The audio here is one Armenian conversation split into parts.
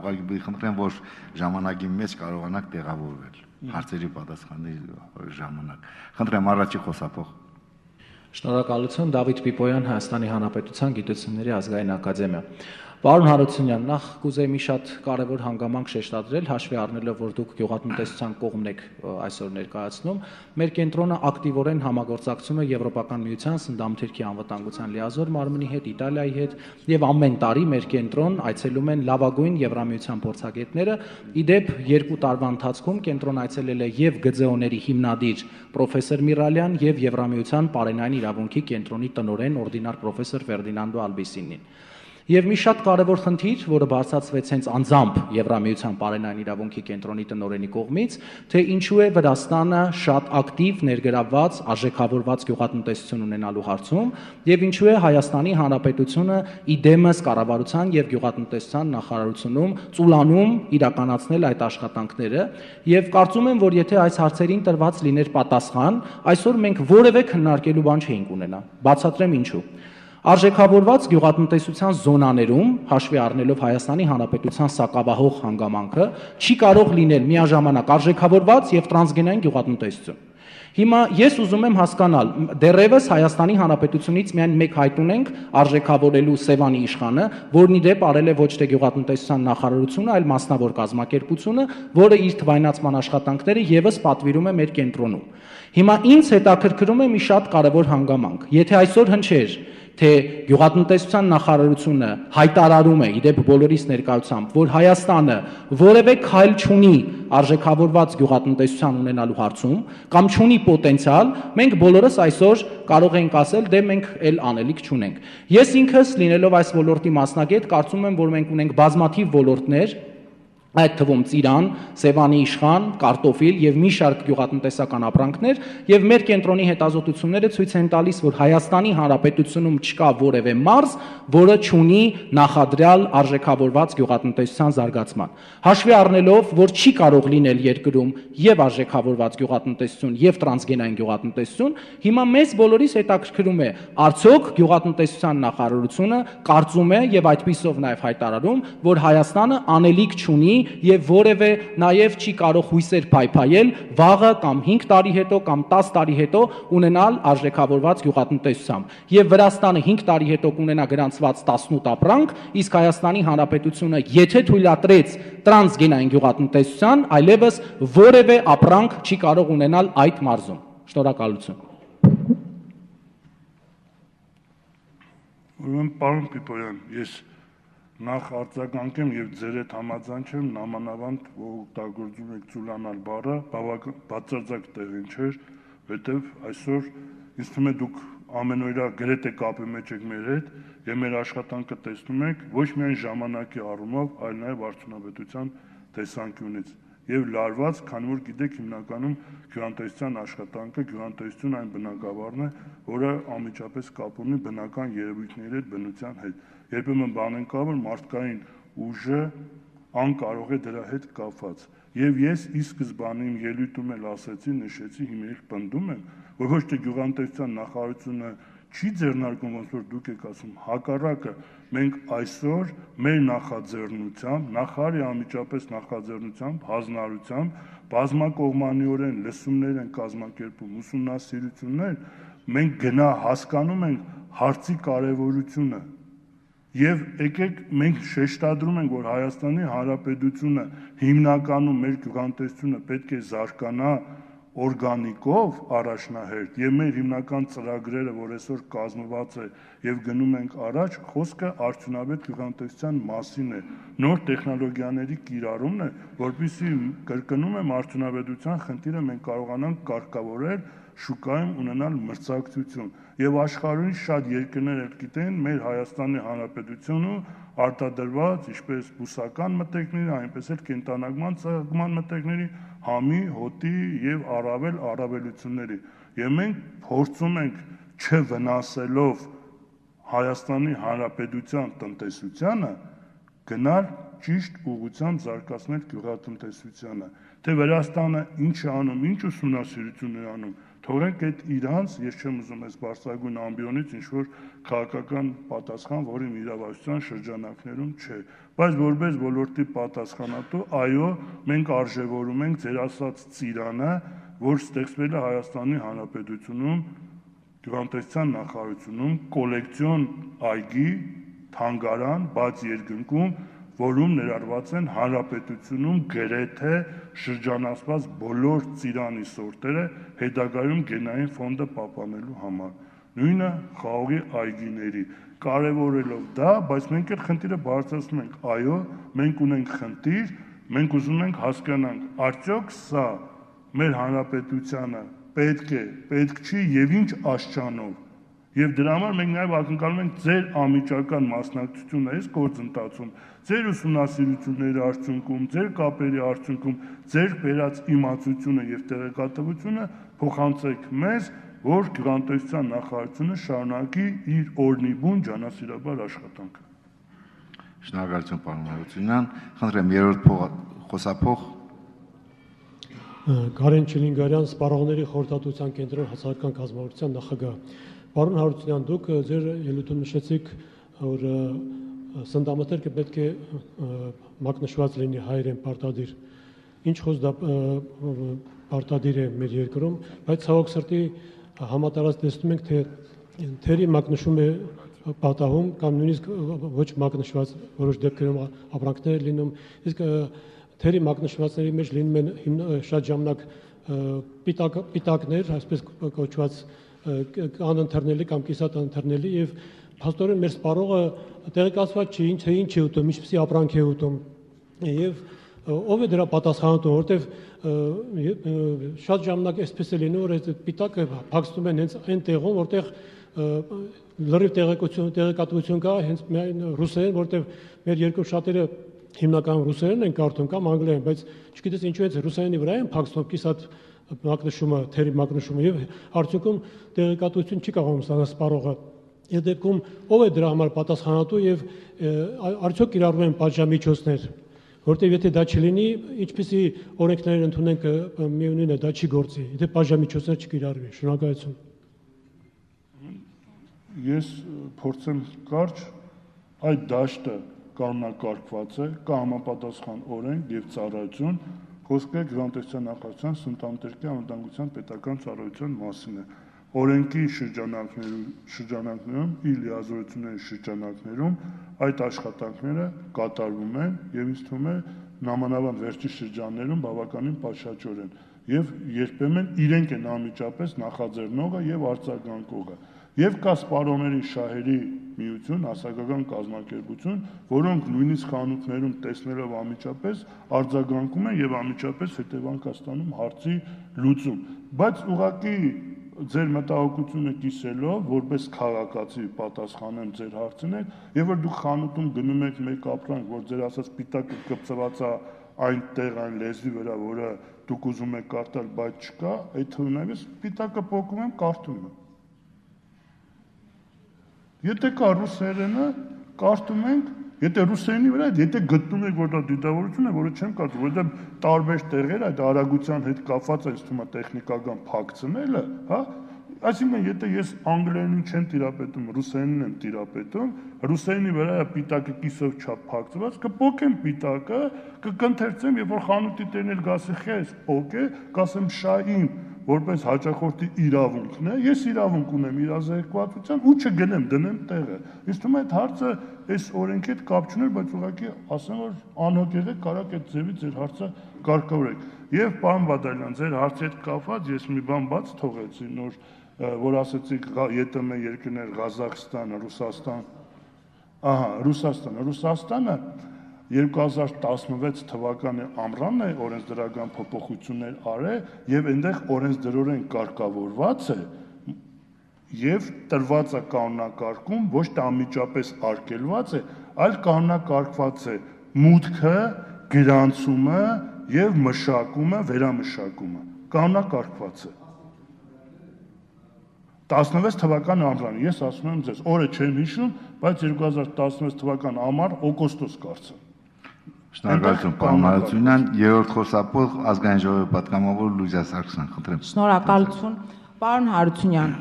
ուղղակի խնդրեմ, որ ժամանակի մեջ կարողանաք տեղավորվել հարցերի պատասխանի ժամանակ։ Խնդրեմ առաջի խոսափող։ Շնորհակալություն, Դավիթ Պիպոյան, Հայաստանի Հանրապետության Գիտությունների ազգային ակադեմիա։ Պարոն Հարությունյան, նախ կուզեի մի շատ կարևոր հանգամանք շեշտադրել, հաշվի առնելով, որ դուք գյուղատնտեսության կողմն եք այսօր ներկայացնում, մեր կենտրոնը ակտիվորեն համագործակցում է Եվրոպական միության սննդամթերքի անվտանգության լիազոր մարմնի հետ, Իտալիայի հետ, եւ ամեն տարի մեր կենտրոն այցելում են լավագույն Եվրամիության փորձագետները։ Իդեպ 2 տարվա ընթացքում կենտրոն այցելել է եւ ԳԾՕ-ների հիմնադիր պրոֆեսոր Միրալյան եւ Եվրամիության պարենային իրավունքի կենտրոնի տնօրեն օրդինար պրոֆեսոր Ֆերդինանդո Ալբիսինին։ Եվ մի շատ կարևոր խնդիր, որը բարձրացվեց հենց անձամբ Եվրամիության պարենային իրավունքի կենտրոնի տնօրենի կողմից, թե ինչու է Վրաստանը շատ ակտիվ ներգրավված, արժեքավորված գյուղատնտեսություն ունենալու հարցում, եւ ինչու է Հայաստանի Հանրապետությունը իդեմս կառավարության եւ գյուղատնտեսության նախարարությունում ծուլանում իրականացնել այդ աշխատանքները, եւ կարծում եմ, որ եթե այս հարցերին տրված լիներ պատասխան, այսօր մենք որևէ քննարկելու բան չէինք ունենա։ Բացատրեմ ինչու։ Արժեքավորված գյուղատնտեսության զոնաներում, հաշվի առնելով Հայաստանի Հանրապետության սակավահող հանգամանքը, չի կարող լինել միաժամանակ արժեքավորված եւ տրանսգենային գյուղատնտեսություն։ Հիմա ես ուզում եմ հասկանալ, դեռևս Հայաստանի Հանրապետությունից միայն մեկ հայտ ունենք արժեքավորելու Սևանի իշխանը, որն ի դեպ արել է ոչ թե գյուղատնտեսության նախարարությունը, այլ մասնավոր կազմակերպությունը, որը իր թվայնացման աշխատանքները եւս պատվիրում է մեր կենտրոնում։ Հիմա ինձ հետաքրքրում է մի շատ կարևոր հանգամանք։ Եթե այսօր հնչեր, թե գյուղատնտեսության նախարարությունը հայտարարում է, իդեպ բոլորիս ներկայությամբ, որ Հայաստանը որևէ քայլ չունի արժեքավորված գյուղատնտեսության ունենալու հարցում, կամ չունի պոտենցիալ, մենք բոլորս այսօր կարող ենք ասել, դե մենք էլ անելիք չունենք։ Ես ինքս լինելով այս ոլորտի մասնագետ, կարծում եմ, որ մենք ունենք բազմաթիվ ոլորտներ, այդ թվում ծիրան, Սևանի իշխան, կարտոֆիլ եւ մի շարք գյուղատնտեսական ապրանքներ, եւ մեր կենտրոնի հետազոտությունները ցույց են տալիս, որ Հայաստանի Հանրապետությունում չկա որևէ մարզ, որը չունի նախադրյալ արժեքավորված գյուղատնտեսության զարգացման։ Հաշվի առնելով, որ չի կարող լինել երկրում եւ արժեքավորված գյուղատնտեսություն եւ տրանսգենային գյուղատնտեսություն, հիմա մեզ բոլորիս հետաքրքրում է, արդյոք գյուղատնտեսության նախարարությունը կարծում է եւ այդպիսով նաեւ հայտարարում, որ Հայաստանը անելիք չունի եւ որևէ նաեւ չի կարող հույսեր փայփայել վաղը կամ 5 տարի հետո կամ 10 տարի հետո ունենալ արժեքավորված գյուղատնտեսությամբ։ Եվ Վրաստանը 5 տարի հետո կունենա գրանցված 18 ապրանք, իսկ Հայաստանի Հանրապետությունը եթե թույլատրեց տրանսգենային գյուղատնտեսության, այլևս որևէ ապրանք չի կարող ունենալ այդ մարզում։ Շնորհակալություն։ Ուրեմն պարոն Պիպոյան, ես նախ արձագանքեմ եւ ձեր հետ համաձայնեմ, նամանավանդ օգտագործում եք ծուլանալ բառը, բացարձակ տեղին չէր, որտեվ այսօր ինձ թվում է դուք ամենօրյա գրեթե կապի մեջ եք մեր հետ եւ մեր աշխատանքը տեսնում եք ոչ միայն ժամանակի առումով, այլ նաեւ արդյունավետության տեսանկյունից եւ լարված, քանի որ գիտեք հիմնականում գյուղատնտեսության աշխատանքը, գյուղատնտեսություն այն բնագավառն է, որը անմիջապես կապ ունի բնական երևույթների հետ, բնության հետ։ Երբեմն բան են կա, որ մարդկային ուժը անկարող է դրա հետ կապված։ Եվ ես ի սկզբանե իմ ելույթում էլ ասեցի, նշեցի, հիմա էլ պնդում եմ, որ ոչ թե գյուղատնտեսության նախարարությունը չի ձեռնարկում, ոնց որ դուք եք ասում, հակառակը, մենք այսօր մեր նախաձեռնությամբ, նախարարի անմիջապես նախաձեռնությամբ, հանձնարարությամբ, բազմակողմանիորեն լսումներ են կազմակերպում, ուսումնասիրություններ, մենք հասկանում ենք հարցի կարևորությունը։ Եվ եկեք մենք շեշտադրում ենք, որ Հայաստանի Հանրապետությունը հիմնականում մեր գյուղատնտեսությունը պետք է զարգանա օրգանիկով առաջնահերթ եւ մեր հիմնական ծրագրերը, որ այսօր կազմված է եւ գնում ենք առաջ, խոսքը արդյունավետ գյուղատնտեսության մասին է, նոր տեխնոլոգիաների կիրառումն է, որպեսզի կրկնում եմ արդյունավետության խնդիրը մենք կարողանանք կարգավորել շուկայում ունենալ մրցակցություն եւ աշխարհում շատ երկրներ էլ գիտեն մեր Հայաստանի Հանրապետությունը արտադրված ինչպես բուսական մթերքների, այնպես էլ կենտանական ծաղկման մթերքների համի, հոտի եւ առավելությունների եւ մենք փորձում ենք չվնասելով Հայաստանի Հանրապետության տնտեսությանը գնալ ճիշտ ուղղությամբ զարգացնել գյուղատնտեսությանը, թե Վրաստանը ինչ է անում, ինչ ուսումնասիրություններ անում, Թողենք այդ իրանց, ես չեմ ուզում այս բարձրագույն ամբիոնից ինչ-որ քաղաքական պատասխան, որի իրավասության շրջանակներում չէ, բայց որպես ոլորտի պատասխանատու, այո, մենք արժևորում ենք ձեր ասած ծիրանը, որ ստեղծվել է Հայաստանի Հանրապետությունում, գյուղատնտեսության նախարարությունում, կոլեկցիոն այգի, թանգարան, բաց երկնքում, որում ներառված են հանրապետությունում գրեթե շրջանացված բոլոր ծիրանի սորտերը հետագայում գենային ֆոնդը պահպանելու համար։ Նույնը խաղողի այգիների, կարևորելով դա, բայց մենք այդ խնդիրը բարձրացնում ենք, այո, մենք ունենք խնդիր, մենք ուզում ենք հասկանանք, արդյոք սա մեր հանրապետությանը պետք չի եւ ինչ աստիճանով։ Եվ դրա համար մենք նաև ակնկալում ենք ձեր անմիջական մասնակցությունը այս գործընթացում, ձեր ուսումնասիրությունների արդյունքում, ձեր կապերի արդյունքում, ձեր բերած իմացությունը եւ տեղեկատվությունը փոխանցեք մեզ, որ գյուղատնտեսության նախարարությունը շարունակի իր օրնիբուն ջանասիրաբար աշխատանքը։ Շնորհակալություն, պարոն Հարությունյան։ Խնդրեմ, երրորդ խոսափող Կարեն Չիլինգարյան, Սպառողների խորհրդատվության կենտրոն հասարակական կազմակերպության նախագահ։ Պարոն Հարությունյան, դուք ձեր ելույթում նշեցիք, որ սննդամթերքը պետք է մակնշված լինի հայերեն պարտադիր։ Ինչ խոս դա պարտադիր է մեր երկրում, բայց ցավոք սրտի համատարած տեսնում ենք, թե թերի մակնշում է պատահում կամ նույնիսկ ոչ մակնշված որոշ դեպքերում ապրանքներ լինում, իսկ թերի մակնշվածների մեջ լինում են շատ ժամանակ պիտակներ, այսպես կոչված անընթեռնելի կամ կիսատ անընթեռնելի եւ փաստորեն մեր սպառողը տեղեկացված չի ինչ է ուտում, ինչպեսի ապրանք է ուտում եւ ով է դրա պատասխանատու, որտեվ շատ ժամանակ այսպես է լինում, որ այդ պիտակը փակցնում են հենց այն տեղում, որտեղ լրիվ տեղեկատվություն կա հենց միայն ռուսերեն, որտեվ մեր երկրում շատերը հիմնականում ռուսերեն են կարդում կամ անգլերեն, բայց չգիտես ինչու է ռուսերենի վրա են փակցնում կիսատ մակնշումը, թերի մակնշումը եւ արդյունքում տեղեկատվություն չի կարող ստանալ սպառողը։ Այդ դեպքում ով է դրա համար պատասխանատու եւ արդյոք կիրառվում են պատժամիջոցներ, որտեղ եթե դա չլինի, ինչպեսի օրենքներ ընդունենք, միևնույն է դա չի գործի, եթե պատժամիջոցներ չկիրառվի։ Շնորհակալություն։ Ես փորձեմ կարճ այդ դաշտը կանոնակարգված է, կա համապատասխան օրենք եւ ծառայություն, խոսքը գյուղատնտեսության նախարարության սննդամթերքի անվտանգության պետական ծառայության մասին է։ Օրենքի շրջանակներում, իր լիազորությունների շրջանակներում այդ աշխատանքները կատարվում են եւ ինձ թվում է նամանավանդ վերջի շրջաններում բավականին պատշաճորեն եւ երբեմն իրենք են անմիջապես նախաձեռնողը եւ արձագանքողը։ Եվ կա սպառողների շահերի միություն, հասարակական կազմակերպություն, որոնք նույնիսկ խանութներում տեսնելով անմիջապես արձագանքում են եւ անմիջապես հետևանք ստանում հարցի լուծում։ Բայց ուղղակի ձեր մտահոգությունը կիսելով, որպես քաղաքացի պատասխանեմ ձեր հարցին, եւ որ դուք խանութում գնում եք մեկ ապրանք, որ ձեր ասած պիտակը կպծված է այնտեղ այն լեզվի վրա, որը դուք ուզում եք կարդալ, բայց չկա, այդ թվում պիտակը փոխում եմ, կարդում եմ։ Եթե կա ռուսերենը, կարդում ենք, եթե ռուսերենի վրա, եթե գտնում եք, որ դա դիտավորություն է, որը չեմ կարդում, որովհետև տարբեր տեղեր այդ արագության հետ կապված է, թվում է տեխնիկական փակցնելը, հա, այսինքն եթե ես անգլերենին չեմ տիրապետում, ռուսերենին եմ տիրապետում, ռուսերենի վրա է պիտակը կիսով չափ փակցված, կփոքեմ պիտակը, կընթերցեմ, երբ որ խանութի տերն էլ գասի խես, փոքե, կասեմ շահին որպես հաճախորդի իրավունքն է, ես իրավունք ունեմ իրազեկվածության ու չգնեմ, դնեմ տեղը։ Ինձ թվում է այդ հարցը այս օրենքի հետ կապ չուներ, բայց ուղղակի ասեմ, որ անհոգ եղեք, կարաք այդ ձևից ձեր հարցը կարգավորեք։ Եվ պարոն Բադալյան, ձեր հարցի հետ կապված ես մի բան բաց թողեցի, որ ասեցիք ԵՏՄ երկրներ Ղազախստան, Ռուսաստան, Ռուսաստանը 2016 թվականի ամռանն է օրենսդրական փոփոխություններ արել եւ այնտեղ օրենսդրորեն կարգավորված է եւ տրված է կանոնակարգում, ոչ թե անմիջապես արգելված է, այլ կանոնակարգված է մուտքը, գրանցումը եւ մշակումը, վերամշակումը, կանոնակարգված է 16 թվականի ամռանը, ես ասում եմ ձեզ, օրը չեմ հիշում, բայց 2016 թվական ամառ օգոստոս կարծեմ։ Շնորհակալություն, պարոն Հարությունյան, երրորդ խոսափող ազգային ժողովի պատգամավոր Լուիզա Սարգսյան, խնդրեմ։ Շնորհակալություն։ Պարոն Հարությունյան,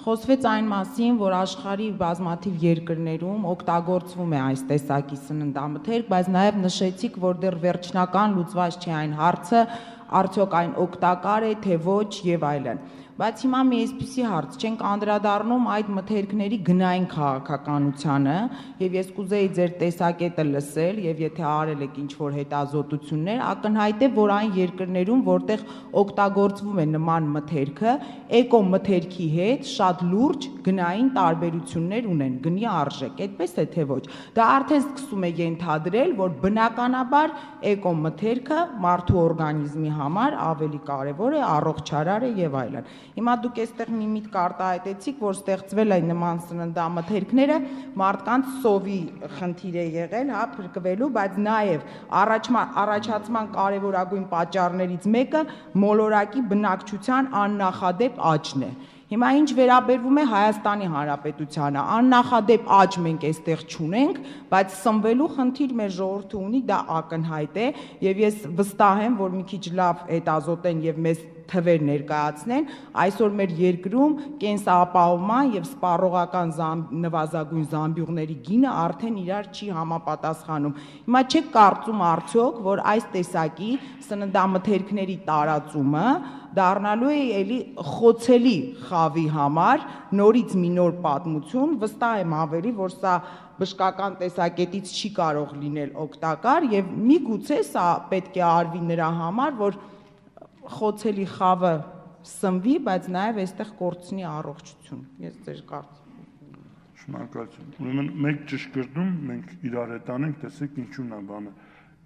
խոսվեց այն մասին, որ աշխարհի բազմաթիվ երկրներում օգտագործվում է այս տեսակի սննդամթերք, բայց նաև նշեցիք, որ դեռ վերջնական լուծված չէ այն հարցը, արդյոք այն օգտակար է, թե ոչ եւ այլն։ Բայց հիմա մի այսպիսի հարց, չենք անդրադառնում այդ մթերքների գնային քաղաքականությանը, եւ ես կուզեի ձեր տեսակետը լսել, եւ եթե արել եք ինչ-որ հետազոտություններ, ակնհայտ է, որ այն երկրներում, որտեղ օգտագործվում է նման մթերքը, էկո մթերքի հետ շատ լուրջ գնային տարբերություններ ունեն, գնի արժեք, այդպես է թե ոչ։ Դա արդեն սկսում է ենթադրել, որ բնականաբար էկո մթերքը մարդու օրգանիզմի համար ավելի կարևոր է, առողջարար է եւ այլն։ Հիմա դուք այստեղ մի միտք արտահայտեցիք, որ ստեղծվել է նման սննդամթերքները, մարդկանց սովի խնդիր է եղել, հա, փրկվելու, բայց նաև առաջացման կարևորագույն պատճառներից մեկը մոլորակի բնակչության աննախադեպ աճն է։ Հիմա ինչ վերաբերվում է Հայաստանի Հանրապետությանը, աննախադեպ աճ մենք այստեղ չունենք, բայց սնվելու խնդիր մեր ժողովուրդը ունի, դա ակնհայտ է, եւ ես վստահ եմ, որ մի քիչ լավ հետազոտեն եւ մեզ թվեր ներկայացնեն, այսօր մեր երկրում կենսապահովման եւ սպառողական նվազագույն զամբյուղների գինը արդեն իրար չի համապատասխանում։ Հիմա չեք կարծում արդյոք, որ այս տեսակի սննդամթերքների տարածումը դառնալու է էլի խոցելի խավի համար, նորից մի նոր պատմություն, վստահ եմ ավելի, որ սա բժշկական տեսակետից չի կարող լինել օգտակար եւ միգուցե սա պետք է արվի նրա համար, որ խոցելի խավը սնվի, բայց նաև այստեղ կորցնի առողջություն։ Ես ձեր կարծիքով։ Շնորհակալություն։ Ուրեմն մեկ ճշգրտում մենք իրար հետ անենք, տեսեք ինչու՞ն է բանը։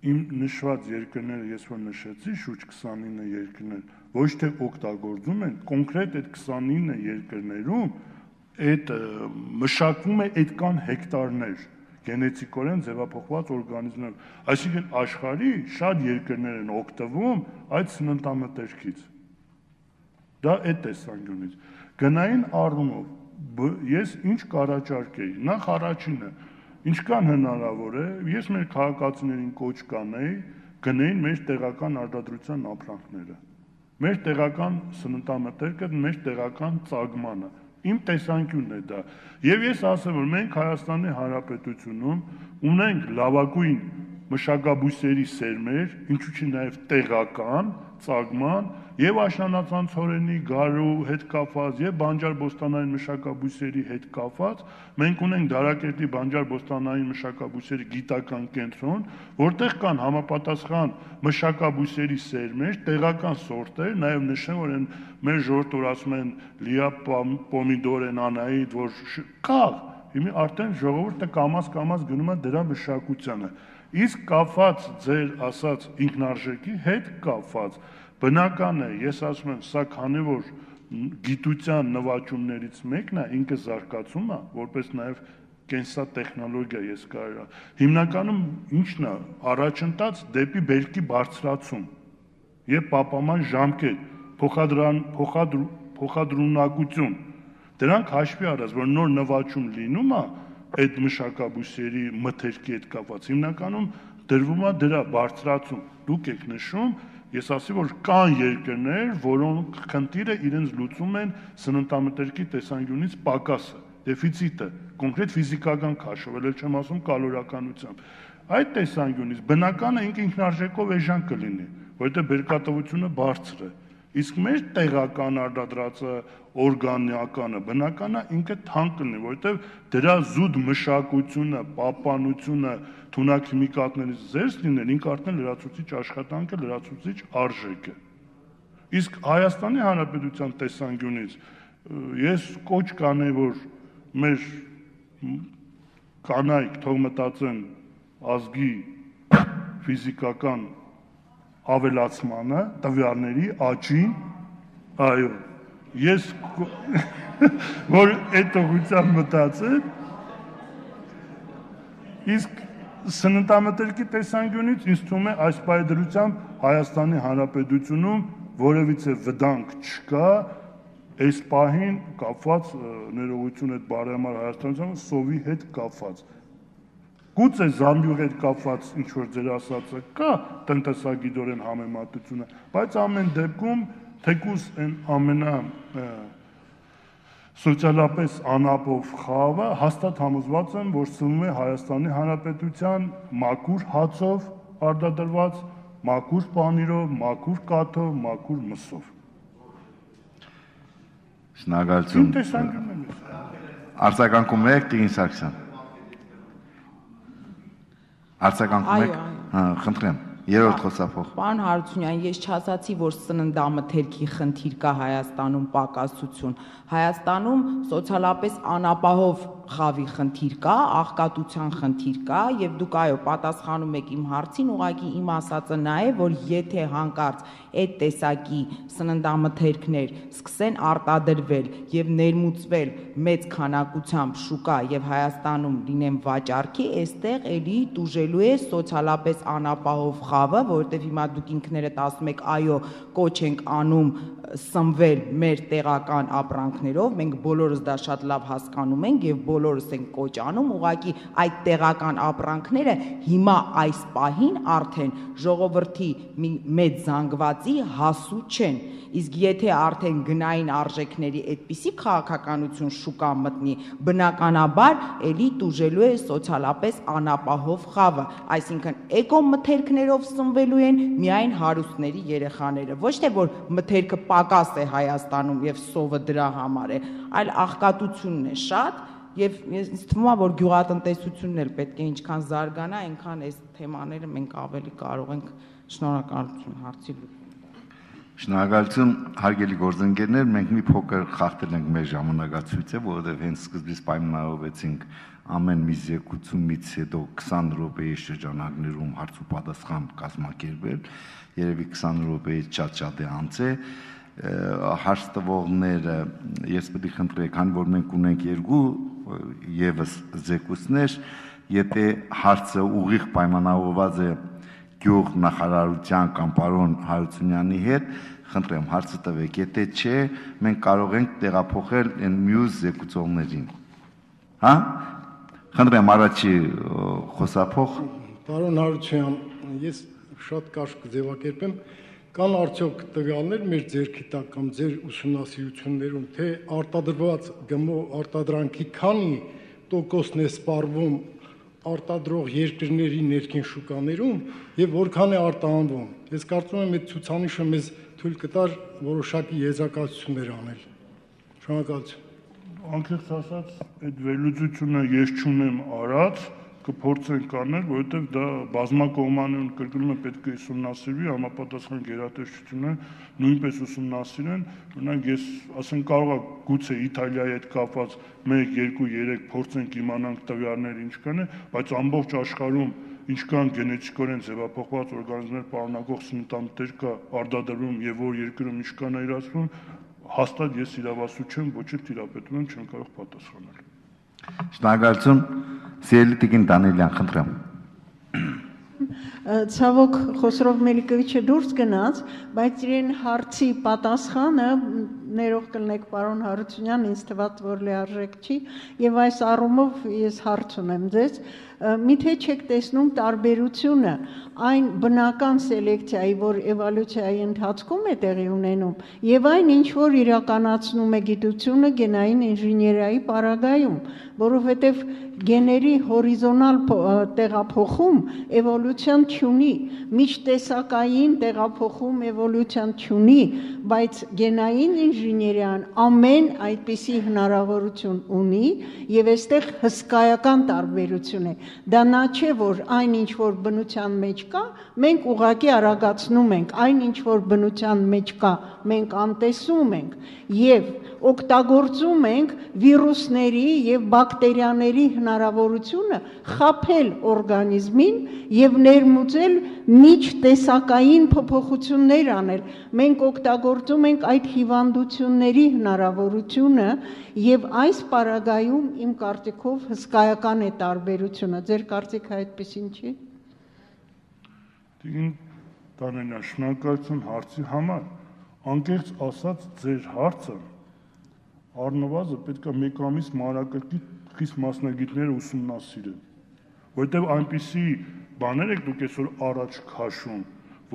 Իմ նշված երկրները, ես որ նշեցի, շուրջ 29 երկրներ, ոչ թե օգտագործում են, կոնկրետ այդ 29 երկրներում այդ մշակվում է այդքան հեկտարներ գենետիկորեն ձևափոխված օրգանիզմներ, այսինքն աշխարհի շատ երկրներ են օգտվում այդ սննդամթերքից։ Դա այդ տեսանկյունից։ Գնային առումով ես ինչ կառաջարկեի, նախ առաջինը, ինչքան հնարավոր է, ես մեր քաղաքացիներին կոչ կանեի, գնային մեր տեղական արտադրության ապրանքները, մեր տեղական սննդամթերքը, մեր տեղական ծագմանը։ Իմ տեսանկյունն է դա։ Եվ ես ասեմ, որ մենք Հայաստանի Հանրապետությունում ունենք լավագույն մշակաբույսերի սերմեր, ինչու՞ չի նաև տեղական ծագման եւ աշնանացանցորենի գարու հետ կապված եւ բանջարբոստանային մշակաբույսերի հետ կապված մենք ունենք Դարակերտի բանջարբոստանային մշակաբույսերի գիտական կենտրոն, որտեղ կան համապատասխան մշակաբույսերի սերմեր, տեղական սորտեր, նաեւ նշեմ, որ են մեր ժողովուրդը ասում են լիա պոմիդոր են անայիդ, որ կա, հիմա արդեն ժողովուրդը կամաց գնում է դրա մշակությանը։ Իսկ կապված ձեր ասած ինքնարժեքի հետ կապված բնական է, ես ասում եմ, սա քանի որ գիտության նվաճումներից մեկն է, ինքը զարգացում է, որպես նաև կենսատեխնոլոգիա ես կարա։ Հիմնականում ինչն է, առաջընթաց դեպի բերքի բարձրացում եւ պապաման ժամկետ, փոխադրունակություն։ Դրանք հաշվի առած, որ նոր նվաճում լինում է այդ մշակաբույսերի մթերքի հետ կապված, հիմնականում դրվում է դրա բարձրացում։ Դուք եք նշում, ես ասի, որ կան երկրներ, որոնք խնդիրը իրենց լուծում են սննդամթերքի տեսանկյունից պակասը, դեֆիցիտը, կոնկրետ ֆիզիկական քաշով, էլ չեմ ասում կալորականությամբ։ Այդ տեսանկյունից բնական է ինքնարժեքով էժան կլինի, որովհետև բերքատվությունը բարձր է։ Իսկ մեր տեղական արտադրածը օրգանիկանը բնական է ինքը թանկ կլինի, որովհետև դրա զուտ մշակությունը, պահպանությունը, թունաքիմիկատներից զերծ լինել, ինքը արդեն լրացուցիչ աշխատանք է, լրացուցիչ արժեք է։ Իսկ Հայաստանի Հանրապետության տեսանկյունից ես կոչ կանեի, որ մեր կանայք թող մտածեն ազգի ֆիզիկական ավելացմանը, տվյալների աճին, այո, ես որ այդ ուղղությամբ մտածել, իսկ սննդամթերքի տեսանկյունից ինձ թվում է այս պայդրությամբ Հայաստանի Հանրապետությունում որևիցե վտանգ չկա, այս պահին կապված ներողություն այդ բարեմար Հայաստանության սովի հետ կապված։ Գուցե զամբյուղի հետ կապված ինչ որ ձեր ասածը կա տնտեսագիտորեն համեմատությունը, բայց ամեն դեպքում թեկուզ այն սոցիալապես անապով խավը հաստատ համոզված եմ, որ սնվում է Հայաստանի Հանրապետության մաքուր հացով արտադրված, մաքուր պանիրով, մաքուր կաթով, մաքուր մսով։ Շնորհակալություն։ Իմ տեսանկյունն է։ Արձագանքում եք Տիգին Սարգսյան։ Արձագանքում եք։ Խնդրեմ։ Երրորդ խոսափող։ Պարոն Հարությունյան, ես չասացի, որ սննդամթերքի խնդիր կա Հայաստանում պակասություն։ Հայաստանում սոցիալապես անապահով խավի խնդիր կա, աղքատության խնդիր կա, եւ դուք այո պատասխանում եք իմ հարցին, ուղղակի իմ ասածը նա է, որ եթե հանկարծ այդ տեսակի սննդամթերքներ սկսեն արտադրվել եւ ներմուծվել մեծ քանակությամբ շուկա եւ Հայաստանում լինեն վաճառքի, այստեղ էլի տուժելու է սոցիալապես անապահով խավը, որովհետեւ հիմա դուք ինքներդ ասում եք, այո, կոչ ենք անում սնվել մեր տեղական ապրանքներով, մենք բոլորս դա շատ լավ հասկանում ենք եւ բոլորս ենք կոչ անում, ուղղակի այդ տեղական ապրանքները հիմա այս պահին արդեն ժողովրդի մեծ զանգվածի հասու չեն, իսկ եթե արդեն գնային արժեքների այդպիսի քաղաքականություն շուկա մտնի, բնականաբար էլի տուժելու է սոցիալապես անապահով խավը, այսինքն էկոմթերքներով սնվելու են միայն հարուստների երեխաները, ոչ թե որ մթերքը պակաս է Հայաստանում եւ սովը դրա համար է, այլ աղքատությունն է շատ եւ ինձ թվում է որ գյուղատնտեսությունն էլ պետք է ինչքան զարգանա, այնքան այս թեմաները մենք ավելի կարող ենք շնորհակալություն հարցի լուծում։ Շնորհակալություն հարգելի գործընկերներ, մենք մի փոքր խախտել ենք մեր ժամանակացույցը, որովհետև հենց սկզբից պայմանավորվեցինք ամեն մի զեկուցումից հետո 20 րոպեի շրջանակներում հարց ու պատասխան կազմակերպել, երևի 20 րոպեից շատ է անց է, հարց տվողները ես պետք է խնդրեի, քանի որ մենք ունենք երկու եւս զեկուցներ, եթե հարցը ուղիղ պայմանավորված է գյուղ նախարարության կամ պարոն Հարությունյանի հետ, խնդրեմ հարցը տվեք, եթե չէ, մենք կարող ենք տեղափոխել այն մյուս զեկուցողներին։ Հա? Խնդրեմ առաջի խոսափող։ Պարոն Հարությունյան, ես շատ կարճ կձևակերպեմ, կան արդյոք տվյալներ մեր ձեռքի տակ կամ ձեր ուսումնասիրություններում, թե արտադրված գմո արտադրանքի քանի տոկոսն է սպառվում արտադրող երկրների ներքին շուկաներում եւ որքան է արտահանվում։ Ես կարծում եմ այդ ցուցանիշը մեզ թույլ կտար որոշակի եզրակացություններ անել։ Շնորհակալություն։ Անկեղծ ասած, այդ վերլուծությունը ես չունեմ արած, կփորձենք անել, որովհետև դա բազմակողմանուն կրկնում պետք է ուսումնասիրվի, համապատասխան գերատեսչությունը նույնպես ուսումնասիրեն, օրինակ ես ասենք կարող է գուցե Իտալիայի հետ կապված 1, 2, 3 փորձենք իմանանք տվյալներ ինչքան է, բայց ամբողջ աշխարհում ինչքան գենետիկորեն ձևափոխված օրգանիզմներ պարունակող սննդամթերք կա արտադրվում եւ որ երկրում ինչքան է իրացվում, հաստատ ես իրավասու չեմ, ոչ էլ տիրապետում եմ, չեմ կարող պատասխանել։ Շնորհակալություն, Սիրելի Տիգին Դանիելյան, խնդրեմ։ Ցավոք Խոսրով Մելիքովիչը դուրս գնաց, բայց իրեն հարցի պատասխանը ներող կլնեք պարոն Հարությունյան, ինձ թվաց որ լիարժեք չի, եւ այս առումով ես հարց ունեմ ձեզ, միթե չեք տեսնում տարբերությունը այն բնական սելեկցիայի, որ էվոլյուցիայի ընթացքում է տեղի ունենում, եւ այն ինչ որ իրականացնում է գիտությունը գենային ինժեներիայի պարագայում, որովհետեւ գեների հորիզոնալ տեղափոխում էվոլյուցիան չունի, միջտեսակային տեղափոխում էվոլյուցիան չունի, բայց գենային ինժեներիան ամեն այդպիսի հնարավորություն ունի եւ այստեղ հսկայական տարբերություն է։ Դա նա չէ, որ այն ինչ որ բնության մեջ կա, մենք ուղղակի արագացնում ենք, այն ինչ որ բնության մեջ կա, մենք անտեսում ենք եւ օգտագործում ենք վիրուսների եւ բակտերիաների հնարավորությունը խաբել օրգանիզմին եւ ներմուծել միջտեսակային փոփոխություններ անել։ Մենք օգտագործում ենք այդ հիվանդությունների հնարավորությունը եւ այս պարագայում իմ կարծիքով հսկայական է տարբերությունը։ Ձեր կարծիքը այդպեսին չի։ Տիկին Դանիելյան, շնորհակալություն հարցի համար։ Անկեղծ ասած, ձեր հարցը առնվազն պետք է մեկ ամիս մանրակրկիտ խիստ մասնագետները ուսումնասիրեն, որովհետև այնպիսի բաներ եք դուք այսօր առաջ քաշում,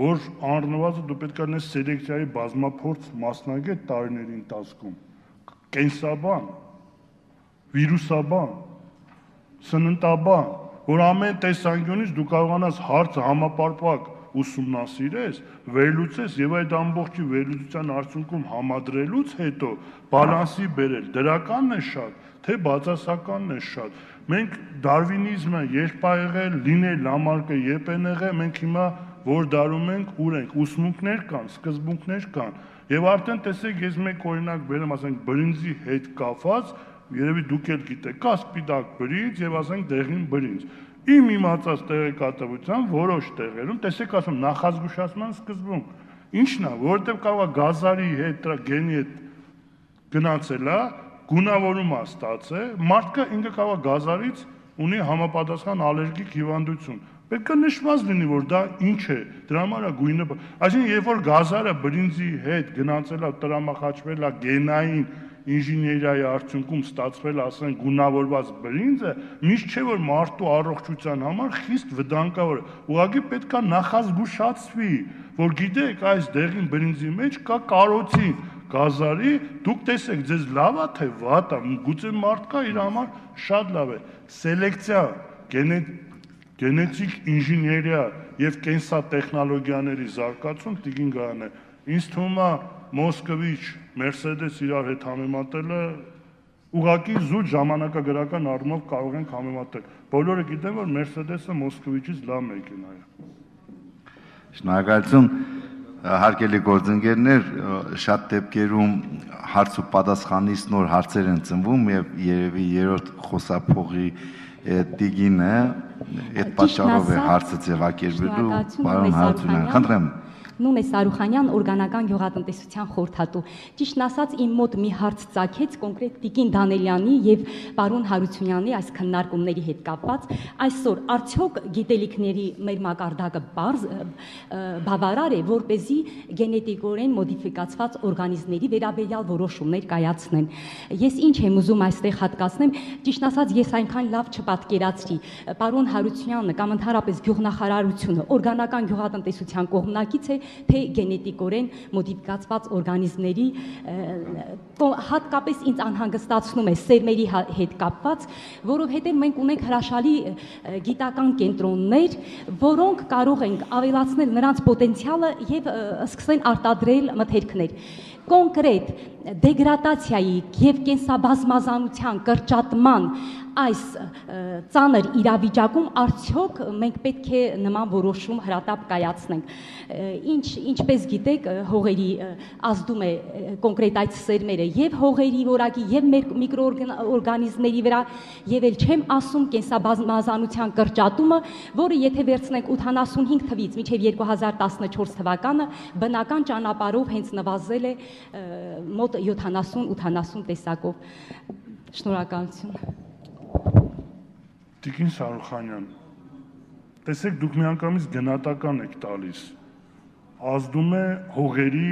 որ առնվազն դու պետք է ունես սելեկցիայի բազմափորձ մասնագետ տարիների ընթացքում, կենսաբան, վիրուսաբան, սննդաբան, որ ամեն տեսանկյունից դու կարողանաս հարցը համապարփակ ուսումնասիրես, վերլուծես եւ այդ ամբողջի վերլուծության արդյունքում համադրելուց հետո բալանսի բերել, դրականն է շատ, թե բացասականն է շատ։ Մենք դարվինիզմը երբ ա եղել, լինել լամարկը երբ են եղել, մենք հիմա որ դարում ենք, ուր ենք, ուսմունքներ կան, սկզբունքներ կան։ Եվ արդեն տեսեք, ես մեկ օրինակ բերեմ, ասենք բրինձի հետ կապված, երևի դուք էլ գիտեք, կա սպիտակ բրինձ եւ ասենք դեղին բրինձ։ Իմ իմացած տեղեկատվությամբ որոշ տեղերում տեսեք ասում նախազգուշացման սկզբունք։ Ինչն է, որովհետեւ կարող է գազարի հետ, գենի հետ գնացել է, գունավորում է ստացել, մարդը ինքը կարող է գազարից ունի համապատասխան ալերգիկ հիվանդություն։ Պետք է նշված լինի, որ դա ինչ է, դրա համար է գույնը։ Այսինքն, երբ որ գազարը բրինձի հետ գնացել է, տրամախաչվել է գենային ինժեներիայի արդյունքում ստացվել ասեն գունավորված բրինձը, միշտ չէ որ մարդու առողջության համար խիստ վտանգավոր է։ Ուղղակի պետք է նախազգուշացվի, որ գիտեք, այս դեղին բրինձի մեջ կա կարոցին, գազարի, դուք տեսեք, ձեզ լավ է թե վատ է, գուցե մարդկա իր համար շատ լավ է։ Սելեկցիա, գենետիկ ինժեներիա եւ կենսատեխնոլոգիաների զարգացում տիկին Գայանե, ինձ թվում է Մոսկվիչ, Մերսեդես իրար հետ համեմատելը ուղղակի զուտ ժամանակագրական առումով կարող ենք համեմատել։ Բոլորը գիտեն, որ Մերսեդեսը Մոսկվիչից լավ մեքենա է։ Շնորհակալություն, հարգելի գործընկերներ, շատ դեպքերում հարց ու պատասխանից նոր հարցեր են ծնվում եւ երևի երրորդ խոսափողի տիկինը այդ պատճառով է հարցը ձևակերպելու, պարոն Հարությունյան, խնդրեմ։ Նունե Սարուխանյան, օրգանական գյուղատնտեսության խորհրդատու։ Ճիշտն ասած, իմ մոտ մի հարց ծագեց կոնկրետ Տիկին Դանելյանի եւ պարոն Հարությունյանի այս քննարկումների հետ կապված։ Այսօր արդյոք գիտելիքների մեր մակարդակը բավարար է, որպեսզի գենետիկորեն մոդիֆիկացված օրգանիզմների վերաբերյալ որոշումներ կայացնեն։ Ես ինչ եմ ուզում այստեղ հատկացնեմ, ճիշտն ասած, ես այնքան լավ չպատկերացրի։ Պարոն Հարությունյանը կամ ընդհանրապես գյուղնախարարությունը օրգանական գյուղատնտեսության կողմնակից է, թե գենետիկորեն մոդիֆիկացված օրգանիզմների հատկապես ինձ անհանգստացնում է սերմերի հետ կապված, որովհետև մենք ունենք հրաշալի գիտական կենտրոններ, որոնք կարող են ավելացնել նրանց պոտենցիալը եւ սկսեն արտադրել մթերքներ։ Կոնկրետ դեգրադացիայի եւ կենսաբազմազանության կրճատման այս ծանր իրավիճակում արդյոք մենք պետք է նման որոշում հրատապ կայացնենք։ Ինչպես գիտեք, հողերի ազդում է կոնկրետ այդ սերմերը եւ հողերի որակի եւ միկրոօրգանիզմների վրա, եւ էլ չեմ ասում կենսաբազմազանության կրճատումը, որը եթե վերցնենք 85 թվից մինչեւ 2014 թվականը բնական ճանապարհով հենց նվազել է մոտ 70-80 տեսակով։ Շնորհակալություն։ Տիկին Սարուխանյան, տեսեք, դուք միանգամից գնահատական եք տալիս, ազդում է հողերի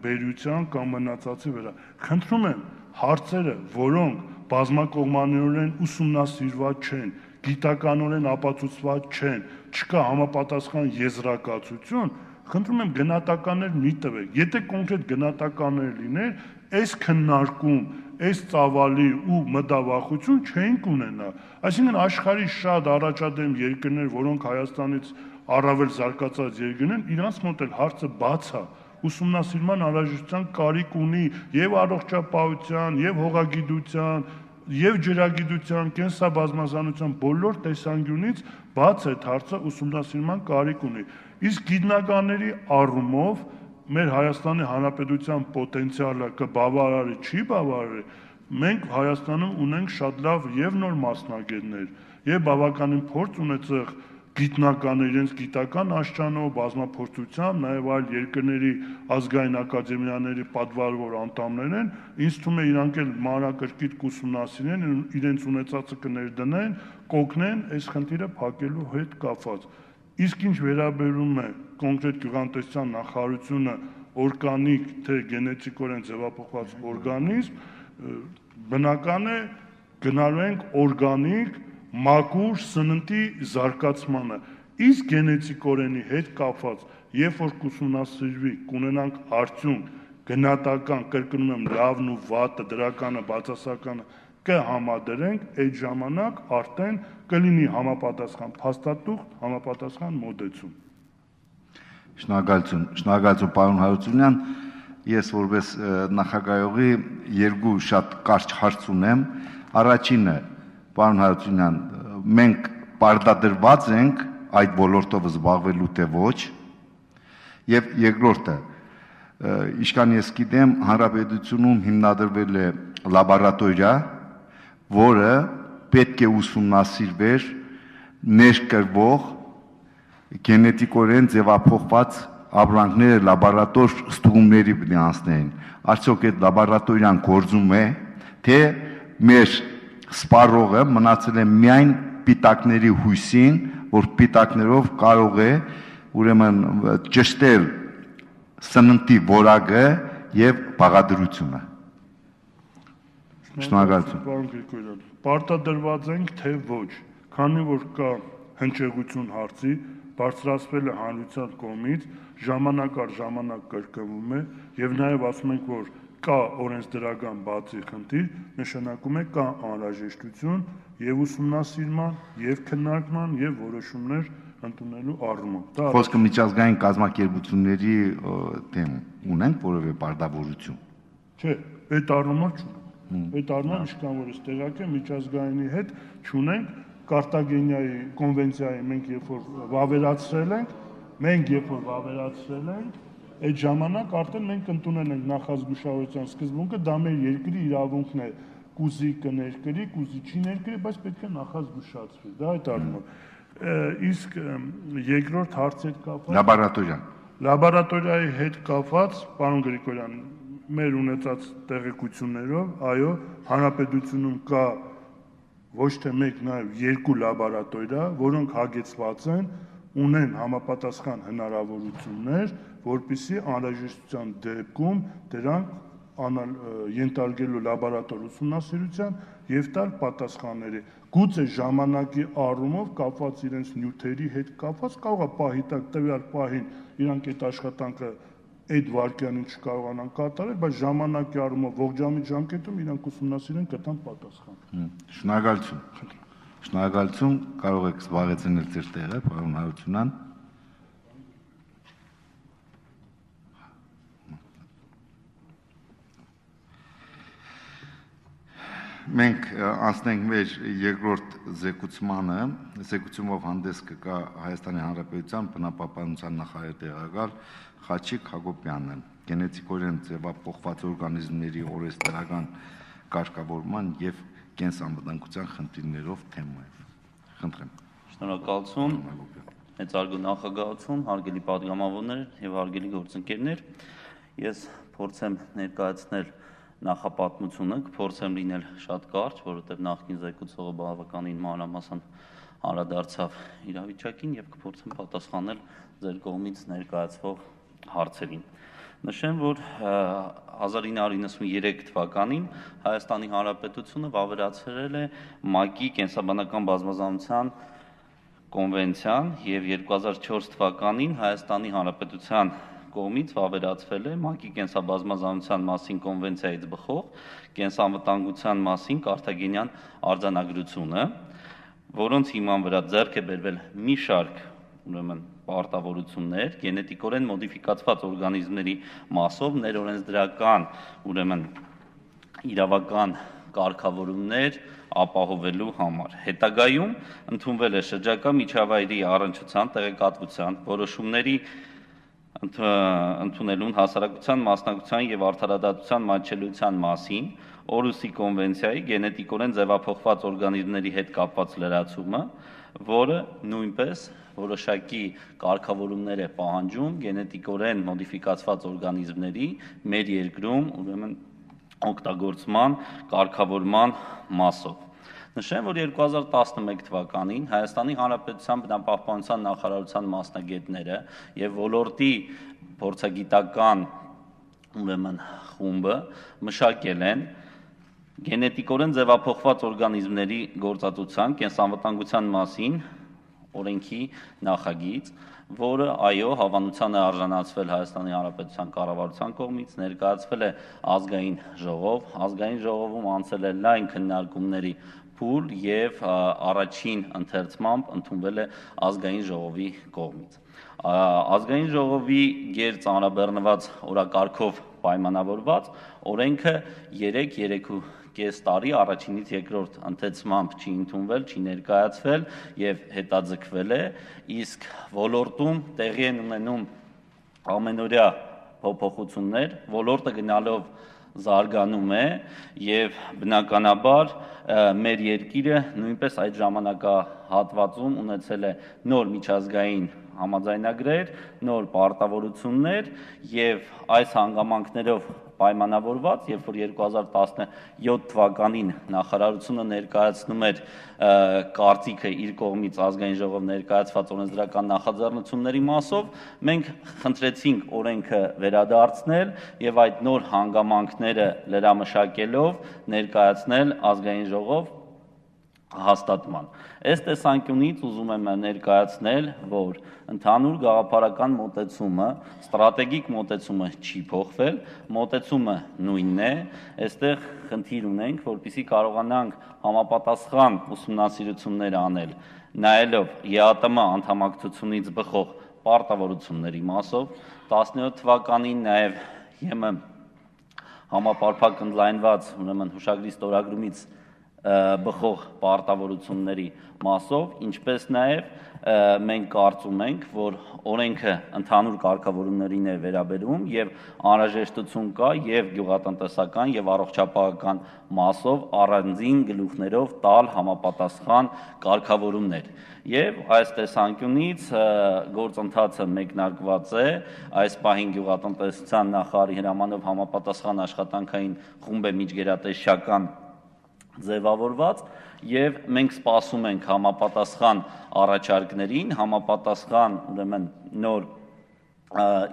բերության կամ մնացածի վրա։ Խնդրում եմ, հարցերը, որոնք բազմակողմանիորեն ուսումնասիրված չեն, գիտականորեն ապացուցված չեն, չկա համապատասխան եզրակացություն, խնդրում եմ գնահատականներ մի տվեք։ Եթե կոնկրետ գնահատականներ լիներ, այս քննարկում, այս ծավալի ու մտավախություն չենք ունենա։ Այսինքն աշխարհի շատ առաջադեմ երկրներ, որոնք Հայաստանից առավել զարգացած երկրներ են, իրանց մոտ էլ հարցը բաց է, ուսումնասիրման անհրաժեշտության կարիք ունի եւ առողջապահության, եւ հողագիտության, եւ ջրագիտության, կենսաբազմազանության բոլոր տեսանկյունից բաց է հարցը ուսումնասիրման կարիք ունի։ Իսկ գիտնականների առումով մեր Հայաստանի Հանրապետության պոտենցիալը կբավարարի, չի բավարարի, մենք Հայաստանում ունենք շատ լավ եւ նոր մասնագետներ, եւ բավականին փորձ ունեցող գիտնականներ, իրենց գիտական աշխանով, բազմափորձությամբ, նաեւ այլ երկրների ազգային ակադեմիաների պատվավոր անդամներ են, ինձ թվում է իրանք էլ մանրակրկիտ կուսումնասիրեն, իրենց ունեցածը կներդնեն, կօգնեն այս խնդիրը փակելու հետ կապված։ Իսկ ինչ վերաբերում է կոնկրետ գյուղատնտեսության նախարարությունը օրգանիկ թե գենետիկորեն ձևափոխված օրգանիզմ, բնական է գնալու ենք օրգանիկ մաքուր սննդի զարգացմանը, իսկ գենետիկորենի հետ կապված, երբ որ կուսումնասիրվի, կունենանք արդյունք, գնահատական կրկնում եմ լավն ու վատը, դրականը, բացասականը կհամադրենք, այդ ժամանակ արդեն կլինի համապատասխան փաստաթուղթ, համապատասխան մոտեցում։ Շնորհակալություն պարոն Հարությունյան, ես որպես նախագահողի երկու շատ կարճ հարց ունեմ։ Առաջինը, պարոն Հարությունյան, մենք պարտադրված ենք այդ ոլորտով զբաղվելու թե ոչ, եւ երկրորդը, ինչքան ես գիտեմ, հանրապետությունում հիմնադրվել է լաբորատորիա, որը պետք է ուսումնասիրվեր ներկրվող գենետիկորեն ձևափոխված ապրանքները լաբորատոր ստուգումների պետք է անցնեն։ Արդյոք այդ լաբորատորիան գործում է, թե մեր սպառողը մնացել է միայն պիտակների հույսին, որ պիտակներով կարող է ուրեմն ճշտել սննդի որակը եւ բաղադրությունը։ Շնորհակալություն։ Պարոն Գրիգորյան, պարտադրված ենք թե ոչ, քանի որ կա հնչեղություն հարցի, բարձրացվել է հանրության կողմից, ժամանակ առ ժամանակ կրկնվում է եւ նաեւ ասում ենք, որ կա օրենսդրական բացի խնդիր, նշանակում է կա անհրաժեշտություն եւ ուսումնասիրման, եւ քննարկման, եւ որոշումներ ընդունելու առումով։ Խոսքը միջազգային կազմակերպությունների դեմ ունենք որևէ պարտավորություն։ Չէ, այդ առումով չունենք։ Այդ առումով ինչքան որ ես տեղակ եմ, միջազգայինի հետ չունենք, Կարտագենիայի կոնվենցիայի մենք երբ որ վավերացրել ենք, այդ ժամանակ արդեն մենք ընդունել ենք նախազգուշավորության սկզբունքը, դա մեր երկրի իրավունքն է, կուզի կներկրի, կուզի չի ներկրի, բայց պետք է նախազգուշացվի, դա այդ առումով։ Իսկ երկրորդ հարցի հետ կապված լաբորատորիայի հետ կապված, պարոն Գրիգորյան, մեր ունեցած տեղեկություններով, այո, հանրապետությունում կա ոչ թե մեկ, նաև երկու լաբորատորիա, որոնք հագեցված են, ունեն համապատասխան հնարավորություններ, որպեսզի անհրաժեշտության դեպքում դրանք ենթարկելու լաբորատոր ուսումնասիրության եւ տալ պատասխանների։ Գուցե ժամանակի առումով կապված իրենց նյութերի հետ կապված կարող է պահի տակ տվյալ պահին իրանք այդ աշխատանքը այդ վարքյանին չկարողանան կատարել, բայց ժամանակի առումով ողջամիտ ժամկետում իրանք ուսումնասիրեն կտան պատասխան։ Շնորհակալություն։ Շնորհակալություն, կարող եք զբաղեցնել ձեր տեղը, պարոն Հարությունյան։ Մենք անցնենք մեր երկրորդ զեկուցմանը, զեկուցումով հանդես կգա Հայաստանի Հանրապետության բնապահպանության նախարար տեղակալ Խաչիկ Հակոբյանը, գենետիկորեն ձևափոխված օրգանիզմների օրենսդրական կարգավորման եւ կենսանվտանգության խնդիրներով թեմայով։ Խնդրեմ։ Շնորհակալություն, մեծարգո նախագահություն, հարգելի պատգամավորներ եւ հարգելի գործընկերներ։ Ես փորձեմ ներկայացնել նախապատմությունը, կփորձեմ լինել շատ կարճ, որովհետև նախկին զեկուցողը բավականին մանրամասն անդրադարձավ իրավիճակին եւ կփորձեմ պատասխանել ձեր կողմից ներկայացվող հարցերին։ Նշեմ, որ 1993 թվականին Հայաստանի Հանրապետությունը վավերացրել է ՄԱԿ-ի կենսաբանական բազմազանության կոնվենցիան եւ 2004 թվականին Հայաստանի Հանրապետության կողմից վավերացվել է ՄԱԿ-ի կենսաբազմազանության մասին կոնվենցիայից բխող կենսանվտանգության մասին Կարտագենյան արձանագրությունը, որոնց հիման վրա ձեռք է բերվել մի շարք ուրեմն պարտավորություններ, գենետիկորեն մոդիֆիկացված օրգանիզմների մասով ներօրենսդրական ուրեմն իրավական կարգավորումներ ապահովելու համար։ Հետագայում ընդունվել է շրջակա միջավայրի առնչության, տեղեկատվության, որոշումների ընդունելուն հասարակության մասնակցության եւ արդարադատության մատչելիության մասին Օրուսի կոնվենցիայի գենետիկորեն ձևափոխված օրգանիզմների հետ կապված լրացումը, որը նույնպես որոշակի կարգավորումներ է պահանջում գենետիկորեն մոդիֆիկացված օրգանիզմների մեր երկրում ուրեմն օգտագործման կարգավորման մասով։ Նշեմ, որ 2011 թվականին Հայաստանի Հանրապետության բնապահպանության նախարարության մասնագետները եւ ոլորտի փորձագիտական ուրեմն խումբը մշակել են գենետիկորեն ձևափոխված օրգանիզմների գործածության կենսանվտանգության մասին օրենքի նախագիծ, որը այո, հավանության է արժանացվել Հայաստանի Հանրապետության կառավարության կողմից, ներկայացվել է ազգային ժողով, ազգային ժողովում անցել է լայն քննարկումների փուլ եւ առաջին ընթերցմամբ ընդունվել է ազգային ժողովի կողմից։ Ազգային ժողովի գերծանրաբեռնված օրակարգով պայմանավորված օրենքը 3-3.5 տարի առաջինից երկրորդ ընթերցմամբ չի ընդունվել, չի ներկայացվել եւ հետաձգվել է, իսկ ոլորտում տեղի են ունենում ամենօրյա փոփոխություններ, ոլորտը գնալով զարգանում է եւ բնականաբար մեր երկիրը նույնպես այդ ժամանակահատվածում ունեցել է նոր միջազգային համաձայնագրեր, նոր պարտավորություններ եւ այս հանգամանքներով պայմանավորված, երբ որ 2017 թվականին նախարարությունը ներկայացնում էր կարծիքը իր կողմից ազգային ժողով ներկայացված օրենսդրական նախաձեռնությունների մասով, մենք խնդրեցինք օրենքը վերադարձնել եւ այդ նոր հանգամանքները լրամշակելով ներկայացնել ազգային ժողով հաստատման։ Այս տեսանկյունից ուզում եմ ներկայացնել, որ ընդհանուր գաղափարական մոտեցումը, ստրատեգիկ մոտեցումը չի փոխվել, մոտեցումը նույնն է, այստեղ խնդիր ունենք, որպեսզի կարողանանք համապատասխան ուսումնասիրություններ անել, նայելով ԵԱՏՄ անդամակցությունից բխող պարտավորությունների մասով, 17 թվականին նաև ԵՄ համապարփակ ընդլայնված, ուրեմն հուշագրի ստորագրումից բխող պարտավորությունների մասով, ինչպես նաև մենք կարծում ենք, որ օրենքը ընդհանուր կարգավորումներին է վերաբերում եւ անհրաժեշտություն կա եւ գյուղատնտեսական եւ առողջապահական մասով առանձին գլուխներով տալ համապատասխան կարգավորումներ։ Եվ այս տեսանկյունից գործընթացը մեկնարկված է, այս պահին գյուղատնտեսության նախարարի հրամանով համապատասխան աշխատանքային խումբ է միջգերատեսչական ձևավորված եւ մենք սպասում ենք համապատասխան առաջարկներին, համապատասխան ուրեմն նոր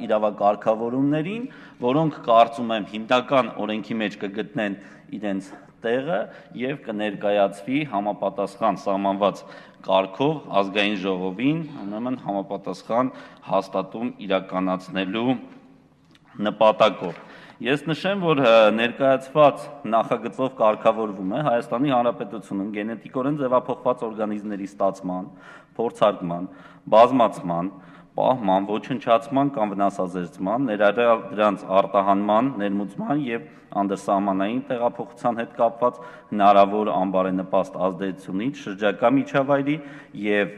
իրավակարգավորումներին, որոնք կարծում եմ հիմնական օրենքի մեջ կգտնեն իրենց տեղը եւ կներկայացվի համապատասխան սահմանված կարգով ազգային ժողովին, ուրեմն համապատասխան հաստատում իրականացնելու նպատակով։ Ես նշեմ, որ ներկայացված նախագծով կարգավորվում է Հայաստանի Հանրապետությունում գենետիկորեն ձևափոխված օրգանիզմների ստացման, փորձարկման, բազմացման, պահման, ոչնչացման կամ վնասազերծման, ներառյալ դրանց արտահանման, ներմուծման եւ անդրսահմանային տեղափոխության հետ կապված հնարավոր անբարենպաստ ազդեցությունից շրջակա միջավայրի եւ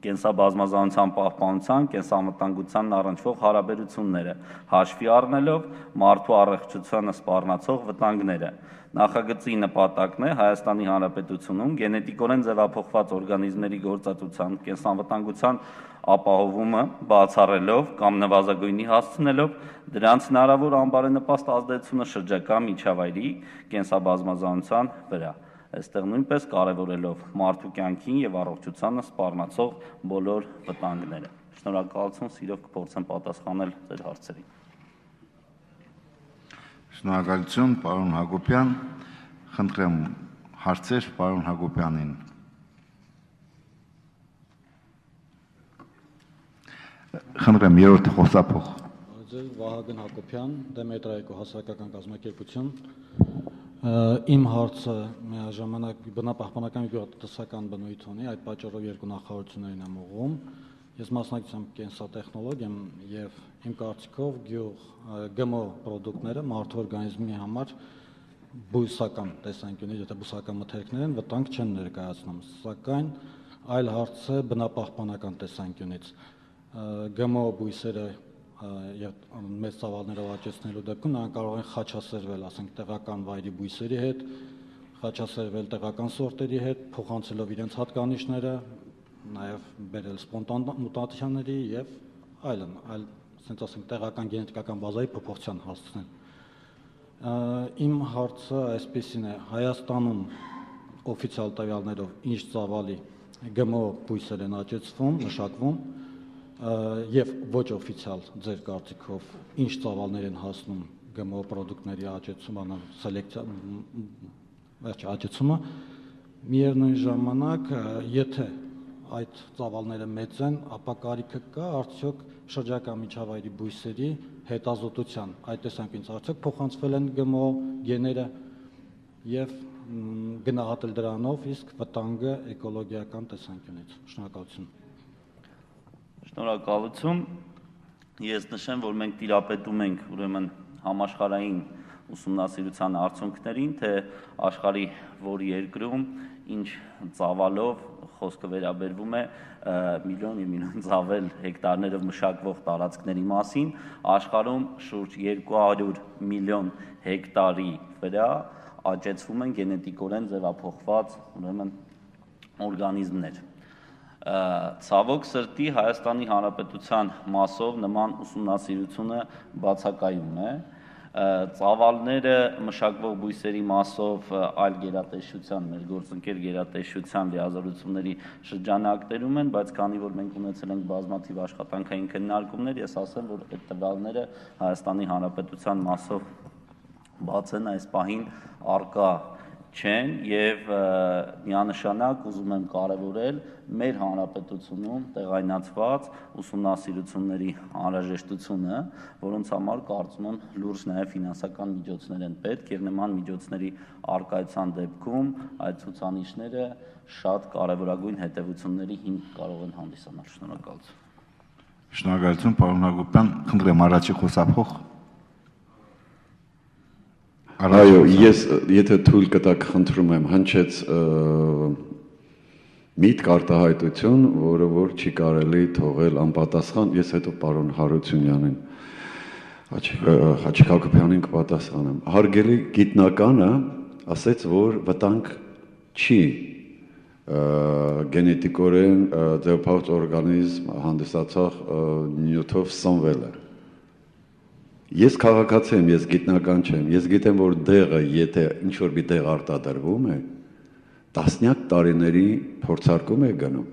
կենսաբազմազանության պահպանության, կենսամտանգությանն առնչվող հարաբերությունները, հաշվի առնելով մարդու առողջությանը սպառնացող վտանգները։ Նախագծի նպատակն է Հայաստանի Հանրապետությունում գենետիկորեն ձևափոխված օրգանիզմների գործածության, կենսանվտանգության ապահովումը բացառելով կամ նվազագույնի հասցնելով դրանց հնարավոր անբարենպաստ ազդեցությունը շրջակա միջավայրի կենսաբազմազանության վրա։ Այստեղ նույնպես կարևորելով մարդու կյանքին եւ առողջությանը սպառնացող բոլոր վտանգները։ Շնորհակալություն, սիրով կփորձեմ պատասխանել ձեր հարցերին։ Շնորհակալություն, պարոն Հակոբյան։ Խնդրեմ հարցեր պարոն Հակոբյանին։ Խնդրեմ երրորդ խոսափող։ Ձեր Վահագն Հակոբյան, Դեմետրայեկո հասարակական կազմակերպություն։ Իմ հարցը միաժամանակ բնապահպանական գյուղատնտեսական բնույթ ունի, այդ պատճառով երկու նախարարություններին եմ ուղղում։ Ես մասնակցում կենսատեխնոլոգ եմ եւ իմ կարծիքով ԳՄՕ պրոդուկտները մարդու օրգանիզմի համար բույսական տեսանկյունից, եթե բուսական մթերքներ են, վտանգ չեն ներկայացնում, սակայն այլ հարց է բնապահպանական տեսանկյունից։ ԳՄՕ բույսերը եւ մեծ ծավալներով աճեցնելու դեպքում նրանք կարող են խաչասերվել, ասենք տեղական վայրի բույսերի հետ, խաչասերվել տեղական սորտերի հետ, փոխանցելով իրենց հատկանիշները, նաեւ բերել սպոնտան մուտացիաների եւ այլն, ասենք ասենք տեղական գենետիկական բազայի փոփոխության հասցնել։ Իմ հարցը այսպեսին է. Հայաստանում օֆիցիալ տվյալներով ինչ ծավալի ԳՄՕ բույսեր են աճեցվում, մշակվում եւ ոչ օֆիցիալ ձեր կարծիքով ինչ ծավալներ են հասնում ԳՄՕ պրոդուկտների աճեցումը, սելեկցիա, աճեցումը, միևնույն ժամանակ, եթե այդ ծավալները մեծ են, ապա կարիքը կա արդյոք շրջակա միջավայրի բույսերի հետազոտության այդ տեսանկյունից արդյոք փոխանցվել են ԳՄՕ գեները եւ գնահատել դրանով իսկ վտանգը էկոլոգիական տեսանկյունից։ Շնորհակալություն։ Շնորհակալություն։ Ես նշեմ, որ մենք տիրապետում ենք ուրեմն համաշխարհային ուսումնասիրության արդյունքներին, թե աշխարհի որ երկրում ինչ ծավալով խոսքը վերաբերվում է միլիոն եւ միլիոնից ավել հեկտարներով մշակվող տարածքների մասին, աշխարհում շուրջ 200 միլիոն հեկտարի վրա աճեցվում են գենետիկորեն ձևափոխված ուրեմն օրգանիզմներ։ Ցավոք սրտի Հայաստանի Հանրապետության մասով նման ուսումնասիրությունը բացակայում է։ Ծավալները մշակվող բույսերի մասով այլ գերատեսչության, մեր գործընկեր գերատեսչության լիազորությունների շրջանակներում են, բայց քանի որ մենք ունեցել ենք բազմաթիվ աշխատանքային քննարկումներ, ես ասեմ, որ այդ տվյալները Հայաստանի Հանրապետության մասով բաց են այս պահին առկա չեն եւ միանշանակ ուզում եմ կարևորել մեր հանրապետությունում տեղայնացված ուսումնասիրությունների անհրաժեշտությունը, որոնց համար կարծում եմ լուրջ նաեւ ֆինանսական միջոցներ են պետք եւ նման միջոցների առկայության դեպքում այդ ցուցանիշները շատ կարևորագույն հետևությունների հիմք կարող են հանդիսանալ։ Շնորհակալություն։ Շնորհակալություն, պարոն Հակոբյան, խնդրեմ առաջի խոսափող։ Այո, ես եթե թույլ կտաք խնդրում եմ, հնչեց միտք արտահայտություն, որը որ չի կարելի թողել անպատասխան, ես հետո պարոն Հարությունյանին, Հաչիկ Հակոբյանին կպատասխանեմ։ Հարգելի գիտնականը ասեց, որ վտանգ չի գենետիկորեն ձևափոխված օրգանիզմ հանդիսացող նյութով սնվելը։ Ես քաղաքացի եմ, ես գիտնական չեմ, ես գիտեմ, որ դեղը, եթե ինչ-որ մի դեղ արտադրվում է, տասնյակ տարիների փորձարկում է գնում։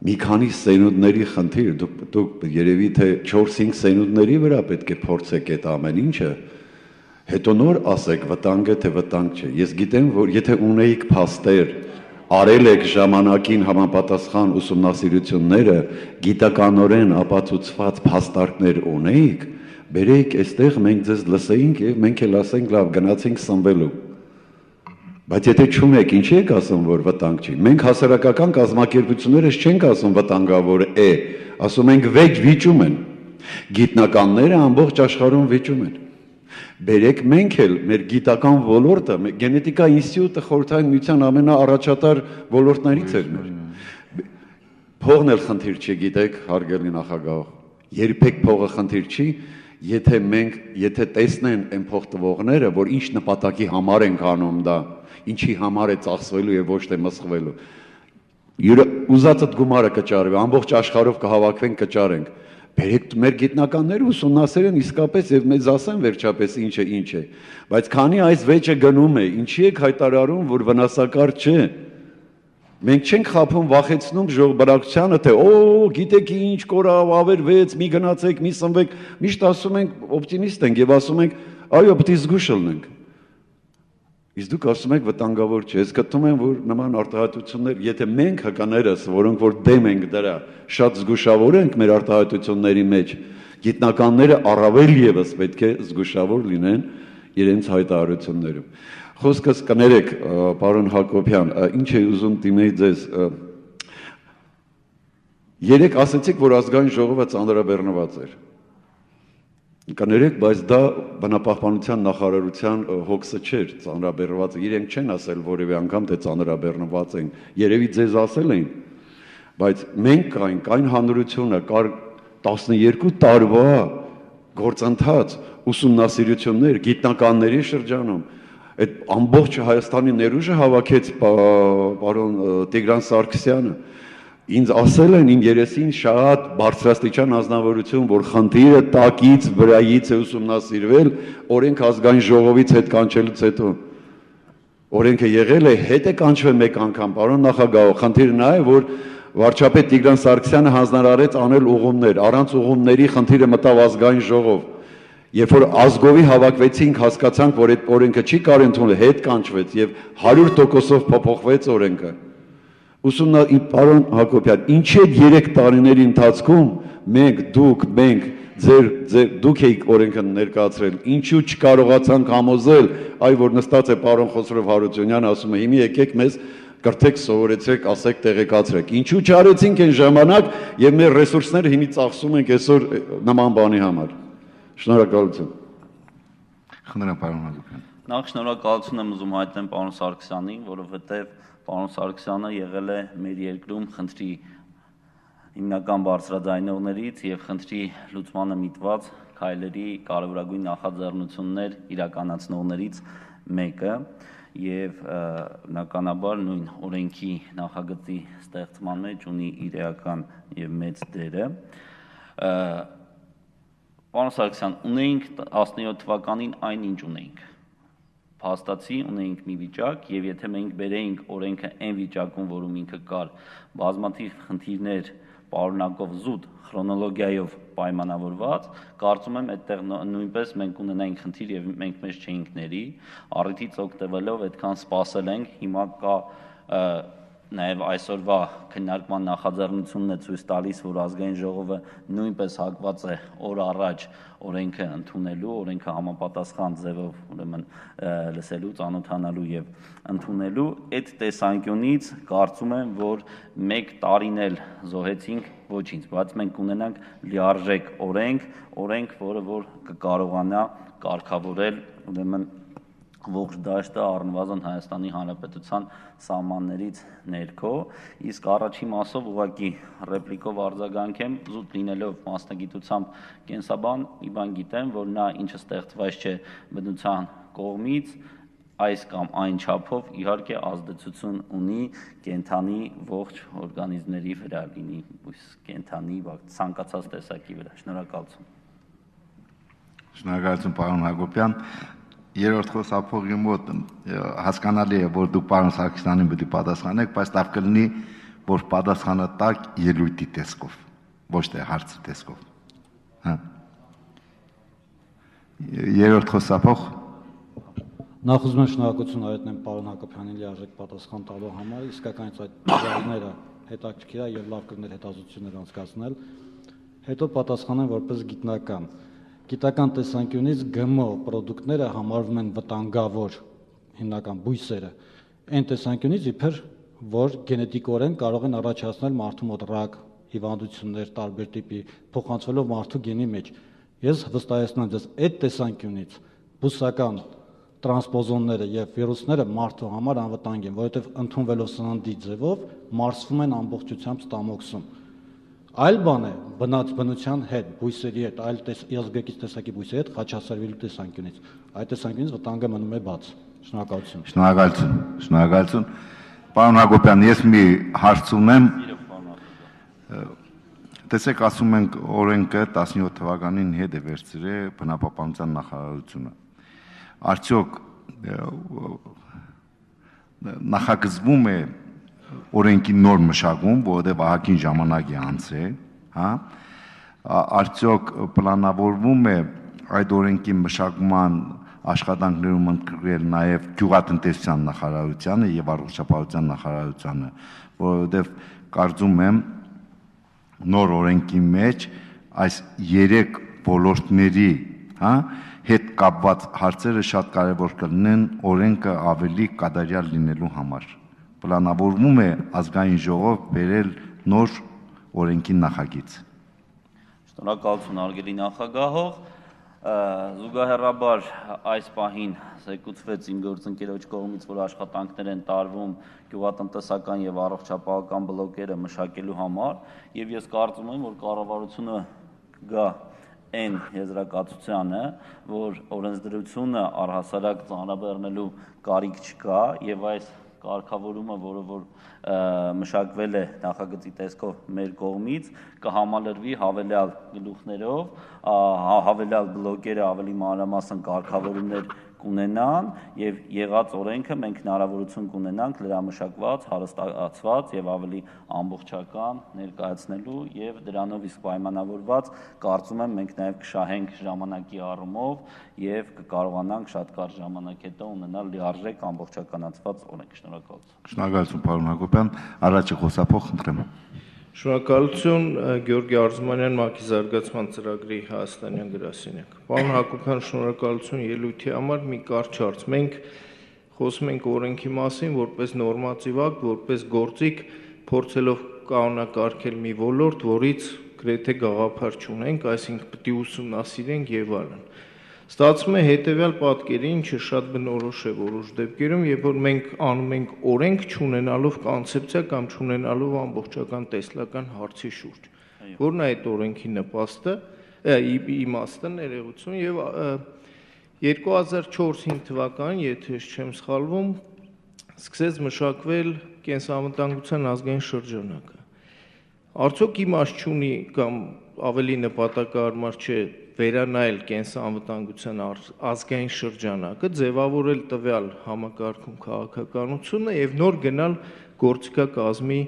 Մի քանի սենունդների խնդիր, դուք երևի թե 4-5 սենունդների վրա պետք է փորձեք այդ ամեն ինչը, հետո նոր ասեք վտանգ է, թե վտանգ չէ։ Ես գիտեմ, որ եթե ունեիք փաստեր, արել եք ժամանակին համապատասխան ուսումնասիրությունները, գիտականորեն ապացուցված փաստարկներ ունեիք, բերեիք այստեղ մենք ձեզ լսեինք եւ մենք էլ ասենք լավ գնացինք սնվելու։ Բայց եթե չունեք, ինչի եք ասում, որ վտանգ չի։ Մենք հասարակական կազմակերպություններս չենք ասում վտանգավոր է, ասում ենք վիճում են։ Գիտնականները ամբողջ աշխարհում վիճում են։ Բերեք մենք էլ մեր գիտական ոլորտը, գենետիկա ինստիտուտը խորհրդային միության ամենաառաջատար ոլորտներից էր մեր։ Փողն էլ խնդիր չի, գիտեք, հարգելի նախագահ։ Երբեք փողը խնդիր չի, եթե տեսնեն այն փոխտվողները, որ ինչ նպատակի համար ենք անում դա, ինչի համար է ծախսվելու եւ ոչ թե մսխվելու։ Ուզածդ գումարը կճարվի, ամբողջ աշխարհով կհավաքվենք, կճարենք։ Բերեք մեր գիտնականները ուսումնասիրեն իսկապես եւ մեզ ասեն վերջապես ինչ է։ Բայց քանի այս վեճը գնում է, ինչի եք հայտարարում, որ վնասակար չէ։ Մենք չենք խափում վախեցնում ժողովրդությանը, թե գիտեք ինչ կորավ, ավերվեց, մի գնացեք, մի սնվեք, միշտ ասում ենք օպտիմիստ ենք եւ ասում ենք, այո, պետք է զգուշ լինենք։ Իսկ դուք ասում եք վտանգավոր չէ։ Ես գտնում եմ, որ նման արտահայտություններ, եթե մենք հականերս, որոնք որ դեմ ենք դրա, շատ զգուշավոր ենք մեր արտահայտությունների մեջ, գիտնականները առավել եւս պետք է զգուշավոր լինեն իրենց հայտարարություններում։ Խոսքս կներեք, պարոն Հակոբյան, ինչ է ուզում դիմեի ձեզ։ Երեք ասացիք, որ ազգային ժողովը ծանրաբեռնված էր։ Կներեք, բայց դա բնապահպանության նախարարության հոգսը չէր, ծանրաբեռնված։ Իրենք չեն ասել որևէ անգամ, թե ծանրաբեռնված են։ Երևի ձեզ ասել էին, բայց մենք կային հանրությունը, կար 12 տարվա գործընթաց, ուսումնասիրություններ, գիտնականների շրջանում։ Այդ ամբողջ Հայաստանի ներուժը հավաքեց պարոն Տիգրան Սարգսյանը։ Ինձ ասել են իմ երեսին շատ բարձրաստիճան ազնվորություն, որ խնդիրը տակից վրայից է ուսումնասիրվել օրենք ազգային ժողովից հետ կանչելուց հետո։ Օրենքը եղել է, հետ է կանչվել մեկ անգամ, պարոն նախագահ, խնդիրը նա է, որ վարչապետ Տիգրան Սարգսյանը հանձնարարեց անել ուղումներ, առանց ուղումների խնդիրը մտավ ազգային ժողով։ Երբ որ ազգովի հավաքվեցինք, հասկացանք, որ այդ օրենքը չի կարող ընդունել, հետ կանչվեց եւ 100%-ով փոփոխվեց օրենքը։ Պարոն Հակոբյան, ինչի այդ 3 տարիների ընթացքում մենք դուք եք օրենքը ներկայացրել, ինչու չկարողացանք համոզել, այ որ նստած է պարոն Խոսրով Հարությունյանը ասում է, հիմա եկեք մեզ կրթեք, սովորեցրեք, ասեք, տեղեկացրեք, ինչու չարեցինք այն ժամանակ եւ մեր ռեսուրսները հիմա ծախսում ենք այսօր նման բանի համար։ Շնորհակալություն։ Խնդրեմ պարոն Հակոբյան։ Նախ շնորհակալություն եմ ուզում հայտնել պարոն Սարգսյանին, որովհետեւ պարոն Սարգսյանը եղել է մեր երկրում խնդրի հիմնական բարձրաձայնողներից եւ խնդրի լուծմանը միտված քայլերի կարևորագույն նախաձեռնություններ իրականացնողներից մեկը եւ բնականաբար նույն օրենքի նախագծի ստեղծման մեջ ունի իր էական եւ մեծ դերը։ Պարոն Սարգսյան, ունեինք 17 թվականին այնինչ ունեինք։ Փաստացի ունեինք մի վիճակ եւ եթե մենք բերեինք օրենքը այն վիճակում, որում ինքը կար, բազմաթիվ խնդիրներ պարունակող զուտ քրոնոլոգիայով պայմանավորված, կարծում եմ այդտեղ նույնպես մենք ունենայինք խնդիր եւ մենք մեզ չէինք ների, առիթից օգտվելով այդքան սпасել ենք, հիմա կա նաև այսօրվա քննարկման նախաձեռնությունն է ցույց տալիս, որ ազգային ժողովը նույնպես հակված է օր առաջ օրենքը ընդունելու, օրենքը համապատասխան ձևով ուրեմն լսելու, ծանոթանալու եւ ընդունելու, այդ տեսանկյունից կարծում եմ, որ 1 տարին էլ զոհեցինք ոչինչ, բայց մենք ունենանք լիարժեք օրենք, որը որ կկարողանա կարգավորել ուրեմն ողջ դաշտը առնվազն Հայաստանի Հանրապետության սահմաններից ներքո, իսկ առաջի մասով ուղղակի ռեպլիկով արձագանքեմ, զուտ լինելով մասնագիտությամբ կենսաբան, մի բան գիտեմ, որ նա ինչը ստեղծված չէ բնության կողմից, այս կամ այն չափով իհարկե ազդեցություն ունի կենթանի ողջ օրգանիզմների վրա, լինի կենթանի ցանկացած տեսակի վրա։ Շնորհակալություն։ Շնորհակալություն պարոն Հակոբյան։ Երրորդ խոսափողի մոտ հասկանալի է, որ դուք պարոն Սարգսյանին պետք է պատասխանեք, բայց լավ կլինի, որ պատասխանը տաք ելույթի տեսքով, ոչ թե հարցի տեսքով։ Հա։ Երրորդ խոսափող։ Նախ ուզում եմ շնորհակալություն հայտնել պարոն Հակոբյանին լիարժեք պատասխան տալու համար, իսկականից այդ ծրագրերը հետաքրքիր է եւ լավ կլիներ հետազոտություններ անցկացնել։ Հետո պատասխանեմ որպես գիտնական։ Գիտական տեսանկյունից ԳՄՕ պրոդուկտները համարվում են վտանգավոր հիմնական բույսերը։ Այն տեսանկյունից իբր որ գենետիկորեն կարող են առաջացնել մարդու մոտ ռակ, հիվանդություններ տարբեր տիպի, փոխանցվելով մարդու գենի մեջ։ Ես վստահեցնում եմ ձեզ այդ տեսանկյունից բուսական տրանսպոզոնները եւ վիրուսները մարդու համար անվտանգ են, որովհետեւ ընդունվելով սննդի ձևով մարսվում են ամբողջությամբ ստամոքսում։ Այլ բան է բնության հետ, բույսերի հետ, այլ եղբեկից տեսակի բույսերի հետ խաչասերվելու տեսանկյունից։ Այդ տեսանկյունից վտանգը մնում է բաց։ Շնորհակալություն։ Շնորհակալություն։ Պարոն Հակոբյան, ես մի հարց ունեմ։ Տեսեք, ասում ենք օրենքը 17 թվականին հետ է վերցրել բնապահպանության նախարարությունը։ Արդյոք նախագծվում է օրենքի նոր մշակում, որովհետև ահագին ժամանակ է անցել, հա, արդյոք պլանավորվում է այդ օրենքի մշակման աշխատանքներում ընդգրկել նաև գյուղատնտեսության նախարարությանը եւ առողջապահության նախարարությանը, որովհետև կարծում եմ նոր օրենքի մեջ այս 3 ոլորտների, հա, հետ կապված հարցերը շատ կարևոր կլինեն օրենքը ավելի կատարյալ լինելու համար։ Պլանավորվում է ազգային ժողով բերել նոր օրենքի նախագիծ։ Շնորհակալություն արգելի նախագահող, զուգահեռաբար այս պահին զեկուցվեց իմ գործընկերոջ կողմից, որ աշխատանքներ են տարվում գյուղատնտեսական եւ առողջապահական բլոկերը մշակելու համար, եւ ես կարծում եմ, որ կառավարությունը կգա այն եզրակացությանը, որ օրենսդրությունը առհասարակ ծանրաբեռնելու կարիք չկա եւ այս կարգավորումը, որը որ մշակվել է նախագծի տեսքով մեր կողմից, կհամալրվի հավելյալ գլուխներով, հավելյալ բլոկերը ավելի մանրամասն կարգավորումներ կունենան եւ եղած օրենքը մենք հնարավորություն կունենանք լրամշակված, հարստացված եւ ավելի ամբողջական ներկայացնելու եւ դրանով իսկ պայմանավորված կարծում եմ մենք նաեւ կշահենք ժամանակի առումով եւ կկարողանանք շատ կարճ ժամանակ հետո ունենալ լիարժեք ամբողջականացված օրենք։ Շնորհակալություն։ Շնորհակալություն, պարոն Հակոբյան, առաջի խոսափող խնդրեմ։ Շնորհակալություն Գյորգի Արզումանյան ՄԱԿ-ի զարգացման ծրագրի հայաստանյան գրասենյակ։ Պարոն Հակոբյան, շնորհակալություն ելույթի համար։ Մի կարճ հարց։ Մենք խոսում ենք օրենքի մասին որպես նորմատիվ ակտ, որպես գործիք, փորձելով կանոնակարգել մի ոլորտ, որից գրեթե գաղափար չունենք, այսինքն պետք է ուսումնասիրենք եւ այլն։ Ստացվում է հետևյալ պատկերի, ինչը շատ բնորոշ է որոշ դեպքերում, երբ որ մենք անում ենք օրենք չունենալով կոնցեպցիա կամ չունենալով ամբողջական տեսլական հարցի շուրջ, որն է այդ օրենքի նպաստը, իմաստը, ներողություն, եւ 2004-5 թվականին, եթե չեմ սխալվում, սկսեց մշակվել կենսանվտանգության ազգային շրջանակը։ Արդյոք իմաստ չունի կամ ավելի նպատակահարմար չէ վերանայել կենսանվտանգության ազգային շրջանակը, ձևավորել տվյալ համակարգում քաղաքականությունը եւ նոր գնալ գործիքակազմի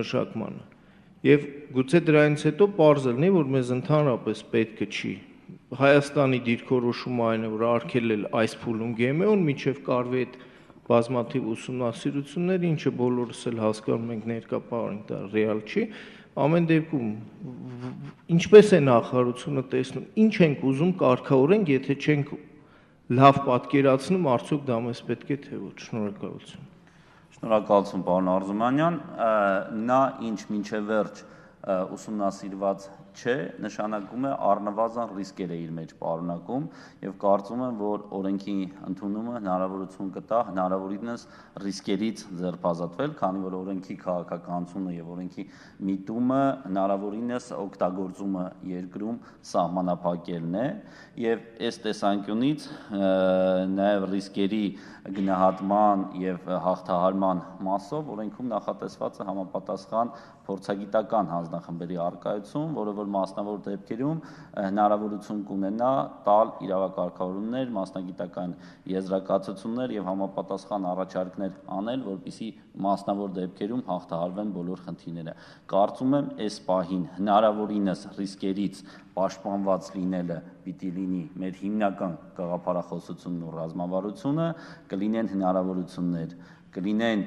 մշակմանը։ Եվ գուցե դրանից հետո պարզ լինի, որ մեզ ընդհանրապես պետքը չի Հայաստանի դիրքորոշումը այն է, որ արգելել այս փուլում ԳՄՕ-ն, միջև կարվի այդ բազմաթիվ ուսումնասիրություններ, ինչը բոլորս էլ հասկանում ենք ներկա պարին, դա ռեալ չի։ Ամեն դեպքում ինչպես է նախարարությունը տեսնում, ինչ ենք ուզում կարգավորենք, եթե չենք լավ պատկերացնում, արդյոք դա մեզ պետք է թե ոչ։ Շնորհակալություն։ Շնորհակալություն, պարոն Արզումանյան, նա ինչ մինչև վերջ ուսումնասիրված չէ, նշանակում է առնվազն ռիսկեր է իր մեջ պարունակում եւ կարծում եմ, որ օրենքի ընդունումը հնարավորություն կտա հնարավորինս ռիսկերից ձերբազատվել, քանի որ օրենքի քաղաքականությունը եւ օրենքի միտումը հնարավորինս օգտագործումը երկրում սահմանափակելն է եւ այս տեսանկյունից նաեւ ռիսկերի գնահատման եւ հաղթահարման մասով օրենքում նախատեսված է համապատասխան փորձագիտական հանձնախմբերի առկայություն, որը որ մասնավոր դեպքերում հնարավորություն կունենա տալ իրավակարգավորումներ, մասնագիտական եզրակացություններ եւ համապատասխան առաջարկներ անել, որպեսզի մասնավոր դեպքերում հաղթահարվեն բոլոր խնդիրները։ Կարծում եմ, այս պահին հնարավորինս ռիսկերից պաշտպանված լինելը պիտի լինի մեր հիմնական գաղափարախոսությունն ու ռազմավարությունը, կլինեն հնարավորություններ, կլինեն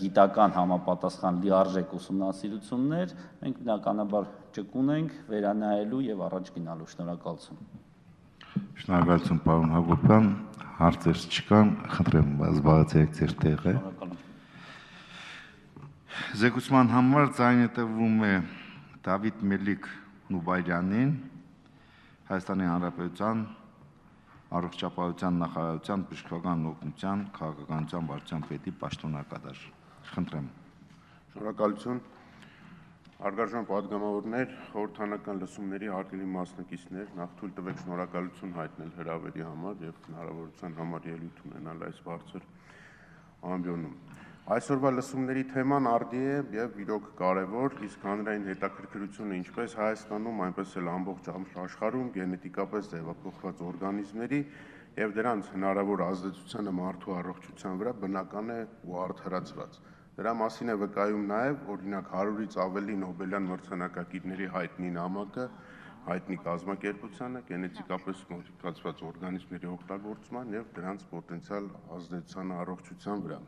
գիտական համապատասխան լիարժեք ուսումնասիրություններ, մենք բնականաբար ճկունենք վերանայելու եւ առաջ գնալու։ Շնորհակալություն։ Շնորհակալություն, պարոն Հակոբյան, հարցեր չկան, խնդրեմ զբաղեցեք ձեր տեղը։ Զեկուցման համար ձայնը տրվում է Դավիթ Մելիք Նուբայրյանին, Հայաստանի Հանրապետության Առողջապահության նախարարության բժշկական օգնության քաղաքականության վարչության պետի պաշտոնակատար։ Խնդրեմ։ Շնորհակալություն։ Հարգարժան պատգամավորներ, խորհրդանական լսումների հարգելի մասնակիցներ, նախ թույլ տվեք շնորհակալություն հայտնել հրավերի համար եւ հնարավորության համար ելույթ ունենալ այս բարձր ամբիոնում։ Այսօրվա լսումների թեման արդի է եւ իրոք կարեւոր, իսկ հանրային հետաքրքրությունը ինչպես Հայաստանում, այնպես էլ ամբողջ աշխարհում գենետիկապես ձևափոխված օրգանիզմների եւ դրանց հնարավոր ազդեցությանը մարդու առողջության վրա բնական է ու արդարացված։ Դրա մասին է վկայում նաեւ, օրինակ 100-ից ավելի Նոբելյան մրցանակակիրների հայտնի նամակը, հայտնի կազմակերպությանը գենետիկապես մոդիֆիկացված օրգանիզմների օգտագործման եւ դրանց պոտենցիալ ազդեցության առողջության վրա։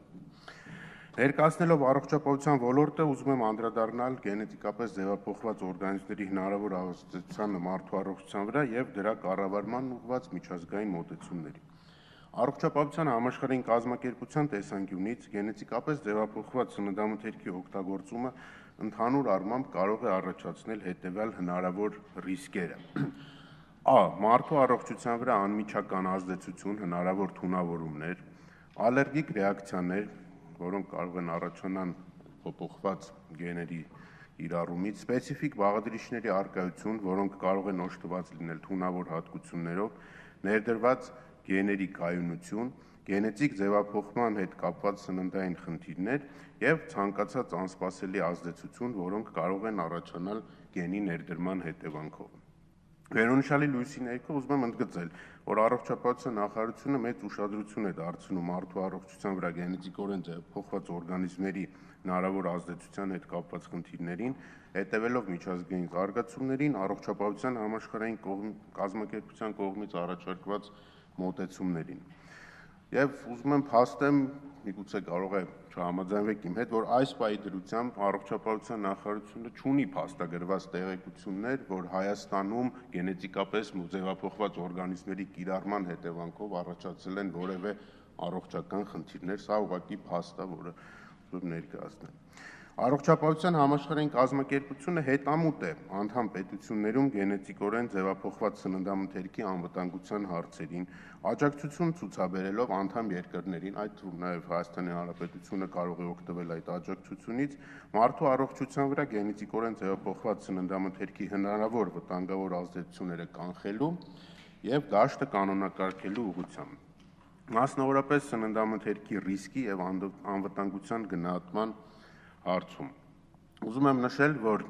Ներկայացնելով առողջապահության ոլորտը, ուզում եմ անդրադառնալ գենետիկապես ձևափոխված օրգանիզմների հնարավոր ազդեցությանը մարդու առողջության վրա եւ դրա կառավարման ուղղված միջազգային մոտեցումների։ Առողջապահության համաշխարհային կազմակերպության տեսանկյունից գենետիկապես ձևափոխված սննդամթերքի օգտագործումը ընդհանուր առմամբ կարող է առաջացնել հետևյալ հնարավոր ռիսկերը. Ա. Մարդու առողջության վրա անմիջական ազդեցություն, հնարավոր թունավորումներ, ալերգիկ ռեակցիաներ, որոնք կարող են առաջանալ փոփոխված գեների իրարումից, սպეციფიկ բաղադրիչների առկայություն, որոնք կարող են օժտված լինել թունավոր հատկություններով, ներդրված գեների կայունություն, գենետիկ ձևափոխման հետ կապված սննդային խնդիրներ եւ ցանկացած անսպասելի ազդեցություն, որոնք կարող են առաջանալ գենի ներդրման հետևանքով։ Վերոնշյալի լույսի ներքո ուզում եմ ընդգծել, որ առողջապահության նախարարությունը մեծ ուշադրություն է դարձնում մարդու առողջության վրա գենետիկորեն ձևափոխված օրգանիզմների հնարավոր ազդեցության հետ կապված խնդիրներին, հետևելով միջազգային զարգացումներին, առողջապահության համաշխարհային կազմակերպության կողմից առաջարկված մոտեցումներին։ Եվ ուզում եմ փաստեմ, միգուցե կարող է չհամաձայնվեք իմ հետ, որ այս պահի դրությամբ առողջապահության նախարարությունը չունի փաստագրված տեղեկություններ, որ Հայաստանում գենետիկապես ձևափոխված օրգանիզմների կիրառման հետևանքով առաջացել են որևէ առողջական խնդիրներ, սա ուղղակի փաստ է, որը ուզում ներկայացնել։ Առողջապահության համաշխարհային կազմակերպությունը հետամուտ է անդամ պետություններում գենետիկորեն ձևափոխված սննդամթերքի անվտանգության հարցերին, աջակցություն ցուցաբերելով անդամ երկրներին, այդ թվում նաև Հայաստանի Հանրապետությունը կարող է օգտվել այդ աջակցությունից, մարդու առողջության վրա գենետիկորեն ձևափոխված սննդամթերքի հնարավոր վտանգավոր ազդեցությունները կանխելու եւ դաշտը կանոնակարգելու ուղղությամբ։ Մասնավորապես սննդամթերքի ռիսկի եւ անվտանգության գնահատման հարցում։ Ուզում եմ նշել, որ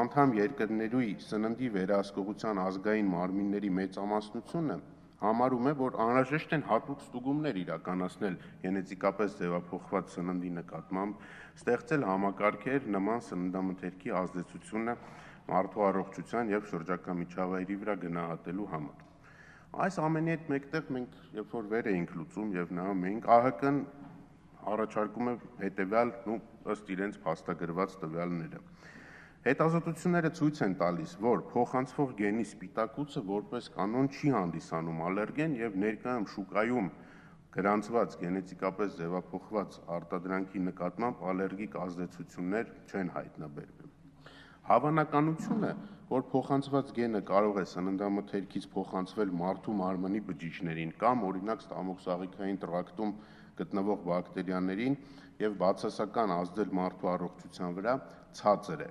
անդամ երկրների սննդի վերահսկողության ազգային մարմինների մեծամասնությունը համարում է, որ անհրաժեշտ են հատուկ ստուգումներ իրականացնել գենետիկապես ձևափոխված սննդի նկատմամբ, ստեղծել համակարգեր նման սննդամթերքի ազդեցությունը մարդու առողջության եւ շրջակա միջավայրի վրա գնահատելու համար։ Այս ամենի հետ մեկտեղ մենք երբ որ վեր էինք լուծում եւ նայում էինք, ԱՀԿ-ն առաջարկում է հետևյալ ըստ իրենց փաստագրված տվյալները։ Հետազոտությունները ցույց են տալիս, որ փոխանցվող գենի սպիտակուցը որպես կանոն չի հանդիսանում ալերգեն եւ ներկայում շուկայում գրանցված գենետիկապես ձևափոխված արտադրանքի նկատմամբ ալերգիկ ազդեցություններ չեն հայտնաբերվել։ Հավանականությունը, որ փոխանցված գենը կարող է սննդամթերքից փոխանցվել մարդու մարմնի բջիջներին կամ օրինակ ստամոքսաղիքային տրակտում գտնվող բակտերիաներին եւ բացասական ազդել մարդու առողջության վրա ցածր է։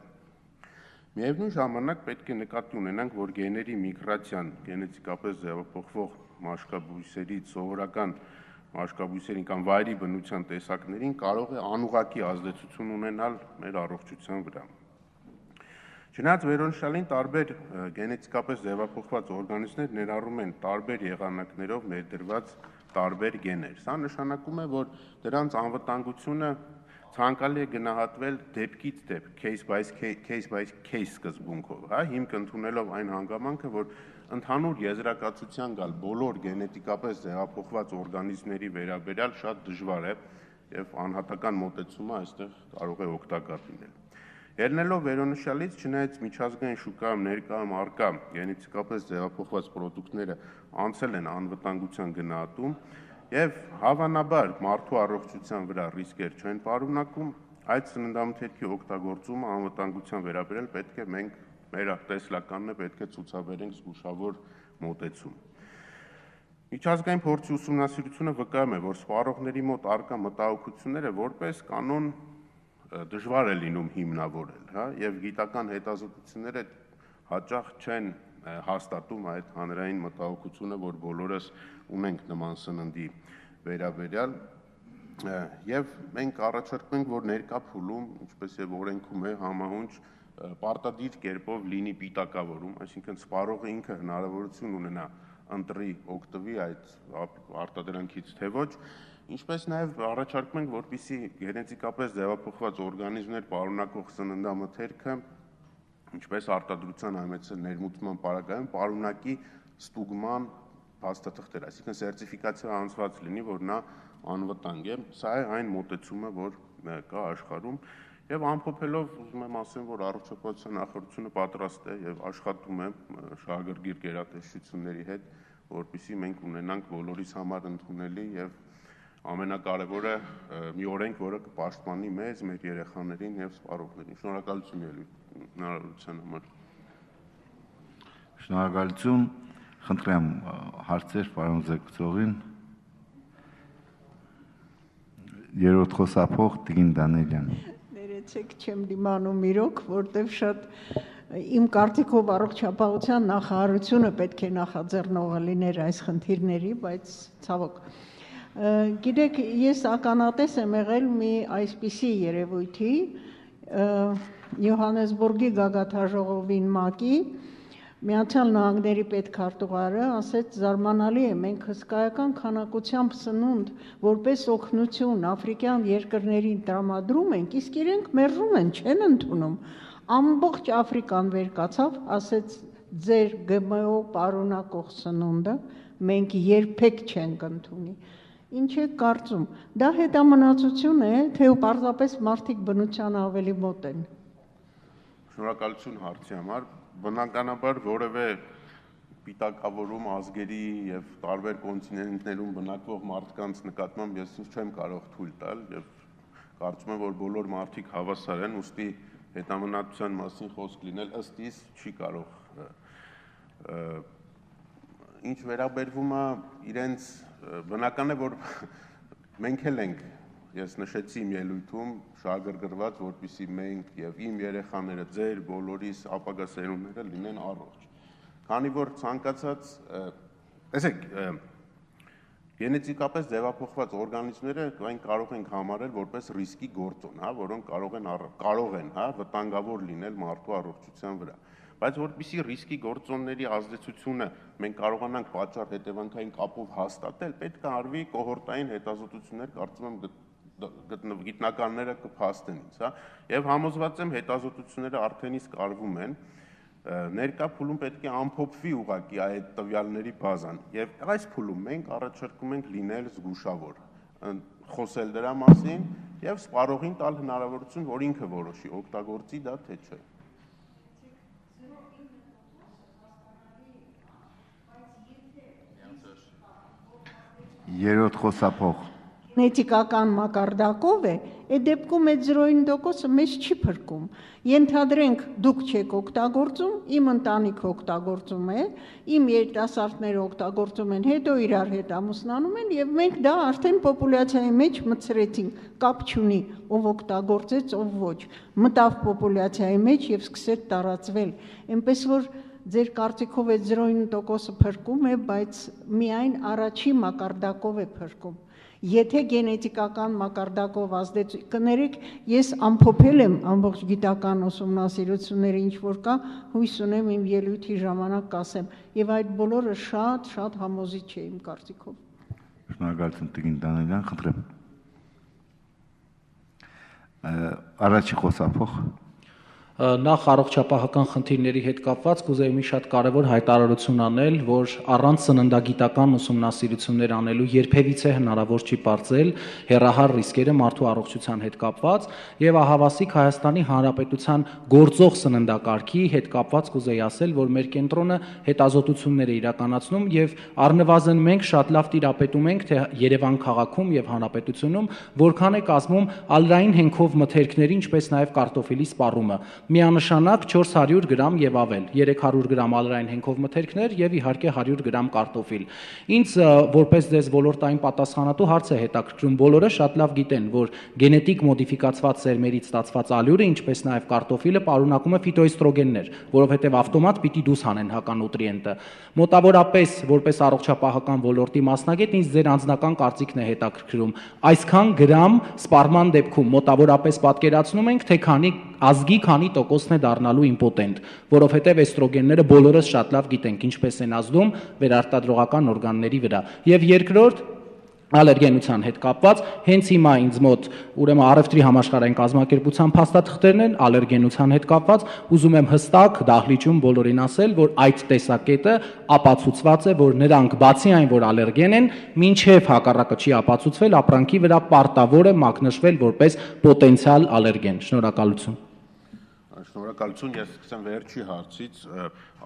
Միևնույն ժամանակ պետք է նկատի ունենանք, որ գեների միգրացիան գենետիկապես ձևափոխվող մաշկաբույսերից սովորական մաշկաբույսերին կամ վայրի բնության տեսակներին կարող է անուղղակի ազդեցություն ունենալ մեր առողջության վրա։ Չնայած վերոնշյալին տարբեր գենետիկապես ձևափոխված օրգանիզմներ ներառում են տարբեր եղանակներով ներդրված տարբեր գեներ։ Սա նշանակում է, որ դրանց անվտանգությունը ցանկալի է գնահատվել դեպքից դեպք, case by case սկզբունքով, հիմք ընդունելով այն հանգամանքը, որ ընդհանուր եզրակացության գալ բոլոր գենետիկապես ձևափոխված օրգանիզմների վերաբերյալ շատ դժվար է եւ անհատական մոտեցումը այստեղ կարող է օգտակար լինել։ Ելնելով վերոնշյալից, չնայած միջազգային շուկայում ներկայում առկա գենետիկապես ձևափոխված պրոդուկտները անցել են անվտանգության գնահատում եւ հավանաբար մարդու առողջության վրա ռիսկեր չեն պարունակում, այդ սննդամթերքի օգտագործումը անվտանգության վերաբերյալ պետք է մենք մեր տեսլականն է պետք է ցուցաբերենք զգուշավոր մոտեցում։ Միջազգային փորձի ուսումնասիրությունը վկայում է, որ սպառողների մոտ առկա մտահոգությունները որպես կանոն դժվար է լինում հիմնավորել, եւ գիտական հետազոտությունները հաճախ չեն հաստատում այդ հանրային մտահոգությունը, որ բոլորս ունենք նման սննդի վերաբերյալ, եւ մենք առաջարկում ենք, որ ներկա փուլում, ինչպես եւ օրենքում է համահունչ պարտադիր կերպով լինի պիտակավորում, այսինքն սպառողը ինքը հնարավորություն ունենա ընտրի օգտվի այդ արտադրանքից թե ոչ, ինչպես նաև առաջարկում ենք, որպեսզի գենետիկապես ձևափոխված օրգանիզմներ պարունակող սննդամթերքը, ինչպես արտադրության այնպես էլ ներմուծման պարագայում պարունակի ստուգման փաստաթղթեր, այսինքն սերտիֆիկացիա անցված լինի, որ նա անվտանգ է, սա է այն մոտեցումը, որ կա աշխարհում, եւ ամփոփելով ուզում եմ ասեմ, որ առողջապահության նախարարությունը պատրաստ է եւ աշխատում է շահագրգիռ գերատեսչությունների հետ, որպեսզի մենք ունենանք բոլորիս համար ընդունելի եւ ամենակարևորը մի օրենք, որը կպաշտպանի մեզ, մեր երեխաներին եւ սպառողներին։ Շնորհակալություն հնարավորության համար։ Շնորհակալություն, խնդրեմ հարցեր պարոն զեկուցողին։ Երրորդ խոսափող Տիգին Դանիելյան։ Ներեցեք, չեմ դիմանում իրոք, որտեվ շատ իմ կարծիքով առողջապահության նախարարությունը պետք է նախաձեռնողը լիներ այս խնդիրների, բայց ցավոք Գիտեք, ես ականատես եմ եղել մի այսպիսի երևույթի Յոհաննեսբուրգի գագաթաժողովին ՄԱԿ-ի, Միացյալ Նահանգների պետքարտուղարը ասեց զարմանալի է, մենք հսկայական քանակությամբ սնունդ որպես օգնություն աֆրիկյան երկրներին տրամադրում ենք, իսկ իրենք մերժում են, չեն ընդունում։ Ամբողջ Աֆրիկան վեր կացավ, ասեց ձեր ԳՄՕ պարունակող սնունդը մենք երբեք չենք ընդունի։ Ինչ է կարծում, դա հետամնացություն է, թե պարզապես մարդիկ բնությանը ավելի մոտ են։ Շնորհակալություն հարցի համար, բնականաբար որևէ պիտակավորում ազգերի եւ տարբեր կոնտինենտներում բնակվող մարդկանց նկատմամբ ես չեմ կարող թույլ տալ եւ կարծում եմ, որ բոլոր մարդիկ հավասար են, ուստի հետամնացության մասին խոսք լինել ըստ իս չի կարող։ Ինչ վերաբերվում է իրենց բնական է, որ մենք էլ ենք, ես նշեցի իմ ելույթում, շահագրգռված, որպեսզի մենք եւ իմ երեխաները, ձեր բոլորիս ապագա սերունդները լինեն առողջ։ Քանի որ ցանկացած, տեսեք, գենետիկապես ձևափոխված օրգանիզմները այն կարող ենք համարել որպես ռիսկի գործոն, հա, որոնք կարող են, հա, վտանգավոր լինել մարդու առողջության վրա։ Բայց որպեսզի ռիսկի գործոնների ազդեցությունը մենք կարողանանք պատճառ հետևանքային կապով հաստատել, պետք է արվի կոհորտային հետազոտություններ, կարծում եմ գիտնականները կփաստեն ինձ, հա, եւ համոզված եմ հետազոտությունները արդեն իսկ արվում են, ներկա փուլում պետք է ամփոփվի ուղղակի այդ տվյալների բազան եւ այս փուլում մենք առաջարկում ենք լինել զգուշավոր, խոսել դրա մասին եւ սպառողին տալ հնարավորություն, որ ինքը որոշի, օգտագործի դա թե չէ։ Երրորդ խոսափող Գենետիկական մակարդակով է, այդ դեպքում այդ 0.9%-ը մեզ չի փրկում։ Ենթադրենք դուք չեք օգտագործում, իմ ընտանիքը օգտագործում է, իմ երիտասարդները օգտագործում են, հետո իրար հետ ամուսնանում են եւ մենք դա արդեն պոպուլյացիայի մեջ մտցրեցինք, կապ չունի, ով օգտագործեց, ով ոչ։ Մտավ պոպուլյացիայի մեջ եւ սկսեց տարածվել։ Այնպես որ ձեր կարծիքով այդ 0.9%-ը փրկում է, բայց միայն առաջի մակարդակով է փրկում։ Եթե գենետիկական մակարդակով ազդեցություն, կներեք, ես ամփոփել եմ ամբողջ գիտական ուսումնասիրությունները, ինչ որ կա, հույս ունեմ իմ ելույթի ժամանակ կասեմ, եւ այդ բոլորը շատ համոզիչ է իմ կարծիքով։ Շնորհակալություն Տիգին Դանիելյան, խնդրեմ։ Առաջի խոսափող Նախ առողջապահական խնդիրների հետ կապված կուզեի մի շատ կարևոր հայտարարություն անել, որ առանց սննդագիտական ուսումնասիրություններ անելու երբևիցե հնարավոր չի բարձել հեռահար ռիսկերը մարդու առողջության հետ կապված եւ ահավասիկ Հայաստանի Հանրապետության գործող սննդակարգի հետ կապված կուզեի ասել, որ մեր կենտրոնը հետազոտություններ է իրականացնում եւ առնվազն մենք շատ լավ տիրապետում ենք թե Երևան քաղաքում եւ հանրապետությունում որքան է կազմում ալրային հենքով մթերքների, ինչպես նաեւ կարտոֆիլի սպառումը։ Միանշանակ 400 գրամ եւ ավել, 300 գրամ ալրային հենքով մթերքներ եւ իհարկե 100 գրամ կարտոֆիլ։ Ինձ որպես դες ոլորտային պատասխանատու հարց է հետաքրքրում, բոլորը շատ լավ գիտեն, որ գենետիկ մոդիֆիկացված սերմերից ստացված ալյուրը, ինչպես նաեւ կարտոֆիլը պարունակում է ֆիտոէստրոգեններ, որովհետեւ ավտոմատ պիտի դուս հանեն հականուտրիենտը։ Մոտավորապես որպես առողջապահական ոլորտի մասնագետ ինձ ձեր անձնական կարծիքն է հետաքրքրում։ Այսքան գրամ սպառման դեպքում մոտավորապես պատկերացնում ենք, թե ազգի քանի տոկոսն է դառնալու իմպոտենտ, որովհետև էստրոգենները բոլորս շատ լավ գիտենք, ինչպես են ազդում վերարտադրողական օրգանների վրա։ Եվ երկրորդ, ալերգենության հետ կապված, հենց հիմա ինձ մոտ ուրեմն առևտրի համաշխարհային կազմակերպության փաստաթղթերն են ալերգենության հետ կապված, ուզում եմ հստակ դահլիճում բոլորին ասել, որ այդ տեսակետը ապացուցված է, որ նրանք բացի այն, որ ալերգեն են, մինչև հակառակը չի ապացուցվել, ապրանքի վրա պարտավոր է մակնշվել որպես պոտենցիալ ալերգեն։ Շնորհակալություն։ Շնորհակալություն, ես սկսեմ վերջի հարցից,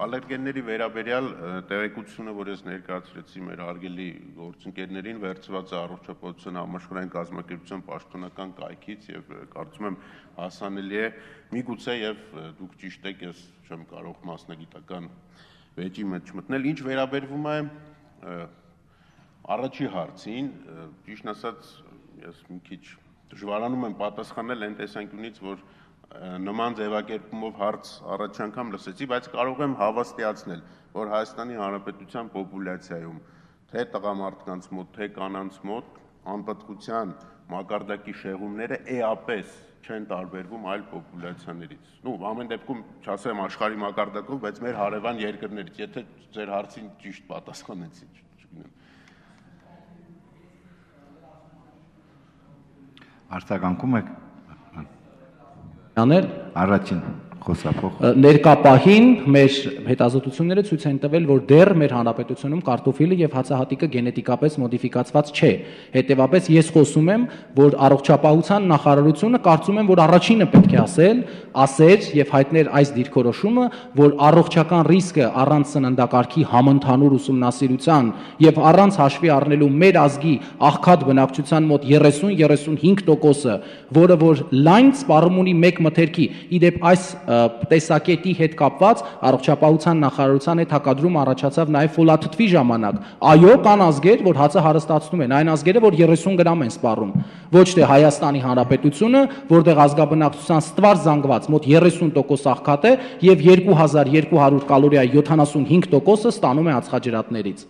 ալերգենների վերաբերյալ տեղեկությունը, որ ես ներկայացրեցի մեր հարգելի գործընկերներին, վերցված է առողջապահության համաշխարհային կազմակերպության պաշտոնական կայքից եւ կարծում եմ հասանելի է, միգուցե եւ դուք ճիշտ եք, ես չեմ կարող մասնագիտական վեճի մեջ մտնել, ինչ վերաբերվում է առաջի հարցին, ճիշտ ասած, ես մի քիչ դժվարանում եմ պատասխանել այն տեսանկյունից, որ նման ձևակերպումով հարց առաջ անգամ լսեցի, բայց կարող եմ հավաստիացնել, որ Հայաստանի Հանրապետության պոպուլյացիայում թե տղամարդկանց մոտ, թե կանանց մոտ անպտղության մակարդակի շեղումները էապես չեն տարբերվում այլ պոպուլյացիաներից։ Ամեն դեպքում չասեմ աշխարհի մակարդակով, բայց մեր հարևան երկրներից, եթե ձեր հարցին ճիշտ պատասխանեցի, չգիտեմ։ Արտականգում եք։ Անել Առաջին խոսափող ներկա պահին մեր հետազոտությունները ցույց են տվել, որ դեռ մեր հանրապետությունում կարտոֆիլը եւ հացահատիկը գենետիկապես մոդիֆիկացված չէ։ Հետևաբար ես խոսում եմ, որ առողջապահության նախարարությունը կարծում եմ, որ առաջինը պետք է ասեր եւ հայտներ այս դիրքորոշումը, որ առողջական ռիսկը առանց սննդակարգի համընդհանուր ուսումնասիրության եւ առանց հաշվի առնելու մեր ազգի աղքատ բնակչության մոտ 30-35%-ը, որը որ լայն սպառում ունի մեկ մթերքի, իդեպ այս տեսակետի հետ կապված առողջապահության նախարարության հետ հակադրում առաջացավ նաև ֆոլաթթվի ժամանակ։ Այո, կան ազգեր, որ հացը հարստացնում են, այն ազգերը, որ 30 գրամ են սպառում։ Ոչ թե Հայաստանի Հանրապետությունը, որտեղ ազգաբնակչության ստվար զանգված մոտ 30% աղքատ է եւ 2200 կալորիայի 75%-ը ստանում է ածխաջրատներից։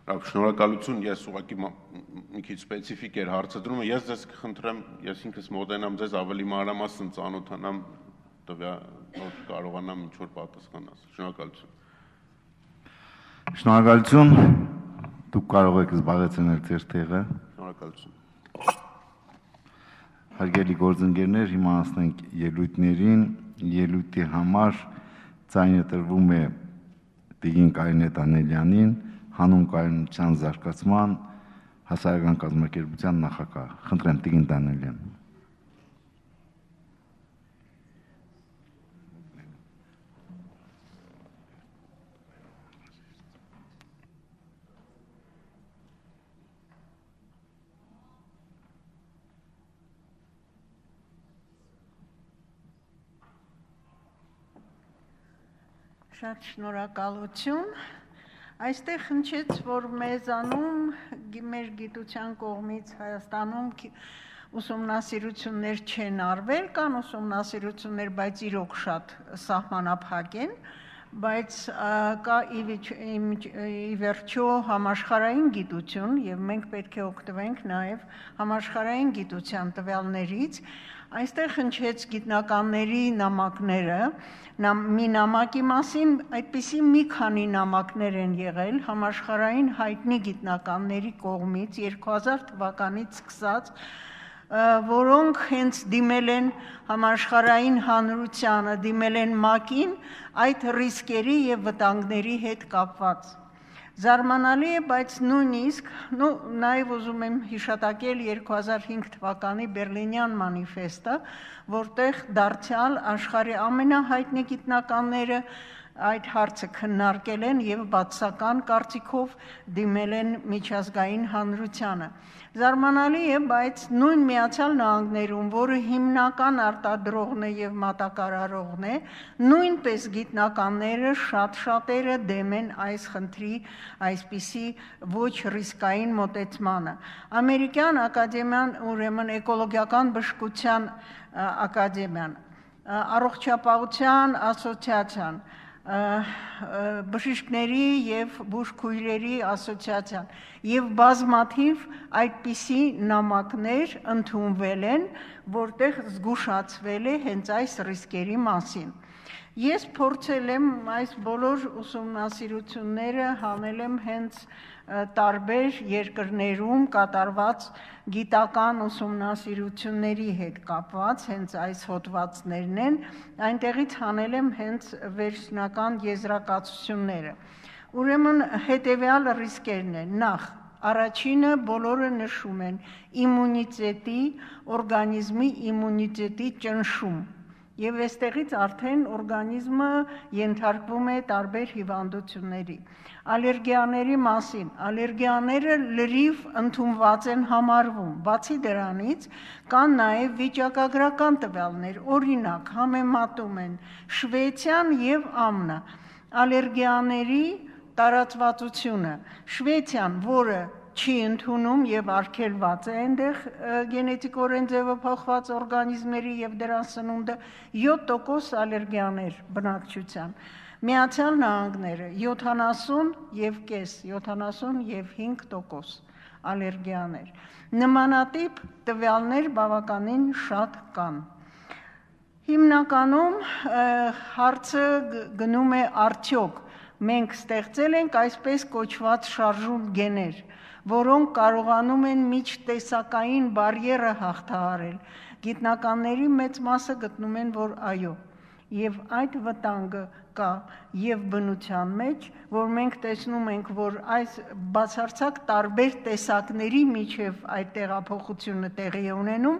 Շնորհակալություն, ես ուղղակի մի քիչ սպეციფიկ էր հարցը դրումը, ես ձեզ կխնդրեմ, ես ինքս մոտենամ ձեզ ավելի մանրամասն ծանոթանամ տվյալ կարողանամ ինչ-որ պատասխանալ։ Շնորհակալություն։ Շնորհակալություն։ Դուք կարող եք զբաղեցնել ձեր տեղը։ Շնորհակալություն։ Հարգելի գործընկերներ, հիմա անցնենք ելույթներին։ Ելույթի համար ձայնը տրվում է Տիգին Կարինե Դանիելյանին, հանուն կայունության զարգացման հասարակական կազմակերպության նախագահ։ Խնդրեմ Տիգին Դանիելյան։ Շատ շնորհակալություն։ Այստեղ հնչեց, որ մեզանում մեր գիտության կողմից Հայաստանում ուսումնասիրություններ չեն արվել, կան ուսումնասիրություններ, բայց իրոք շատ սահմանափակ են, բայց կա ի վերջո համաշխարհային գիտություն եւ մենք պետք է օգտվենք նաեւ համաշխարհային գիտության տվյալներից։ Այստեղ հնչեց գիտնականների նամակները, մի նամակի մասին այդպիսի մի քանի նամակներ են եղել համաշխարհային հայտնի գիտնականների կողմից 2000 թվականից սկսած, որոնք հենց դիմել են համաշխարհային հանրությանը, դիմել են ՄԱԿ-ին այդ ռիսկերի եւ վտանգների հետ կապված։ Զարմանալի է, բայց նույնիսկ, նաև ուզում եմ հիշատակել 2005 թվականի Բերլինյան մանիֆեստը, որտեղ դարձյալ աշխարհի ամենահայտնի գիտնականները այդ հարցը քննարկել են եւ բացասական կարծիքով դիմել են միջազգային հանրությանը։ Զարմանալի է, բայց նույն Միացյալ Նահանգներում, որը հիմնական արտադրողն է եւ մատակարարողն է, նույնպես գիտնականները շատերը դեմ են այս խնդրի այսպիսի ոչ ռիսկային մոտեցմանը։ Ամերիկյան ակադեմիան, ուրեմն էկոլոգիական բժշկության ակադեմիան, առողջապահության ասոցիացիան, բժիշկների եւ բուժքույրերի ասոցիացիան եւ բազմաթիվ այդպիսի նամակներ ընդունվել են, որտեղ զգուշացվել է հենց այս ռիսկերի մասին։ Ես փորձել եմ այս բոլոր ուսումնասիրությունները հանել եմ հենց տարբեր երկրներում կատարված գիտական ուսումնասիրությունների հետ կապված, հենց այս հոդվածներն են, այնտեղից հանել եմ հենց վերջնական եզրակացությունները։ Ուրեմն հետևյալ ռիսկերն են. նախ, առաջինը բոլորը նշում են իմունիտետի, օրգանիզմի իմունիտետի ճնշում։ Եվ այստեղից արդեն օրգանիզմը ենթարկվում է տարբեր հիվանդությունների։ Ալերգիաների մասին, ալերգիաները լրիվ ընդունված են համարվում, բացի դրանից կան նաև վիճակագրական տվյալներ, օրինակ համեմատում են Շվեյցիան եւ ԱՄՆ ալերգիաների տարածվածությունը, Շվեյցիան, որը չի ընդունում եւ արգելված է այնտեղ գենետիկորեն ձևափոխված օրգանիզմների եւ դրանց սնունդը 7% ալերգիաներ բնակչության։ Միացյալ Նահանգները 70 եւ կես, 70 եւ 5% ալերգիաներ։ Նմանատիպ տվյալներ բավականին շատ կան։ Հիմնականում հարցը գնում է արդյոք մենք ստեղծել ենք այսպես կոչված շարժուն գեներ, որոնք կարողանում են միջտեսակային բարիերը հաղթահարել։ Գիտնականների մեծ մասը գտնում են, որ այո, եւ այդ վտանգը կա եւ բնության մեջ, որ մենք տեսնում ենք, որ այս բացարձակ տարբեր տեսակների միջև այդ տեղափոխությունը տեղի է ունենում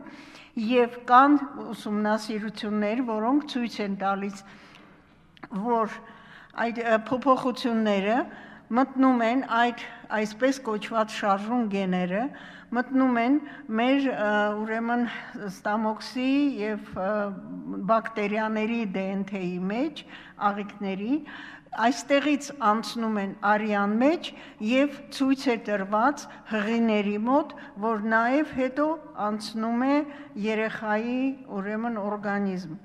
եւ կան ուսումնասիրություններ, որոնք ցույց են տալիս, որ այդ փոփոխությունները մտնում են այդ այսպես կոչված շարժուն գեները, մտնում են մեր ուրեմն ստամոքսի եւ բակտերիաների DNT-ի մեջ, աղիքների, այստեղից անցնում են արյան մեջ եւ ցույց է տրված հղիների մոտ, որ նաեւ հետո անցնում է երեխայի ուրեմն օրգանիզմ։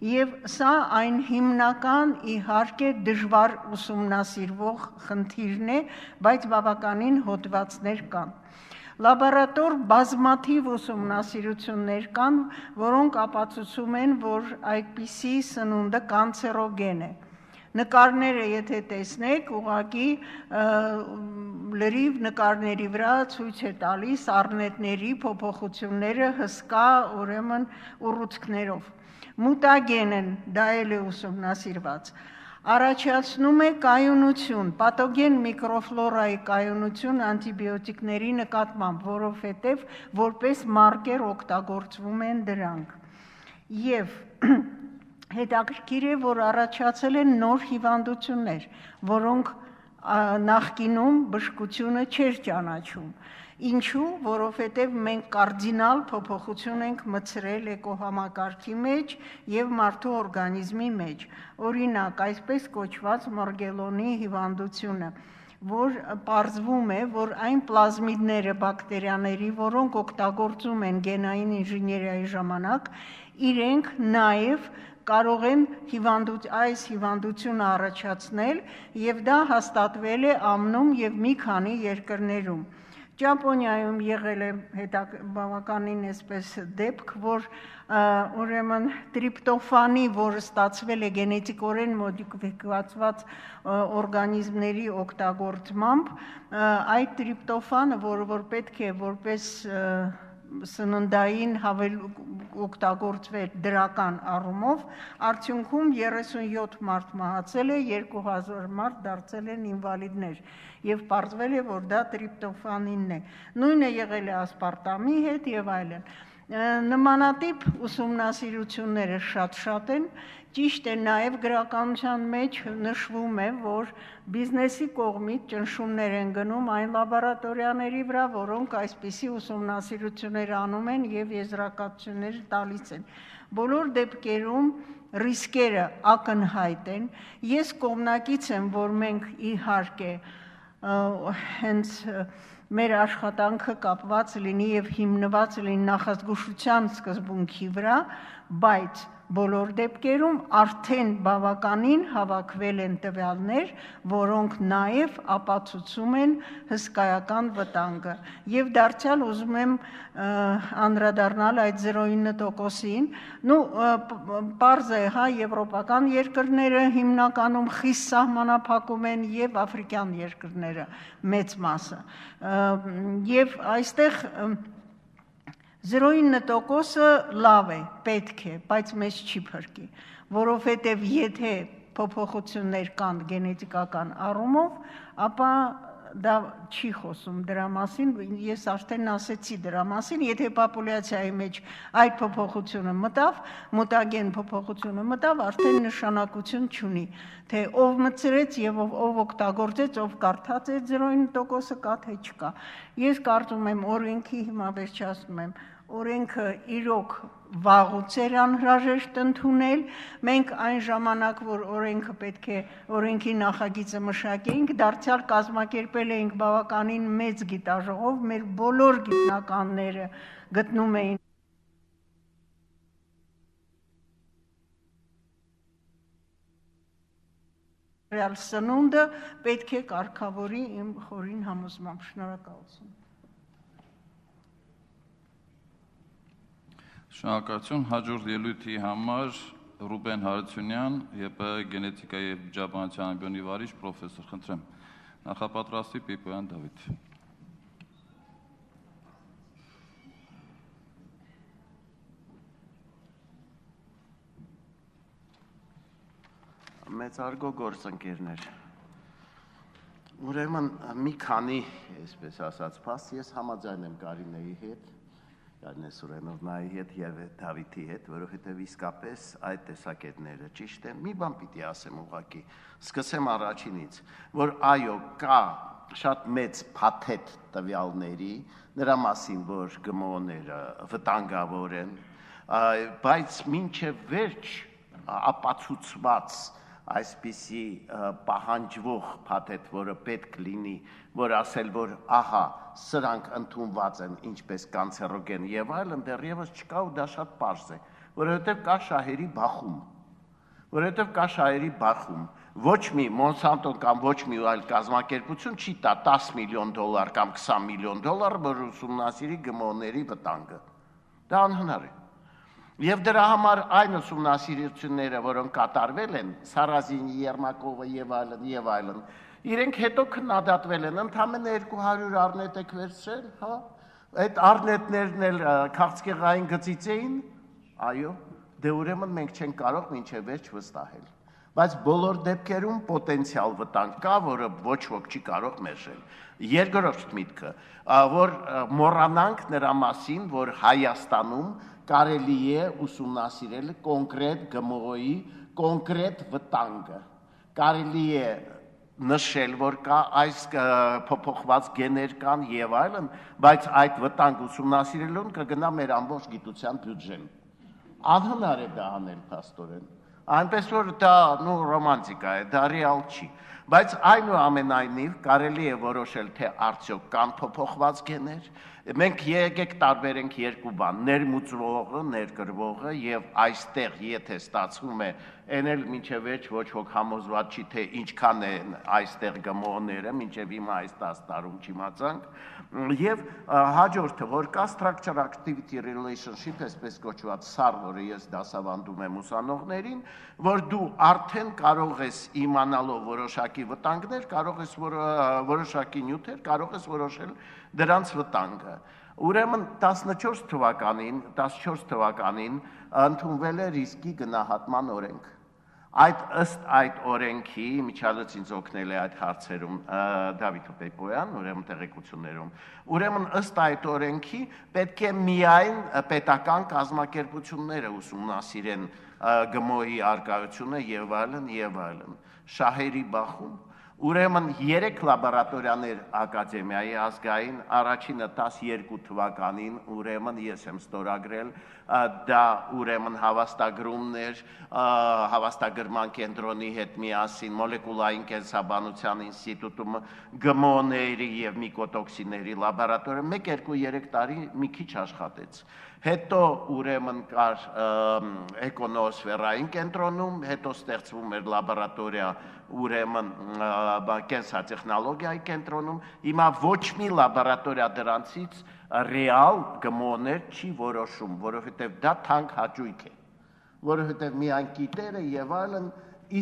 Եվ սա այն հիմնական իհարկե դժվար ուսումնասիրվող խնդիրն է, բայց բավականին հոդվածներ կան։ Լաբորատոր բազմաթիվ ուսումնասիրություններ կան, որոնք ապացուցում են, որ այդպիսի սնունդը կանցերոգեն է։ Նկարները եթե տեսնեք, ուղղակի լրիվ նկարների վրա ցույց է տալիս առնետների փոփոխությունները հսկա ուրեմն ուռուցքներով։ Մուտագեն են, դա էլ է ուսումնասիրված։ Առաջացնում է կայունություն, պաթոգեն միկրոֆլորայի կայունություն անտիբիոտիկների նկատմամբ, որովհետև որպես մարկեր օգտագործվում են դրանք։ Եվ հետաքրքիր է, որ առաջացել են նոր հիվանդություններ, որոնք նախկինում բժշկությունը չէր ճանաչում։ Ինչու, որովհետև մենք կարդինալ փոփոխություն ենք մտցրել էկոհամակարգի մեջ եւ մարդու օրգանիզմի մեջ։ Օրինակ, այսպես կոչված մորգելոնի հիվանդությունը, որ պարզվում է, որ այն պլազմիդները բակտերիաների, որոնք օգտագործում են գենային ինժեներիայի ժամանակ, իրենք նաեւ կարող են այս հիվանդությունը առաջացնել եւ դա հաստատվել է ԱՄՆ-ում եւ մի քանի երկրներում։ Ճապոնիայում եղել է բավականին այսպես դեպք, որ ուրեմն տրիպտոֆանի, որը ստացվել է գենետիկորեն մոդիֆիկացված օրգանիզմների օգտագործմամբ, այդ տրիպտոֆանը, որ պետք է որպես սննդային օգտագործվեր դրական առումով, արդյունքում 37 մարդ մահացել է, 2000 մարդ դարձել են ինվալիդներ եւ պարզվել է, որ դա տրիպտոֆանինն է։ Նույնը եղել է ասպարտամի հետ եւ այլն։ Նմանատիպ ուսումնասիրությունները շատ են, ճիշտ է նաև գրականության մեջ նշվում է, որ բիզնեսի կողմից ճնշումներ են գնում այն լաբորատորիաների վրա, որոնք այսպիսի ուսումնասիրություններ անում են եւ եզրակացություններ տալիս են։ Բոլոր դեպքերում ռիսկերը ակնհայտ են։ Ես կողմնակից եմ, որ մենք իհարկե հենց մեր աշխատանքը կապված լինի եւ հիմնված լինի նախազգուշության սկզբունքի վրա, բայց բոլոր դեպքերում արդեն բավականին հավաքվել են տվյալներ, որոնք նաև ապացուցում են հսկայական վտանգը։ Եվ դարձյալ ուզում եմ անդրադառնալ այդ 0.9%-ին, պարզ է, հա, եվրոպական երկրները հիմնականում խիստ սահմանափակում են եւ աֆրիկյան երկրները մեծ մասը։ Եվ այստեղ 0.9%-ը լավ է, պետք է, բայց մեզ չի փրկի, որովհետև եթե փոփոխություններ կան գենետիկական առումով, ապա դա չի խոսում դրա մասին, ես արդեն ասեցի դրա մասին, եթե պոպուլյացիայի մեջ այդ փոփոխությունը մտավ, մուտագեն փոփոխությունը մտավ, արդեն նշանակություն չունի, թե ով մտցրեց եւ ով օգտագործեց, ով կարդաց այդ 0.9%-ը կա թե չկա։ Ես կարծում եմ օրենքի հիմա վերջացնում եմ, օրենքը իրոք վաղուց էր անհրաժեշտ ընդունել, մենք այն ժամանակ, որ օրենքը պետք է օրենքի նախագիծը մշակեինք, դարձյալ կազմակերպել էինք բավականին մեծ գիտաժողով, մեր բոլոր գիտնականները գտնում էին սնունդը պետք է կարգավորի իմ խորին համոզմամբ, շնորհակալություն։ Շնորհակալություն հաջորդ ելույթի համար Ռուբեն Հարությունյան, ԵՊ գենետիկա եւ բջջաբանության ամբիոնի վարիչ պրոֆեսոր, խնդրեմ, նախապատրաստի Պիպոյան Դավիթ։ Մեծարգո գործընկերներ, ուրեմն մի քանի, այսպես ասած, փաստ ես համաձայն եմ Կարինեի հետ, Կարինե Սուրենովնայի հետ եւ Դավիթի հետ, որովհետեւ իսկապես այդ տեսակետները ճիշտ են։ Մի բան պիտի ասեմ ուղղակի, սկսեմ առաջինից, որ այո, կա շատ մեծ փաթեթ տվյալների, նրա մասին, որ գմոները վտանգավոր են, բայց մինչև վերջ ապացուցված այսպիսի պահանջվող փաթեթ, որը պետք լինի, որ ասել, որ ահա սրանք ընդունված են ինչպես կանցերոգեն եւ այլն, դեռևս չկա ու դա շատ պարզ է, որովհետեւ կա շահերի բախում, ոչ մի Monsanto կամ ոչ մի այլ կազմակերպություն չի տա $10 միլիոն կամ $20 միլիոն, որ ուսումնասիրի գմոների վտանգը, դա անհնար է։ Եվ դրա համար այն ուսումնասիրությունները, որոնք կատարվել են, Սարազինի, Երմակովը եւ այլն, իրենք հետո քննադատվել են, ընդամենը 200 առնետ եք վերցրել, հա, այդ առնետներն էլ քաղցկեղային գծից էին, այո, դե ուրեմն մենք չենք կարող մինչև վերջ վստահել, բայց բոլոր դեպքերում պոտենցիալ վտանգ կա, որը ոչ ոք չի կարող մերժել։ Երկրորդ միտքը, որ մոռանանք նրա մասին, որ Հայաստանում կարելի է ուսումնասիրել կոնկրետ գմոյի կոնկրետ վտանգը, կարելի է նշել, որ կա այս փոփոխված գեներ կան եւ այլն, բայց այդ վտանգ ուսումնասիրելուն կգնա մեր ամբողջ գիտության բյուջեն։ Անհնար է դա անել փաստորեն։ Այնպես որ դա ռոմանտիկա է, դա ռեալ չի, բայց այնուամենայնիվ կարելի է որոշել, թե արդյոք կան փոփոխված գեներ։ Մենք եկեք տարբերենք երկու բան, ներմուծվողը, ներկրվողը եւ այստեղ եթե ստացվում է, այն էլ մինչև վերջ ոչ ոք համոզված չի, թե ինչքան են այստեղ գմոները, մինչև հիմա այս 10 տարում չիմացանք, եւ հաջորդը, որ կա structure activity relationship, այսպես կոչված SAR, որը ես դասավանդում եմ ուսանողներին, որ դու արդեն կարող ես իմանալով որոշակի վտանգներ, կարող ես որոշակի նյութեր, կարող ես որոշել դրանց վտանգը։ Ուրեմն 14 թվականին ընդունվել է ռիսկի գնահատման օրենք։ Ըստ այդ օրենքի, միջալից ինձ օգնել է այդ հարցերում Դավիթ Պեպոյան, ուրեմն տեղեկություններում, ուրեմն ըստ այդ օրենքի պետք է միայն պետական կազմակերպությունները ուսումնասիրեն գմոյի առկայությունը եւ այլն, շահերի բախում, ուրեմն 3 լաբորատորիաներ ակադեմիայի ազգային, առաջինը 12 թվականին, ուրեմն ես եմ ստորագրել, դա ուրեմն հավաստագրումներ, հավաստագրման կենտրոնի հետ միասին, մոլեկուլային կենսաբանության ինստիտուտում, գմոների եւ միկոտոքսիների լաբորատորիա 1-2-3 տարի մի քիչ աշխատեց։ Հետո ուրեմն կար էկոնոսֆերային կենտրոնում, հետո ստեղծվում էր լաբորատորիա ուրեմն կենսատեխնոլոգիայի կենտրոնում, հիմա ոչ մի լաբորատորիա դրանցից ռեալ գմոներ չի որոշում, որովհետև դա թանկ հաճույք է, որովհետև միայն կիտերը եւ այլն,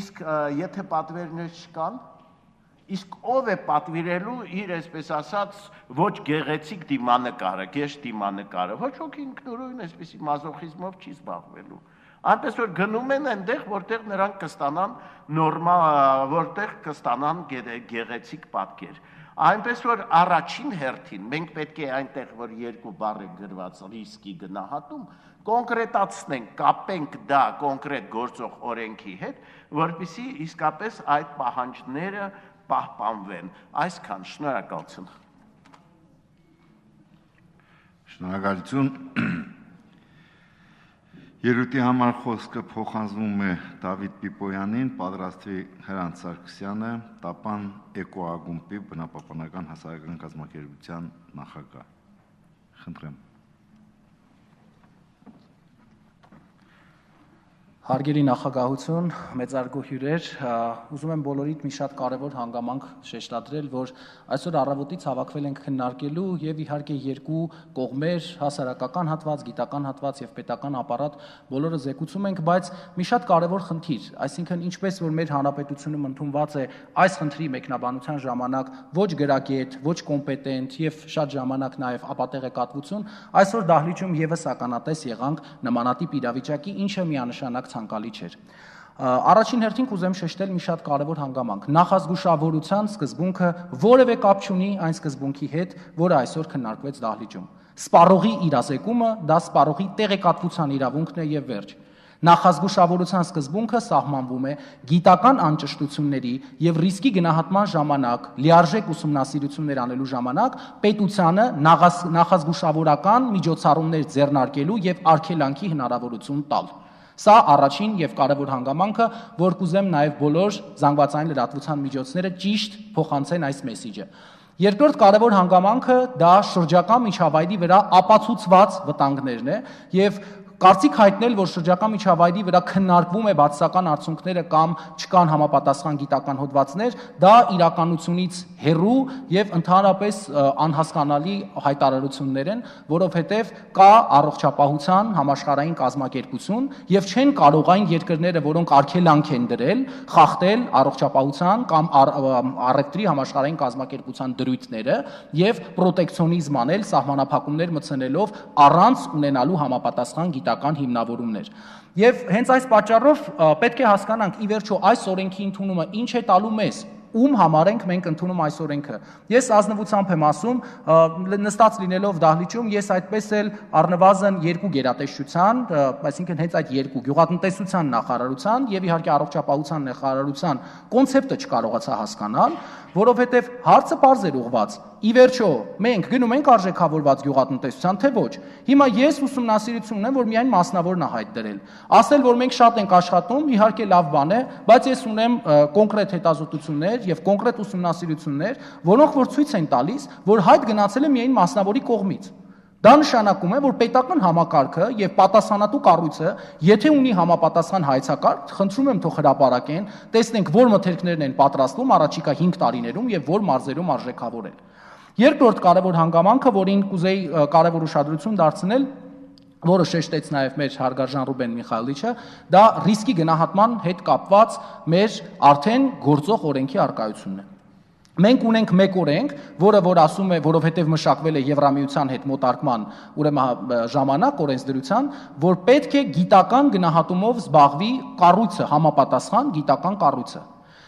իսկ եթե պատվերներ չկան, իսկ ով է պատվիրելու իր, այսպես ասած, ոչ գեղեցիկ դիմանկարը, գեշ դիմանկարը, ոչ ոք ինքնուրույն այսպիսի մազոխիզմով չի զբաղվելու։ Այնպես որ գնում են այնտեղ, որտեղ նրանք կստանան որտեղ կստանան գեղեցիկ պատկեր։ Այնպես որ առաջին հերթին մենք պետք է այնտեղ, որ 2 բառ է գրված ռիսկի գնահատում, կոնկրետացնենք, կապենք դա կոնկրետ գործող օրենքի հետ, որպեսզի իսկապես այդ պահանջները պահպանվեն։ Այսքան, շնորհակալություն։ Շնորհակալություն։ Ելույթի համար խոսքը փոխանցվում է Դավիթ Պիպոյանին, պատրաստվի Հրանտ Սարգսյանը, Տապան Էկոագումպի բնապահպանական հասարակական կազմակերպության նախագահ։ Խնդրեմ։ Հարգելի նախագահություն, մեծարգո հյուրեր, ուզում եմ բոլորիդ մի շատ կարևոր հանգամանք շեշտադրել, որ այսօր առավոտից հավաքվել ենք քննարկելու եւ իհարկե երկու կողմեր, հասարակական հատված, գիտական հատված եւ պետական ապարատ բոլորը զեկուցում ենք, բայց մի շատ կարևոր խնդիր, այսինքն ինչպես որ մեր հանրապետությունում ընդունված է այս խնդրի մեկնաբանության ժամանակ ոչ գրագետ, ոչ կոմպետենտ եւ շատ ժամանակ նաեւ ապատեղեկատվություն, այսօր դահլիճում եւս ականատես եղանք նմանատիպ իրավիճակի, ինչը միանշանակ ցանկալի չէր։ Առաջին հերթին կուզեմ շեշտել մի շատ կարևոր հանգամանք։ Նախազգուշավորության սկզբունքը որևէ կապ չունի այն սկզբունքի հետ, որը այսօր քննարկվեց դահլիճում։ Սպառողի իրազեկումը դա սպառողի տեղեկատվության իրավունքն է եւ վերջ։ Նախազգուշավորության սկզբունքը սահմանվում է գիտական անճշտությունների եւ ռիսկի գնահատման ժամանակ, լիարժեք ուսումնասիրություններ անելու ժամանակ պետությանը նախազգուշավորական միջոցառումներ ձեռնարկելու եւ արգելանքի հնարավորություն տալ։ Սա առաջին եւ կարևոր հանգամանքը, որ կուզեմ նաեւ բոլոր զանգվածային լրատվության միջոցները ճիշտ փոխանցեն այս մեսիջը։ Երկրորդ կարևոր հանգամանքը դա շրջակա միջավայրի վրա ապացուցված վտանգներն է եւ կարծիք հայտնել, որ շրջակա միջավայրի վրա քննարկվում է բացասական արդյունքները կամ չկան համապատասխան գիտական հոդվածներ, դա իրականությունից հեռու եւ ընդհանրապես անհասկանալի հայտարարություններ են, որովհետեւ կա առողջապահության համաշխարհային կազմակերպություն եւ չեն կարող այն երկրները, որոնք արգելանք են դրել, խախտել առողջապահության կամ առևտրի համաշխարհային կազմակերպության դրույթները եւ պրոտեկցիոնիզմ անել, սահմանափակումներ մտցնելով առանց ունենալու համապատասխան գիտական հիմնավորումներ։ Եվ հենց այս պատճառով պետք է հասկանանք ի վերջո այս օրենքի ընդունումը ինչ է տալու մեզ, ում համար ենք մենք ընդունում այս օրենքը։ Ես ազնվությամբ եմ ասում, նստած լինելով դահլիճում, ես այդպես էլ առնվազն երկու գերատեսչության, այսինքն հենց այդ երկու գյուղատնտեսության նախարարության եւ իհարկե առողջապահության նախարարության կոնցեպտը չկարողացա հասկանալ, որովհետեւ հարցը պարզ էր ուղղված։ Ի վերջո, մենք գնում ենք արժեքավորված գյուղատնտեսության, թե ոչ։ Հիմա ես ուսումնասիրություն ունեմ, որ միայն մասնավորն է հայտ դրել։ Ասել, որ մենք շատ ենք աշխատում, իհարկե լավ բան է, բայց ես ունեմ կոնկրետ հետազոտություններ եւ կոնկրետ ուսումնասիրություններ, որոնք որ ցույց են տալիս, որ հայտ գնացել է միայն մասնավորի կողմից։ Դա նշանակում է, որ պետական համակարգը եւ պատասխանատու կառույցը, եթե ունի համապատասխան հայեցակարգ, խնդրում եմ թող հրապարակեն, տեսնենք որ մթերքներն են պատրաստվում առաջիկա 5 տարիներում եւ որ մարզերում արժեքավորել։ Երկրորդ կարևոր հանգամանքը, որին կուզեի կարևոր ուշադրություն դարձնել, որը շեշտեց նաև մեր հարգարժան Ռուբեն Միխայելիչը, դա ռիսկի գնահատման հետ կապված մեր արդեն գործող օրենքի առկայությունն է։ Մենք ունենք մեկ օրենք, որը որ ասում է, որովհետև մշակվել է Եվրամիության հետ մոտարկման ուրեմն ժամանակ օրենսդրության, որ պետք է գիտական գնահատումով զբաղվի կառույցը, համապատասխան գիտական կառույցը։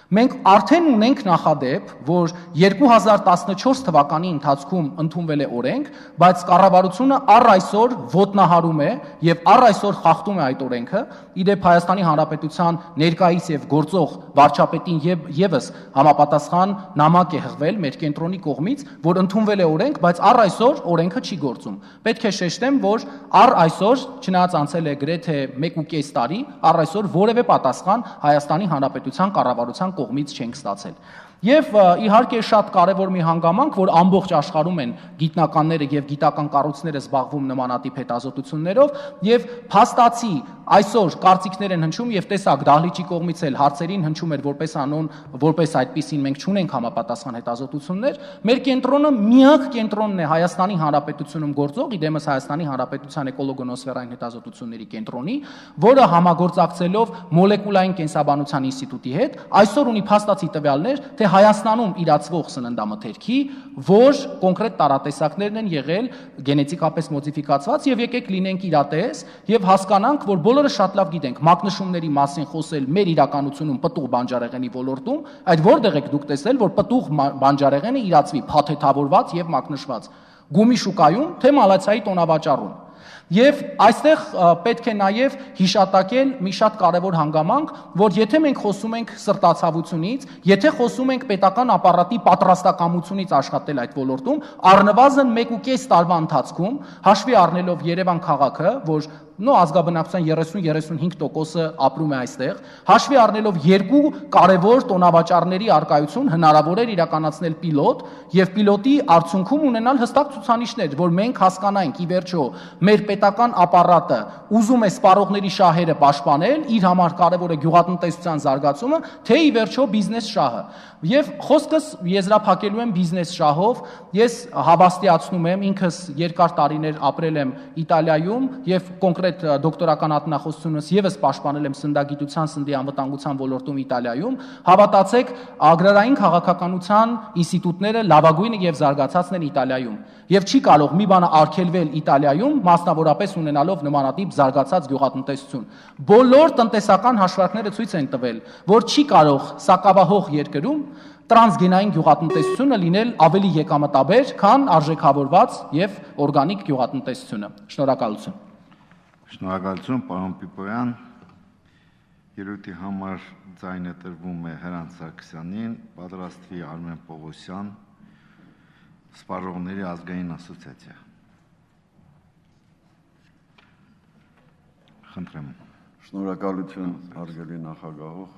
Մենք արդեն ունենք նախադեպ, որ 2014 թվականի ընթացքում ընդունվել է օրենք, բայց կառավարությունը առ այսօր ոտնահարում է եւ առ այսօր խախտում է այդ օրենքը, իդեպ Հայաստանի Հանրապետության ներկայիս եւ գործող վարչապետին եւս համապատասխան նամակ է հղվել մեր կենտրոնի կողմից, որ ընդունվել է օրենք, բայց առ այսօր օրենքը չի գործում։ Պետք է շեշտեմ, որ առ այսօր, չնայած անցել է գրեթե 1.5 տարի, առ այսօր որևէ պատասխան Հայաստանի Հանրապետության կառավարության կողմից չենք ստացել։ Եվ իհարկե շատ կարևոր մի հանգամանք, որ ամբողջ աշխարհում են գիտնականները եւ գիտական կառույցները զբաղվում նմանատիպ հետազոտություններով եւ փաստացի այսօր կարծիքներ են հնչում եւ տեսակ դահլիճի կողմից էլ հարցերին հնչում էր որպես անոն, որպես այդպեսին մենք չունենք համապատասխան հետազոտություններ, մեր կենտրոնը միակ կենտրոնն է Հայաստանի Հանրապետությունում գործող, իդեմս Հայաստանի Հանրապետության էկոլոգոնոսֆերային հետազոտությունների կենտրոնի, որը համագործակցելով մոլեկուլային կենսաբանության ինստիտուտի հետ այսօր ունի փաստացի տվյալներ, թե Հայաստանում իրացվող սննդամթերքի որ կոնկրետ տարատեսակներն են եղել գենետիկապես մոդիֆիկացված եւ եկեք լինենք իրատես եւ հասկանանք, որ բոլորը շատ լավ գիտենք մակնշումների մասին խոսել մեր իրականությունում պտուղ բանջարեղենի ոլորտում, այդ որտեղ եք դուք տեսել, որ պտուղ բանջարեղենը իրացվի փաթեթավորված եւ մակնշված գումի շուկայում, թե մալացիայի տոնավաճառում։ Եվ այստեղ պետք է նաև հիշատակել մի շատ կարևոր հանգամանք, որ եթե մենք խոսում ենք սրտացավությունից, եթե խոսում ենք պետական ապարատի պատրաստակամությունից աշխատել այդ ոլորտում, առնվազն 1.5 տարվա ընթացքում, հաշվի առնելով Երևան քաղաքը, որ ազգաբնակության 30-35%-ը ապրում է այստեղ, հաշվի առնելով երկու կարևոր տոնավաճառների արկայություն, հնարավոր էր իրականացնել պիլոտ եւ պիլոտի արդյունքում ունենալ հստակ ցուցանիշներ, որ մենք հասկանայինք ի վերջո մեր պետական ապարատը ուզում է սպառողների շահերը պաշտպանել, իր համար կարևոր է գյուղատնտեսության զարգացումը, թե ի վերջո բիզնես շահը։ Եվ խոսքս եզրափակելու եմ բիզնես շահով, ես հավաստիացնում եմ, ինքս երկար տարիներ ապրել եմ Իտալիայում եւ կոնկրետ դոկտորական ատնախոսությունս եւս պաշտպանել եմ սննդագիտության, սննդի անվտանգության ոլորտում Իտալիայում, հավատացեք, agrarային քաղաքականության ինստիտուտները լավագույնը եւ զարգացածն են Իտալիայում։ Եվ չի կարող մի բանը արգելվել Իտալիայում, մասնավորապես ունենալով նմանատիպ զարգացած գյուղատնտեսություն։ Բոլոր տնտեսական հաշվարկները ցույց են տվել, որ չի կարող սակավահող երկրում տրանսգենային գյուղատնտեսությունը լինել ավելի եկամտաբեր, քան արժեքավորված եւ օրգանիկ գյուղատնտեսությունը։ Շնորհակալություն։ Շնորհակալություն, պարոն Պիպոյան։ Ելույթի համար ձայնը տրվում է Հրանտ Սարգսյանին, պատրաստվի Արմեն Պողոսյան, Սպառողների ազգային ասոցիացիա։ Խնդրեմ։ Շնորհակալություն, հարգելի նախագահող,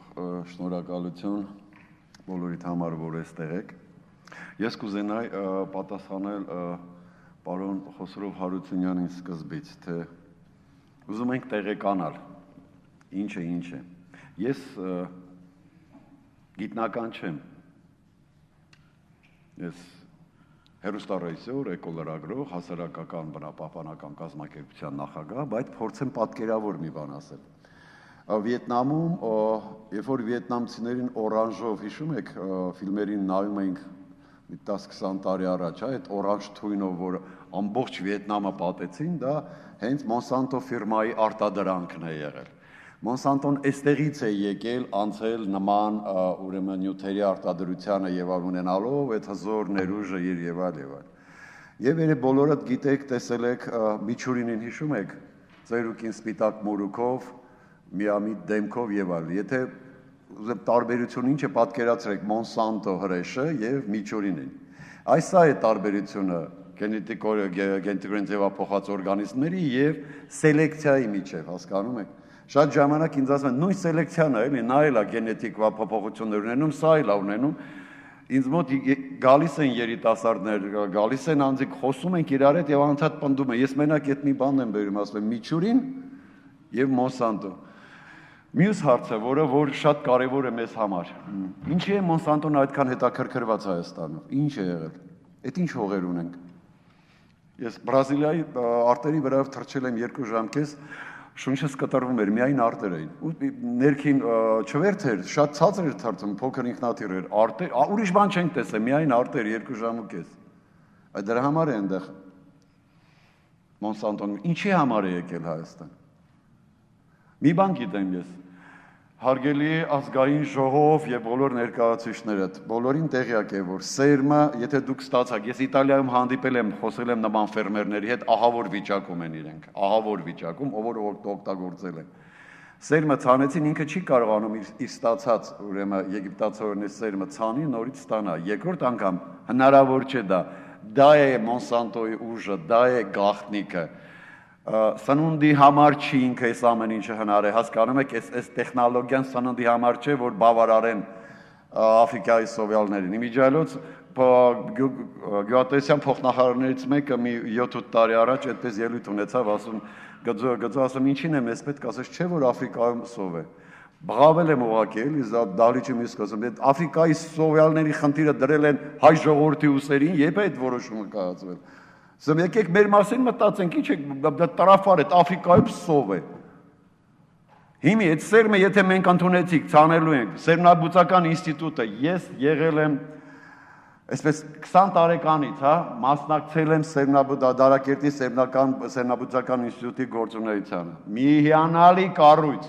շնորհակալություն բոլորիդ համար, որ այստեղ եք։ Ես կուզենայի պատասխանել պարոն Խոսրով Հարությունյանին սկզբից, թե ուզում ենք տեղեկանալ ինչ է։ Ես գիտնական չեմ։ Ես հեռուստառեժիսոր, էկոլրագրող, հասարակական բնապահպանական կազմակերպության նախագահ, բայց փորձեմ պատկերավոր մի բան ասել։ Վիետնամում, երբ որ վիետնամցիներին օրանժով, հիշում եք, ֆիլմերին նայում էինք 10-20 տարի առաջ, այդ օրանժ թույնով, որ ամբողջ Վիետնամը պատեցին, դա հենց Monsanto ֆիրմայի արտադրանքն է եղել։ Monsanton այստեղից է եկել, անցել նման ուրեմն նյութերի արտադրությանը եւ ունենալով այդ հզոր ներուժը իր եւ այլ։ Եվ երբ բոլորդ գիտեք, տեսել եք Միչուրինին, հիշում եք, ծերուկին սպիտակ մորուքով, միամիտ դեմքով եւ այլ։ Եթե ուզեմ տարբերություն ինչ է, պատկերացրեք Monsanto հրեշը եւ Միչուրինին։ Այս է տարբերությունը գենետիկորեն ձևափոխած օրգանիզմների եւ սելեկցիայի միջեւ, հասկանում եք։ Շատ ժամանակ ինձ ասում են, նույն սելեկցիան է, էլի, նա էլ է գենետիկ փոփոխություններ ունենում, սա էլ է ունենում։ Ինձ մոտ գալիս են երիտասարդներ, գալիս են անձիկ, խոսում ենք իրար հետ եւ անընդհատ պնդում են։ Ես մենակ այդ մի բան եմ բերում, ասում եմ Միչուրին եւ Monsanto։ Մյուս հարցը, որ շատ կարեւոր է մեզ համար։ Ինչի է Monsanto-ն այդքան հետաքրքրված Հայաստանում։ Ինչ է եղել։ Այդ ինչ հողեր ունենք։ Ես Բրազիլիայի արտերի վրայով թռչել եմ 2 ժամ կես, շունչս կտրվում էր, միայն արտեր էին։ Ու ներքին չվերթ էր, շատ ցածր էր թռցում, փոքր ինքնաթիռ էր, արտեր, ուրիշ բան չենք տեսել, միայն արտեր 2 ժամ ու կես։ Այդ դրա համար է այնտեղ Monsanto-ն ինչի համար է եկել Հայաստան։ Մի բան գիտեմ ես, հարգելի ազգային ժողով եւ բոլոր ներկայացուցիչներդ, բոլորին տեղյակ է, որ սերմը, եթե դուք ստացաք, ես Իտալիայում հանդիպել եմ, խոսել եմ նման ֆերմերների հետ, ահավոր վիճակում են իրենք, ահավոր վիճակում, ով որ օգտագործել է։ Սերմը ցանեցին, ինքը չի կարողանում իր ստացած, ուրեմն եգիպտացորենի սերմը ցանի, նորից ստանա։ Երկրորդ անգամ հնարավոր չէ դա։ Դա է Monsanto-ի ուժը, դա է գաղտնիքը։ Սնունդի համար չի ինքը այս ամեն ինչը հնար է, հասկանում եք, այս տեխնոլոգիան սննդի համար չէ, որ բավարարեն Աֆրիկայի սովյալներին։ Իմիջիայլոց գյուղատնտեսության փոխնախարարներից մեկը մի 7-8 տարի առաջ այդպես ելույթ ունեցավ, ասում գծո ասում ինչին է մեզ պետք, ասես չէ որ Աֆրիկայում սով է։ Բղավել եմ ուղղակի, էլի դալիճի մյուս կասում, այդ Աֆրիկայի սովյալների խնդիրը դրել են հայ ժողովրդի ուսերին, երբ է այդ որոշումը կայացվել։ Սա եկեք մեր մասին մտածենք, ինչ է տրաֆար է, Աֆրիկայում սով է։ Հիմի այդ սերմը եթե մենք ընդունեցիք, ցանելու ենք, Սերմնաբուծական ինստիտուտը, ես եղել եմ այսպես 20 տարեկանից, հա, մասնակցել եմ Դարակերտի Սերմնաբուծական ինստիտուտի գործունեությանը։ Մի հիանալի կառույց։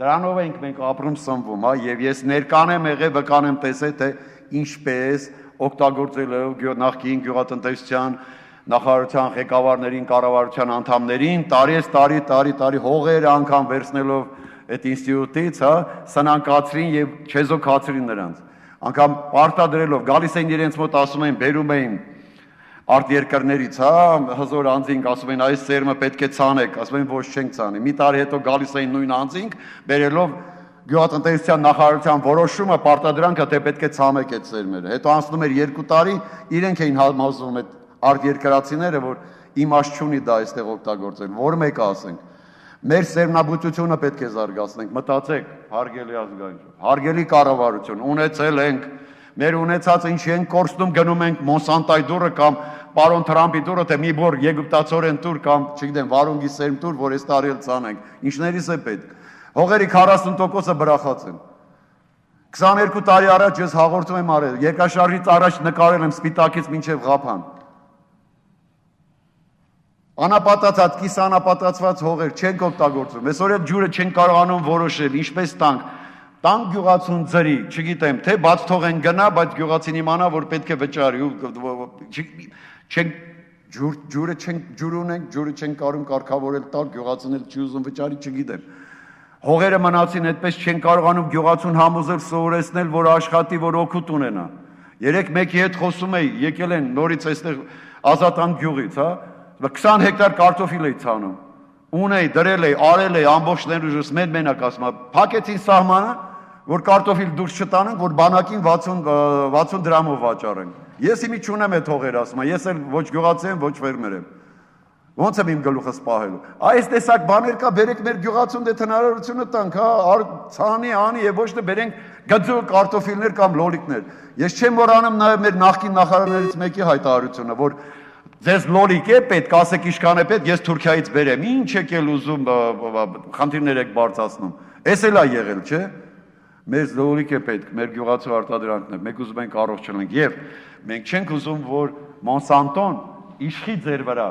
Դրանով ենք մենք ապրում սնվում, հա, եւ ես ներկան եմ եղել, վկան եմ տեսել, թե ինչպես օգտագործելով նախկին գյուղատնտեսության նախարարության ղեկավարներին, կառավարության անդամներին, տարի հողեր անգամ վերցնելով այդ ինստիտուտից, հա, սնանկացրին եւ չեզոքացրին նրանց։ Անգամ պարտադրելով գալիս էին իրենց մոտ ասում էին, բերում էին արտերկրներից, հա, հզոր անձինք ասում են այս ծերմը պետք է ցանեք, ասում են ոչ չենք ցանի։ Մի տարի հետո գալիս էին նույն անձինք, բերելով գյուղատնտեսության նախարարության որոշումը, պարտադրանքը թե պետք է ցամեք այդ ծերմերը։ Հետո անցնում էր 2 տարի, իրենք էին համոզվում այդ արտերկրացիները, որ իմաստ չունի դա այստեղ օգտագործել, որ մեկը ասենք։ Մեր սերմնաբուծությունը պետք է զարգացնենք, մտածեք, հարգելի ազգային, հարգելի կառավարություն, ունեցել ենք, մեր ունեցածը ինչ ենք կորցնում, գնում ենք Մոնսանտոյի դուրը կամ պարոն Թրամփի դուրը, թե մի բոր եգիպտացորեն տուր կամ, չգիտեմ, վարունգի սերմ տուր, որ այս տարի էլ ցանենք։ Ինչներից է պետք։ Հողերի 40%-ը բրախած են։ 22 տարի առաջ ես հաղորդում եմ արել, երկաշարժից առաջ նկարել եմ Սպիտակից մինչև Ղափան։ Անապատացած, կիսանապատացված հողեր չենք օգտագործում։ Այսօր այդ ջուրը չեն կարողանում որոշել, ինչպես տանք։ Տանք գյուղացուն ձրի, չգիտեմ, թե բաց թողեն գնա, բայց գյուղացին իմանա, որ պետք է վճարի ու ջուրը ունենք, ջուրը չեն կարում կարգավորել տալ, գյուղացին էլ չի ուզում վճարի, չգիտեմ։ Հողերը մնացին այդպես չեն կարողանում գյուղացուն համոզել, սովորեցնել, որ աշխատի, որ օգուտ ունենա։ Երեք մեկի հետ խոսում էի, եկել են նորից այստեղ Ազատան գյուղից, հա, 20 հեկտար կարտոֆիլ էի ցանում։ Ունեի, դրել էի, արել էի ամբողջ ներուժս մենակ ասում, փակեցին սահմանը, որ կարտոֆիլ դուրս չտանենք, որ բանակին 60 դրամով վաճառենք։ Ես իմի չունեմ այդ հողեր ասում, ես էլ ոչ գյուղացի եմ, ոչ ֆերմեր եմ։ Ոնց եմ իմ գլուխս պահելու։ Այս տեսակ բաներ կա, բերեք մեր գյուղացուն դե հնարավորությունը տանք, հա, ցանի, անի եւ ոչ թե բերենք գծու կարտոֆիլներ կամ լոլիկներ։ Ես չեմ մոռանում նաեւ մեր նախկին նախարարներից մեկի հայտարարությունը, որ ձեզ լոլիկ է պետք, ասեք ինչքան է պետք, ես Թուրքիայից բերեմ։ Ինչ եք էլ ուզում, խնդիրներ եք բարձրացնում։ Էս էլ է եղել, չէ՞։ Մեզ լոլիկ է պետք, մեր գյուղացու արտադրանքն է, մենք ուզում ենք առողջ լինենք եւ մենք չենք ուզում, որ Մոնսանտոն իշխի ձեր վրա։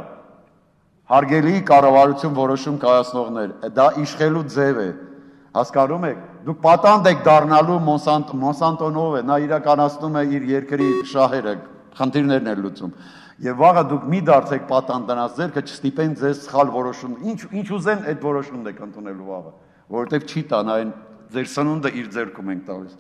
Հարգելի կառավարություն որոշում կայացնողներ, դա իշխելու ձև է։ Հասկանում եք, դուք պատանդ եք դառնալու Մոնսանտոնով է, նա իրականացնում է իր երկրի շահերը, խնդիրներն է լուծում։ Եվ վաղը դուք մի դարձեք պատանդ դրանց ձեռքը չստիպեն ձեզ սխալ որոշում, ինչ ուզեն այդ որոշումն եք ընդունելու վաղը, որովհետև չի տան այն ձեր սնունդը իր ձեռքում ենք տալիս։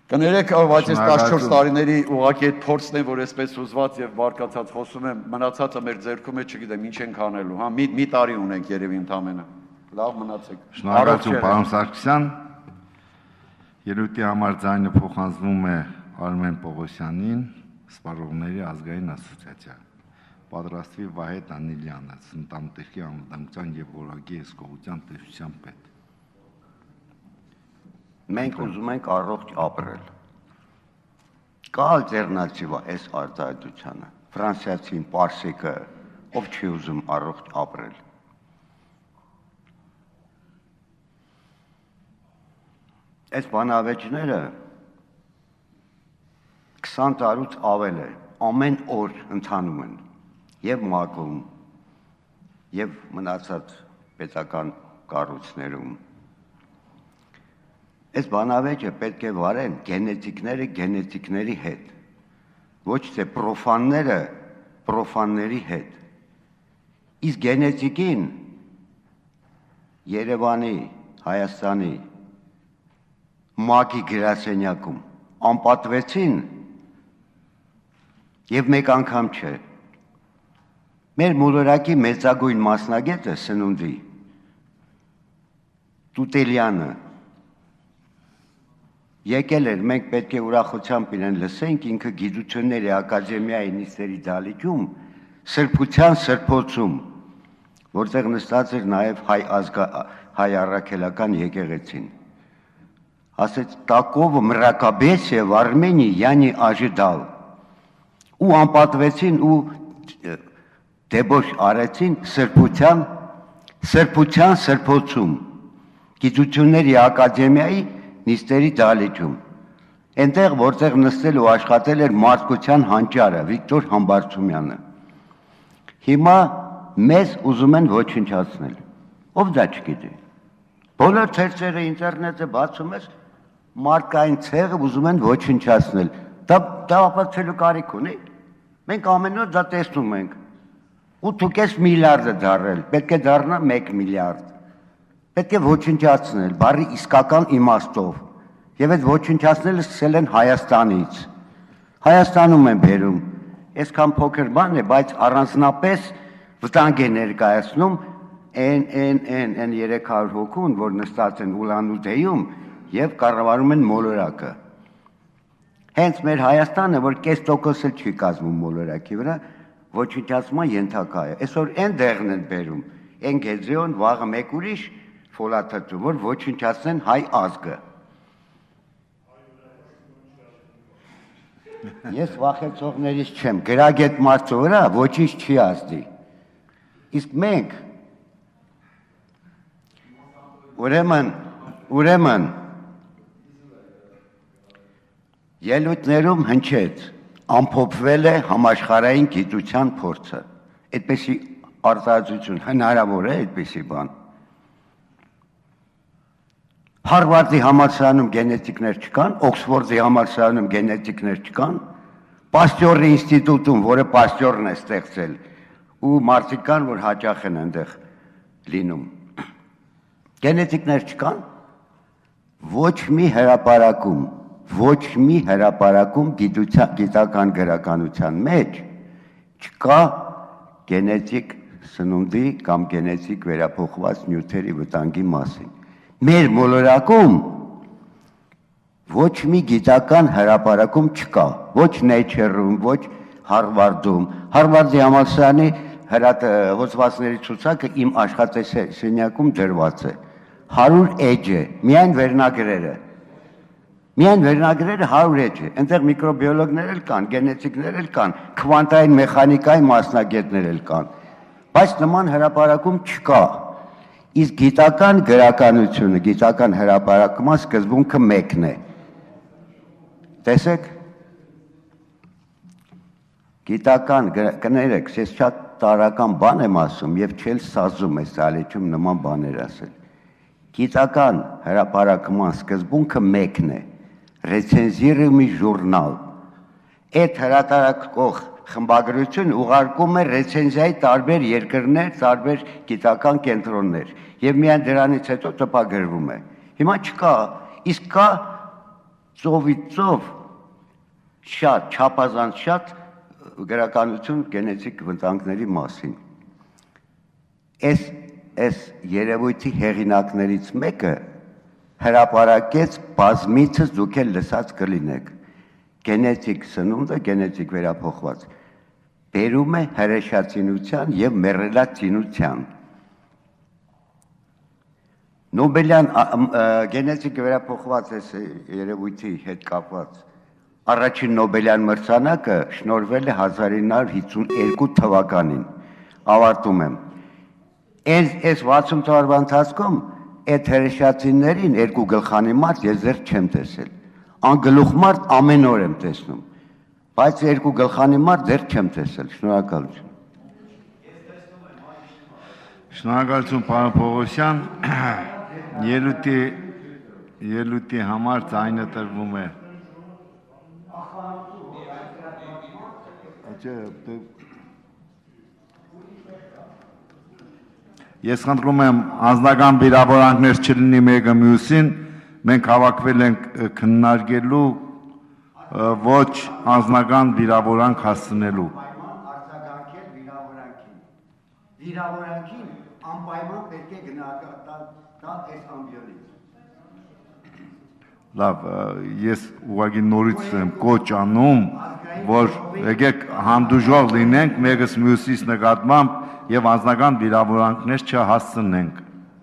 Կներեք, բայց այս 14 տարիների ուղղակի այդ փորձն է, որ այսպես ուզված եւ բարկացած խոսում եմ, մնացածը մեր ձեռքում է, չգիտեմ, ինչ ենք անելու, հա, մի տարի ունենք երևի ընդամենը։ Լավ մնացեք։ Շնորհակալություն, պարոն Սարգսյան։ Ելույթի համար ձայնը փոխանցվում է Արմեն Պողոսյանին, Սպառողների ազգային ասոցիացիա։ Պատրաստվի Վահե Դանիլյանը, Սնտամտերքի անվտանգության եւ որակի հսկողության տեսության պետ։ Մենք ուզում ենք առողջ ապրել։ Կա ալտերնատիվա այս արտահայտությանը։ Ֆրանսիացին, պարսիկը, ով չի ուզում առողջ ապրել։ Այս բանավեճները 20 տարուց ավել է, ամեն օր ընթանում են, և ՄԱԿ-ում, և մնացած պետական կառույցներում։ Այս բանավեճը պետք է վարեն գենետիկները գենետիկների հետ, ոչ թե պրոֆանները պրոֆանների հետ։ Իսկ գենետիկին Երևանի, Հայաստանի, ՄԱԿ-ի գրասենյակում անպատվեցին և մեկ անգամ չէ։ Մեր մոլորակի մեծագույն մասնագետը սնունդի Տուտելյանը եկել էր, մենք պետք է ուրախությամբ իրեն լսենք, ինքը գիտությունների ակադեմիայի նիստերի դալիճում սրբության սրբոցում, որտեղ նստած էր նաև հայ առաքելական եկեղեցին։ Ասեց, такого мракобесия в Армении я не ожидал։ Ու անպատվեցին ու դեբոչ արեցին սրբության սրբոցում, գիտությունների ակադեմիայի նիստերի դալիճում, այնտեղ, որտեղ նստել ու աշխատել էր մարդկության հանճարը, Վիկտոր Համբարձումյանը։ Հիմա մեզ ուզում են ոչնչացնել, ով դա չգիտի։ Բոլոր ցերծերը ինտերնետը բացում ես, մարդկային ցեղը ուզում են ոչնչացնել, դա ապացուցելու կարիք ունի։ Մենք ամեն օր դա տեսնում ենք, 8.5 միլիարդ է դառել, պետք է դառնա 1 միլիարդ։ Պետք է ոչնչացնել, բառի իսկական իմաստով, և այդ ոչնչացնելը սկսել են Հայաստանից։ Հայաստանում են բերում, Այսքան փոքր բան է, բայց առանձնապես վտանգ է ներկայացնում այն 300 հոգուն, որ նստած են Ուլան-Ուդեյում եւ կառավարում են մոլորակը։ Հենց մեր Հայաստանը, որ կես տոկոս էլ չի կազմում մոլորակի վրա, ոչնչացման ենթակա է։ Այսօր այն դեղն են բերում, այն Գեդրիոն, վաղը մեկ ուրիշ ֆոլաթթու, որ ոչնչացնեն հայ ազգը։ Ես վախեցողներից չեմ, գրագետ մարդու վրա ոչինչ չի ազդի։ Իսկ մենք ուրեմն ելույթներում հնչեց, ամփոփվել է համաշխարհային գիտության փորձը։ Այդպեսի արտահայտություն հնարավոր է այդպեսի բան։ Հարվարդի համալսարանում գենետիկներ չկան, Օքսֆորդի համալսարանում գենետիկներ չկան, Պաստյորի ինստիտուտում, որը Պաստյորն է ստեղծել, ու մարդիկ կան, որ հաճախ են այնտեղ լինում։ Գենետիկներ չկան, ոչ մի հրապարակում գիտական գրականության մեջ չկա գենետիկ սնունդի կամ գենետիկ վերափոխված նյութերի վտանգի մասին։ Մեր մոլորակում ոչ մի գիտական հրապարակում չկա, ոչ Nature-ում, ոչ Հարվարդում։ Հարվարդի համալսարանի հոդվածների ցուցակը իմ աշխատասենյակում դրված է։ 100 էջ է, միայն վերնագրերը 100 էջ է, այնտեղ միկրոբիոլոգներ էլ կան, գենետիկներ էլ կան, քվանտային մեխանիկայի մասնագետներ էլ կան, բայց նման հրապարակում չկա։ Իսկ գիտական գրականությունը, գիտական հրապարակման սկզբունքը մեկն է։ Տեսեք, գիտական կներեք, ես շատ տարական բան եմ ասում և չել սազում ես ալիչում նման բաներ ասել։ Գիտական հրապարակման սկզբունքը մեկն է, ռեցենզիրումի ժուրնալ։ Այդ հրատարակող խմբագրություն ուղարկում է ռեցենզիայի տարբեր երկրներ, տարբեր գիտական կենտրոններ և միայն դրանից հետո տպագրվում է։ Հիմա չկա, իսկ կա ծովից ծով շատ, չափազանց շատ գրականություն գենետիկ վտանգների մասին։ Այս երևույթի հեղինակներից մեկը հրապարակեց բազմիցս դուք էլ լսած կլինեք։ Գենետիկ սնունդը, գենետիկ վերափոխված, բերում է հրեշացինության և մեռելացինության։ Նոբելյան գենետիկ վերափոխված երևույթի հետ կապված առաջին նոբելյան մրցանակը շնորհվել է 1952 թվականին, ավարտում եմ։ Այս 60 տարվա ընթացքում այդ հրեշացիներին երկու գլխանի մարդ ես դեռ չեմ տեսել։ Անգլուխ մարդ ամեն օր եմ տեսնում, բայց երկու գլխանի մարդ դեռ չեմ տեսել։ Շնորհակալություն։ Շնորհակալություն, պարոն Պողոսյան։ Ելույթի համար ձայնը տրվում է։ Ես խնդրում եմ անձնական վիրավորանքներ չլինի մեկը մյուսին, մենք հավաքվել ենք քննարկելու ոչ անձնական վիրավորանք հասցնելու։ Վիրավորանքին անպայման պետք է գնահատել այս ամբիոնից։ Լավ, ես ուղղակի նորից եմ կոչ անում, որ եկեք հանդուրժող լինենք մեկս մյուսից նկատմամբ եւ անձնական վիրավորանքներ չհասցնենք։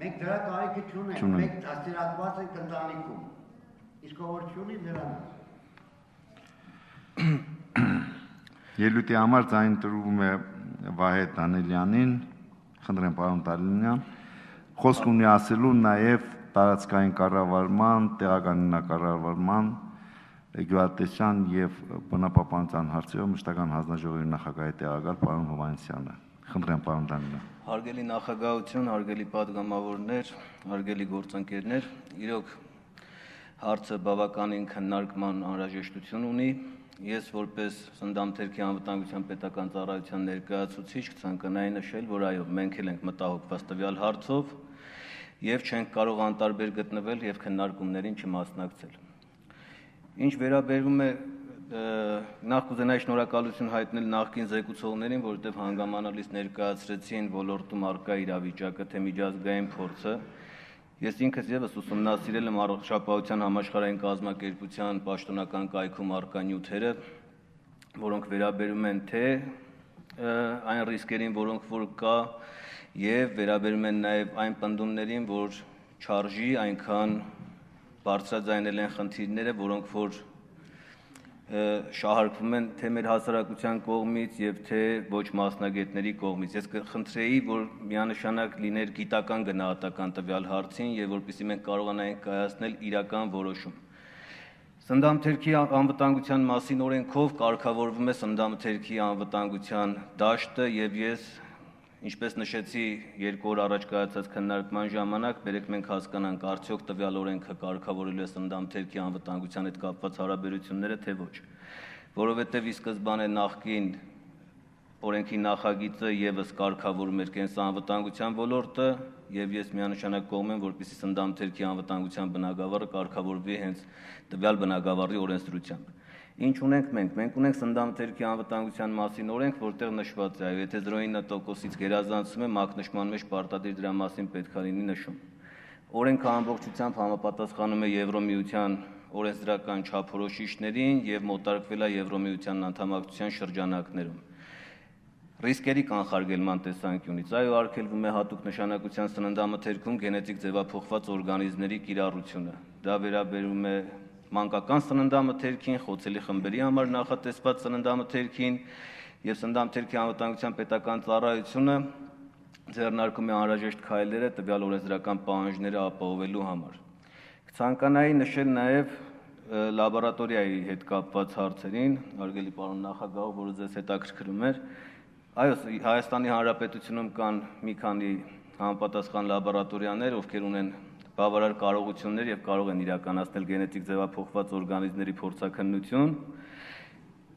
Մենք դրա կարիքը չունենք, մենք դաստիարակված ենք ընտանիքում։ Իսկ ով չունի նրան։ Ելույթի համար ձայն տրվում է Վահե Դանիելյանին, խնդրեմ պարոն Դանիելյան, խոսք ունի ասելու նաեւ տարածքային կառավարման, տեղականնակառավարման, գյուղատնտեսության եւ բնապահպանության հարցերով մշտական հանձնաժողովի նախագահի տեղակալ պարոն Հովհաննիսյանը։ Խնդրեմ պարոն Դանիելյան։ Հարգելի նախագահություն, հարգելի պատգամավորներ, հարգելի գործընկերներ, իրոք հարցը բավականին քննարկման անհրաժեշտություն ունի։ Ես որպես Սննդամթերքի անվտանգության պետական ծառայության ներկայացուցիչ կցանկանայի նշել, որ այո, մենք էլ ենք մտահոգված տվյալ հարցով եւ չենք կարող անտարբեր գտնվել եւ քննարկումներին չմասնակցել։ Ինչ վերաբերում է նախ կուզենայի շնորհակալություն հայտնել նախկին զեկուցողներին, որովհետև հանգամանալից ներկայացրեցին ոլորտում առկա իրավիճակը, թե միջազգային փորձը։ Ես ինքս եւս ուսումնասիրել եմ առողջապահության համաշխարհային կազմակերպության պաշտոնական կայքում առկա նյութերը, որոնք վերաբերում են թե այն ռիսկերին, որոնք որ կա, եւ վերաբերում են նաեւ այն պնդումներին, որ չարժի այնքան բարձրաձայնել են խնդիրները, որոնք որ շահարկվում են թե մեր հասարակության կողմից եւ թե ոչ մասնագետների կողմից։ Ես կխնդրեի, որ միանշանակ լիներ գիտական գնահատական տվյալ հարցին եւ որպեսզի մենք կարողանայինք կայացնել իրական որոշում։ Սննդամթերքի անվտանգության մասին օրենքով կարգավորվում է սննդամթերքի անվտանգության դաշտը եւ ես, ինչպես նշեցի 2 օր առաջ կայացած քննարկման ժամանակ, բերեք մենք հասկանանք արդյոք տվյալ օրենքը կարգավորելու է սննդամթերքի անվտանգության հետ կապված հարաբերությունները, թե ոչ, որովհետև ի սկզբանե նախկին օրենքի նախագիծը եւս կարգավորում էր կենսանվտանգության ոլորտը եւ ես միանշանակ կողմ եմ, որպեսզի սննդամթերքի անվտանգության բնագավառը կարգավորվի հենց տվյալ բնագավառի օրենսդրությամբ։ Ինչ ունենք մենք։ Մենք ունենք սննդամթերքի անվտանգության մասին օրենք, որտեղ նշված է, եթե 0.9%-ից գերազանցում է, մակնշման մեջ պարտադիր դրա մասին պետք է լինի նշում։ Օրենքը ամբողջությամբ համապատասխանում է Եվրոմիության օրենսդրական չափորոշիչներին եւ մոտարկվել է Եվրոմիության անդամակցության շրջանակներում։ Ռիսկերի կանխարգելման տեսանկյունից այո, արգելվում է հատուկ նշանակության սննդամթերքում գենետիկ ձևափոխված օրգանիզմների կիրառությունը։ Դա վերաբերում է մանկական սննդամթերքին, խոցելի խմբերի համար նախատեսված սննդամթերքին եւ սննդամթերքի անվտանգության պետական ծառայությունը ձեռնարկում է անհրաժեշտ քայլերը տվյալ օրենսդրական պահանջները ապահովելու համար։ Կցանկանայի նշել նաեւ լաբորատորիայի հետ կապված հարցերին, հարգելի պարոն նախագահ, որը ձեզ հետաքրքրում էր։ Այո, Հայաստանի Հանրապետությունում կան մի քանի համապատասխան լաբորատորիաներ, ովքեր ունեն բավարար կարողություններ եւ կարող են իրականացնել գենետիկ ձևափոխված օրգանիզմների փորձաքննություն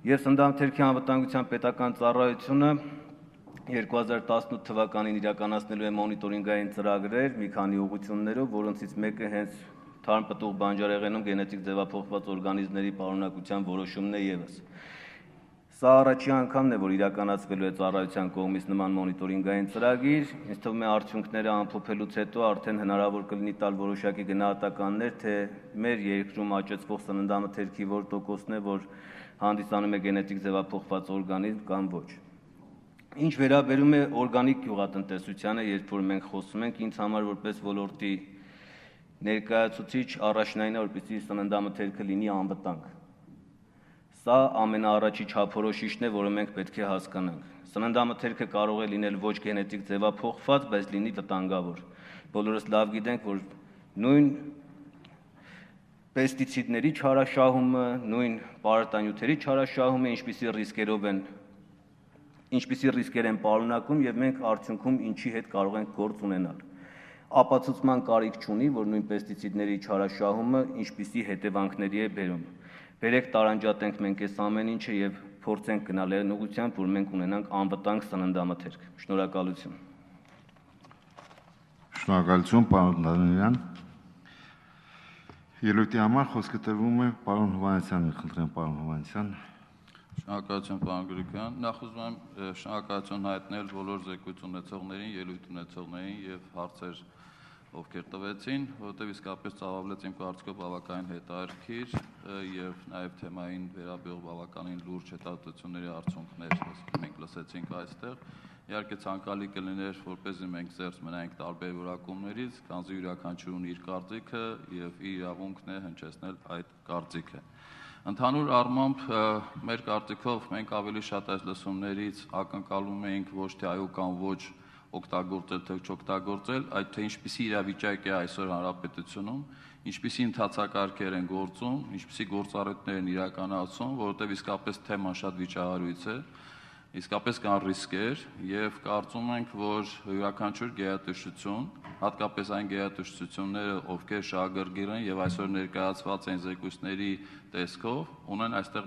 եւ սննդամթերքի անվտանգության պետական ծառայությունը 2018 թվականին իրականացնելու է մոնիտորինգային ծրագրեր մի քանի ուղղություններով, որոնցից մեկը հենց թարմպտուղ բանջարեղենում գենետիկ ձևափոխված օրգանիզմների պարունակության որոշումն է եւս։ Սա առաջի անգամն է, որ իրականացվելու է ծառայության կողմից նման մոնիտորինգային ծրագիր, ինձ թվում է արդյունքները ամփոփելուց հետո արդեն հնարավոր կլինի տալ որոշակի գնահատականներ, թե մեր երկրում աճեցվող սննդամթերքի որ տոկոսն է, որ հանդիսանում է գենետիկ ձևափոխված օրգանիզմ կամ ոչ։ Ինչ վերաբերում է օրգանիկ գյուղատնտեսությանը, երբ որ մենք խոսում ենք, ինձ համար որպես ոլորտի ներկայացուցիչ առաջնային է, որպեսզի սննդամթերքը լինի անվտանգ։ Սա ամենաառաջի չափորոշիչն է, որը մենք պետք է հասկանանք։ Սննդամթերքը կարող է լինել ոչ գենետիկ ձևափոխված, բայց լինի վտանգավոր։ Բոլորս լավ գիտենք, որ նույն պեստիցիդների չարաշահումը, նույն պարարտանյութերի չարաշահումը ինչպիսի ռիսկեր են պարունակում եւ մենք արդյունքում ինչի հետ կարող ենք գործ ունենալ։ Ապացուցման կարիք չունի, որ նույն պեստիցիդների չարաշահումը ինչպիսի հետևանքների է բերում։ Բերեք տարանջատենք մենք այս ամեն ինչը եւ փորձենք գնալ այն ուղղությամբ, որ մենք ունենանք անվտանգ սննդամթերք։ Շնորհակալություն։ Շնորհակալություն, պարոն Դանիելյան։ Ելույթի համար խոսքը տրվում է պարոն Հովհաննիսյանին, խնդրեմ պարոն Հովհաննիսյան։ Շնորհակալություն, պարոն Գրիգորյան։ Նախ ուզում եմ շնորհակալություն հայտնել բոլոր զեկույց ունեցողներին, ելույթ ունեցողներին եւ հարցեր ովքեր տվեցին, որովհետև իսկապես ծավալվեց իմ կարծիքով բավականին հետաքրքիր եւ նաեւ թեմային վերաբերող բավականին լուրջ հետազոտությունների արդյունքներ մենք լսեցինք այստեղ։ Իհարկե ցանկալի կլիներ, որպեսզի մենք զերծ մնայինք տարբեր որակումներից, քանզի յուրաքանչյուրն ունի իր կարծիքը եւ իր իրավունքն է հնչեցնել այդ կարծիքը։ Ընդհանուր առմամբ մեր կարծիքով մենք ավելի շատ այս լսումներից ակնկալում էինք ոչ թե այո կամ ոչ օգտագործել թե չօգտագործել, այդ թե ինչպիսի իրավիճակ է այսօր հանրապետությունում, ինչպիսի ընթացակարգեր են գործում, ինչպիսի գործառույթներ են իրականացում, որովհետև իսկապես թեման շատ վիճահարույց է, իսկապես կան ռիսկեր եւ կարծում ենք, որ յուրաքանչյուր գերատեսչություն, հատկապես այն գերատեսչությունները, ովքեր շահագրգիռ են եւ այսօր ներկայացված են զեկույցների տեսքով, ունեն այստեղ